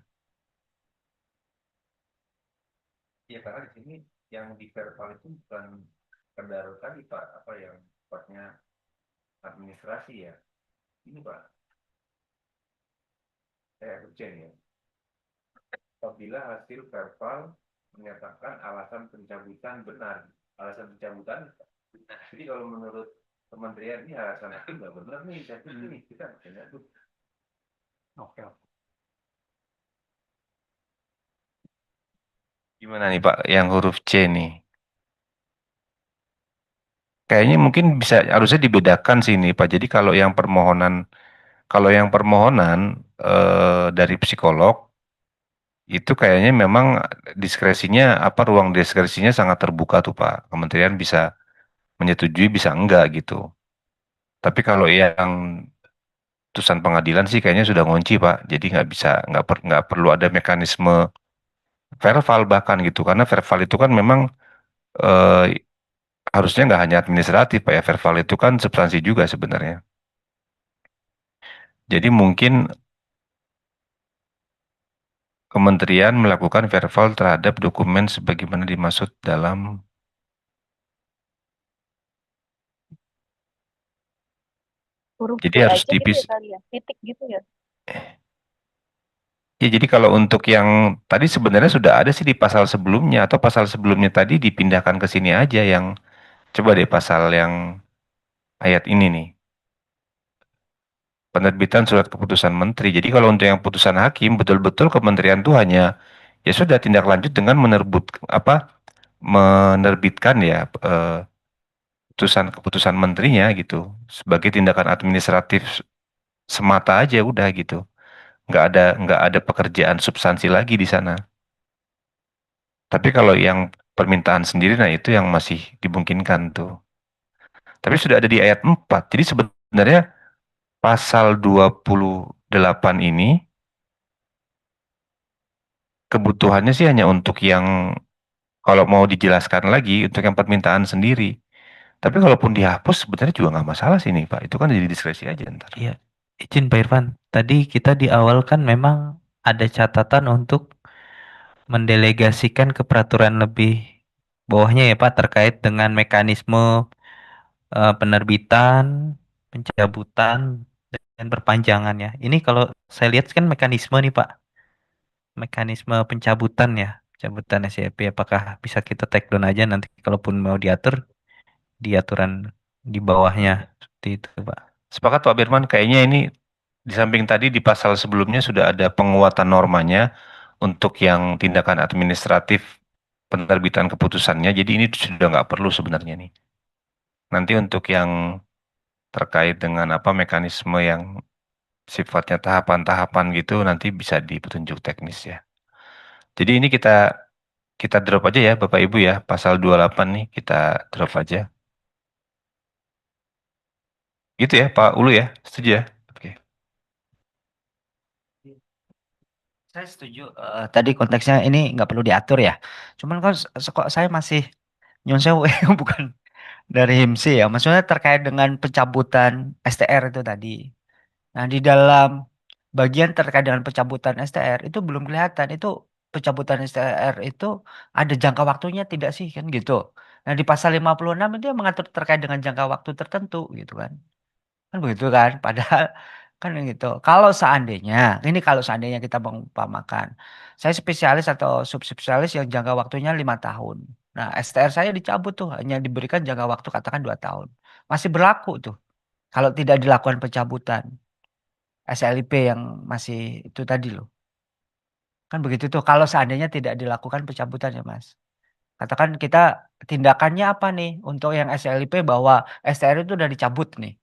Ya karena di sini yang di verbal itu bukan sekedar tadi Pak, apa yang sifatnya administrasi ya. Ini Pak, saya urgen ya. Apabila hasil verbal menyatakan alasan pencabutan benar, alasan pencabutan. Jadi kalau menurut Kementerian ini alasan itu nggak benar nih, jadi ini kita makanya tuh. Oke. Gimana nih Pak, yang huruf C nih? Kayaknya mungkin bisa harusnya dibedakan sih ini Pak. Jadi kalau yang permohonan dari psikolog itu kayaknya memang diskresinya apa ruang diskresinya sangat terbuka tuh Pak. Kementerian bisa menyetujui bisa enggak gitu. Tapi kalau yang putusan pengadilan sih kayaknya sudah ngunci Pak. Jadi nggak bisa nggak perlu ada mekanisme verbal bahkan gitu karena verbal itu kan memang eh, harusnya nggak hanya administratif Pak ya, verbal itu kan substansi juga sebenarnya. Jadi mungkin Kementerian melakukan verbal terhadap dokumen sebagaimana dimaksud dalam Huruf jadi B harus aja gitu ya kali ya, titik gitu ya. Ya, jadi kalau untuk yang tadi sebenarnya sudah ada sih di pasal sebelumnya atau pasal sebelumnya tadi dipindahkan ke sini aja yang coba deh pasal yang ayat ini nih. Penerbitan surat keputusan menteri. Jadi kalau untuk yang putusan hakim betul-betul kementerian tuh hanya ya sudah tindak lanjut dengan menerbitkan ya keputusan menterinya gitu sebagai tindakan administratif semata aja udah gitu. Nggak ada pekerjaan substansi lagi di sana. Tapi kalau yang permintaan sendiri, nah itu yang masih dimungkinkan tuh. Tapi sudah ada di ayat 4. Jadi sebenarnya pasal 28 ini kebutuhannya sih hanya untuk yang kalau mau dijelaskan lagi untuk yang permintaan sendiri. Tapi kalaupun dihapus sebenarnya juga nggak masalah sih nih Pak. Itu kan jadi diskresi aja ntar. Iya, izin Pak Irfan. Tadi kita di awal kan memang ada catatan untuk mendelegasikan ke peraturan lebih bawahnya ya Pak terkait dengan mekanisme penerbitan, pencabutan, dan perpanjangan ya. Ini kalau saya lihat kan mekanisme nih Pak, mekanisme pencabutan ya, pencabutan SYP. Apakah bisa kita take down aja nanti kalaupun mau diatur di aturan di bawahnya seperti itu Pak. Sepakat Pak Birman, kayaknya ini di samping tadi di pasal sebelumnya sudah ada penguatan normanya untuk yang tindakan administratif penerbitan keputusannya. Jadi ini sudah nggak perlu sebenarnya nih. Nanti untuk yang terkait dengan apa mekanisme yang sifatnya tahapan-tahapan gitu nanti bisa di petunjuk teknis ya. Jadi ini kita drop aja ya Bapak Ibu ya, pasal 28 nih kita drop aja. Gitu ya Pak Ulu ya, setuju ya? Oke. Saya setuju. Tadi konteksnya ini nggak perlu diatur ya. Cuman kan kok saya masih nyun sewu bukan dari HIMSI ya. Maksudnya terkait dengan pencabutan STR itu tadi. Nah, di dalam bagian terkait dengan pencabutan STR itu belum kelihatan itu pencabutan STR itu ada jangka waktunya tidak sih kan gitu. Nah, di pasal 56 itu yang mengatur terkait dengan jangka waktu tertentu gitu kan. Kan begitu kan? Padahal kan gitu. Kalau seandainya kita mengumpamakan, saya spesialis atau subspesialis yang jangka waktunya 5 tahun. Nah, STR saya dicabut tuh, hanya diberikan jangka waktu katakan 2 tahun. Masih berlaku tuh. Kalau tidak dilakukan pencabutan SLIP yang masih itu tadi loh. Kan begitu tuh. Kalau seandainya tidak dilakukan pencabutan ya Mas. Katakan kita tindakannya apa nih untuk yang SLIP bahwa STR itu udah dicabut nih.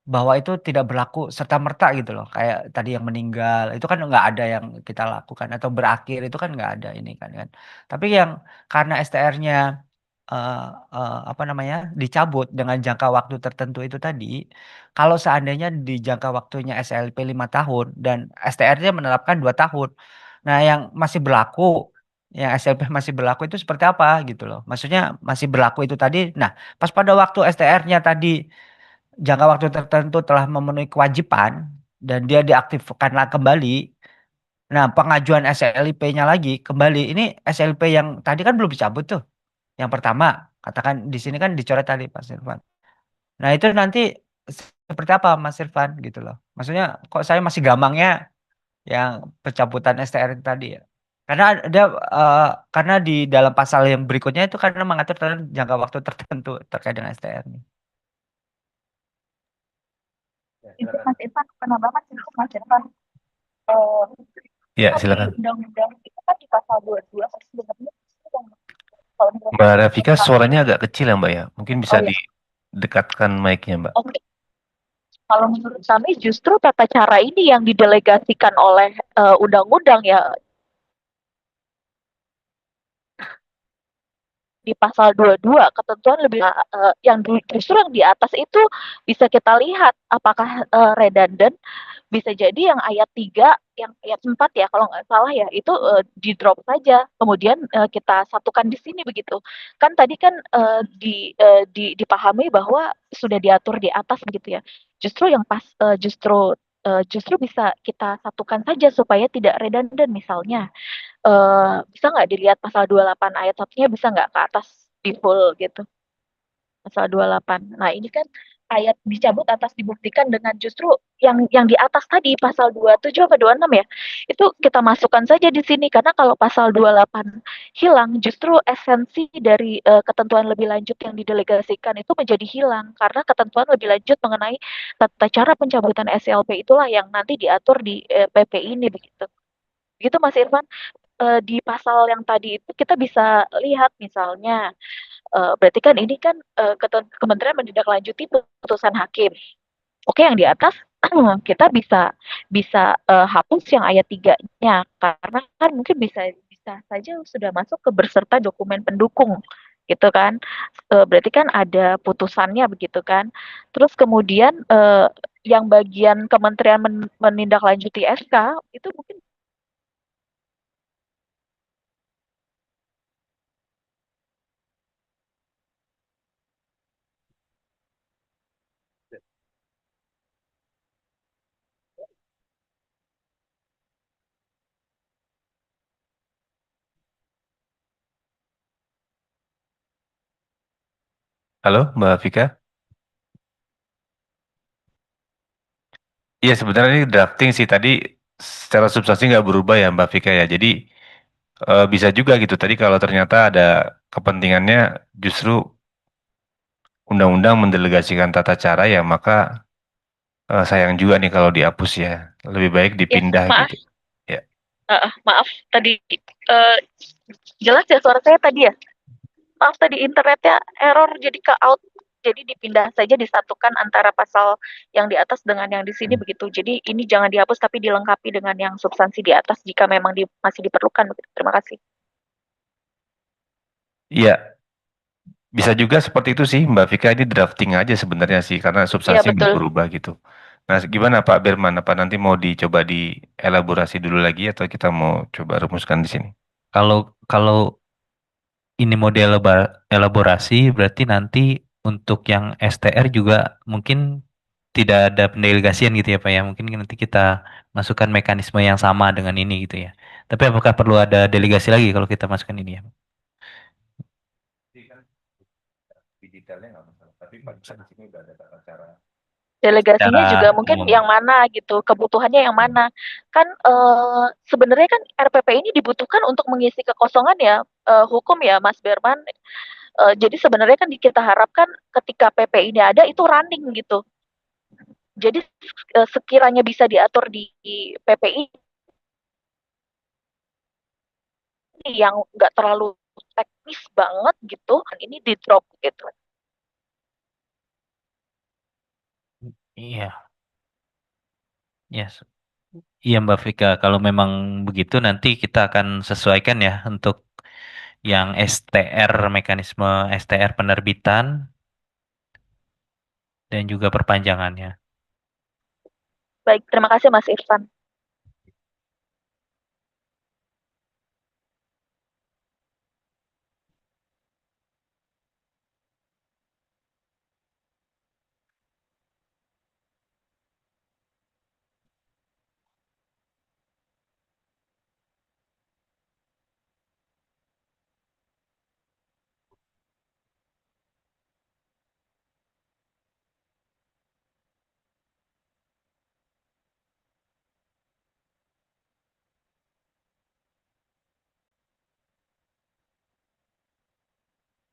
Bahwa itu tidak berlaku serta-merta gitu loh, kayak tadi yang meninggal, itu kan nggak ada yang kita lakukan atau berakhir itu kan nggak ada ini kan. Tapi yang karena STR-nya, apa namanya, dicabut dengan jangka waktu tertentu itu tadi, kalau seandainya di jangka waktunya SLP 5 tahun dan STR-nya menerapkan 2 tahun. Nah yang masih berlaku, yang SLP masih berlaku itu seperti apa gitu loh. Maksudnya masih berlaku itu tadi, nah pas pada waktu STR-nya tadi jangka waktu tertentu telah memenuhi kewajiban dan dia diaktifkanlah kembali. Nah, pengajuan SLIP-nya lagi kembali. Ini SLP yang tadi kan belum dicabut tuh. Yang pertama, katakan di sini kan dicoret tadi Mas Irfan. Nah, itu nanti seperti apa Mas Irfan gitu loh. Maksudnya kok saya masih gampangnya yang pencabutan STR itu tadi ya. Karena ada karena di dalam pasal yang berikutnya itu karena mengatur tentang jangka waktu tertentu terkait dengan STR nih. Itu Mas Irfan, penambahan itu Mas Irfan. Ya, Di silakan. undang-undang itu kan di pasal 22 sebenarnya kalau menurut Mbak Rafika suaranya agak kecil ya Mbak ya. Mungkin bisa iya. didekatkan mic-nya Mbak. Oke. Kalau menurut kami justru tata cara ini yang didelegasikan oleh undang-undang ya di pasal 22 ketentuan lebih yang justru yang di atas itu bisa kita lihat apakah redundant, bisa jadi yang ayat 3 yang ayat 4 ya kalau nggak salah ya itu di drop saja kemudian kita satukan di sini begitu kan tadi kan dipahami bahwa sudah diatur di atas begitu ya justru yang pas justru bisa kita satukan saja supaya tidak redundant misalnya bisa nggak dilihat pasal 28 ayat 1-nya bisa nggak ke atas di full gitu pasal 28. Nah, ini kan ayat dicabut atas dibuktikan dengan justru yang di atas tadi pasal 27 atau 26 ya. Itu kita masukkan saja di sini karena kalau pasal 28 hilang justru esensi dari ketentuan lebih lanjut yang didelegasikan itu menjadi hilang karena ketentuan lebih lanjut mengenai tata cara pencabutan SLP itulah yang nanti diatur di PP ini begitu. Gitu Mas Irfan. Di pasal yang tadi itu kita bisa lihat misalnya berarti kan ini kan kementerian menindaklanjuti putusan hakim. Oke, yang di atas kita bisa bisa hapus yang ayat 3-nya karena kan mungkin bisa bisa saja sudah masuk ke berserta dokumen pendukung gitu kan. Berarti kan ada putusannya begitu kan. Terus kemudian yang bagian kementerian menindaklanjuti SK itu mungkin Halo, Mbak Vika? Iya, sebenarnya ini drafting sih tadi secara substansi nggak berubah ya Mbak Vika ya. Jadi bisa juga gitu. Tadi kalau ternyata ada kepentingannya justru undang-undang mendelegasikan tata cara ya maka sayang juga nih kalau dihapus ya. Lebih baik Ya, dipindah maaf, gitu. Ya. maaf tadi eh, jelas ya suara saya tadi ya. Maaf tadi internetnya error jadi ke out. Jadi dipindah saja disatukan antara pasal yang di atas dengan yang di sini begitu. Jadi ini jangan dihapus tapi dilengkapi dengan yang substansi di atas jika memang masih diperlukan begitu. Terima kasih. Iya, bisa juga seperti itu sih Mbak Vika, ini drafting aja sebenarnya sih karena Iya substansi nggak betul. berubah gitu. Nah, gimana Pak Berman? Apa nanti mau dicoba dielaborasi dulu lagi atau kita mau coba rumuskan di sini? Kalau kalau ini model elaborasi berarti nanti untuk yang STR juga mungkin tidak ada pendelegasian gitu ya Pak ya. Mungkin nanti kita masukkan mekanisme yang sama dengan ini gitu ya. Tapi apakah perlu ada delegasi lagi kalau kita masukkan ini ya? Di detailnya nggak masalah, tapi Pak di sini udah ada tata cara. Delegasinya Secara juga mungkin umum. yang mana gitu, kebutuhannya yang mana. Kan sebenarnya kan RPP ini dibutuhkan untuk mengisi kekosongan ya hukum ya Mas Berman. Jadi sebenarnya kan kita harapkan ketika PP ini ada itu running gitu. Jadi sekiranya bisa diatur di PPI yang nggak terlalu teknis banget gitu, ini di drop gitu. Iya. Yes. Iya Mbak Vika, kalau memang begitu nanti kita akan sesuaikan ya untuk yang STR, mekanisme STR penerbitan dan juga perpanjangannya. Baik, terima kasih Mas Irfan.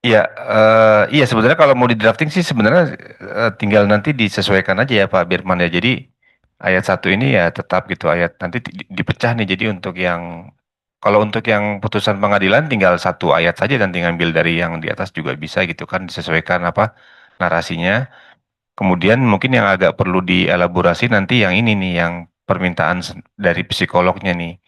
Iya, iya sebenarnya kalau mau di drafting sih sebenarnya tinggal nanti disesuaikan aja ya Pak Birman ya. Jadi ayat 1 ini ya tetap gitu ayat nanti dipecah nih. Jadi untuk yang kalau untuk yang putusan pengadilan tinggal satu ayat saja dan tinggal ambil dari yang di atas juga bisa gitu kan disesuaikan apa narasinya. Kemudian mungkin yang agak perlu dielaborasi nanti yang ini nih yang permintaan dari psikolognya nih.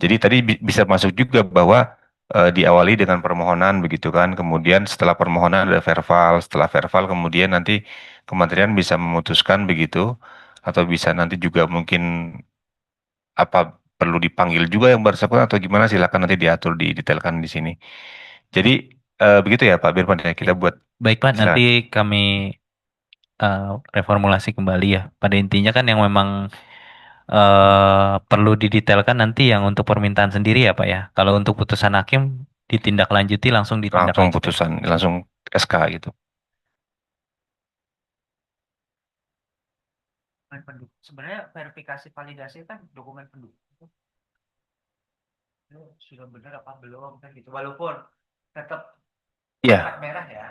Jadi tadi bisa masuk juga bahwa diawali dengan permohonan begitu kan. Kemudian setelah permohonan ada verbal, setelah verbal kemudian nanti kementerian bisa memutuskan begitu atau bisa nanti juga mungkin apa perlu dipanggil juga yang bersangkutan atau gimana silakan nanti diatur didetailkan di sini. Jadi begitu ya Pak Birman ya kita buat Baik Pak, nanti silakan. kami reformulasi kembali ya. Pada intinya kan yang memang perlu didetailkan nanti yang untuk permintaan sendiri ya Pak ya. Kalau untuk putusan hakim ditindaklanjuti langsung Langsung ditindaklanjuti. putusan langsung SK gitu. Sebenarnya verifikasi validasi kan dokumen pendukung itu sudah benar apa belum kan gitu. Walaupun tetap Iya. pangkat merah ya.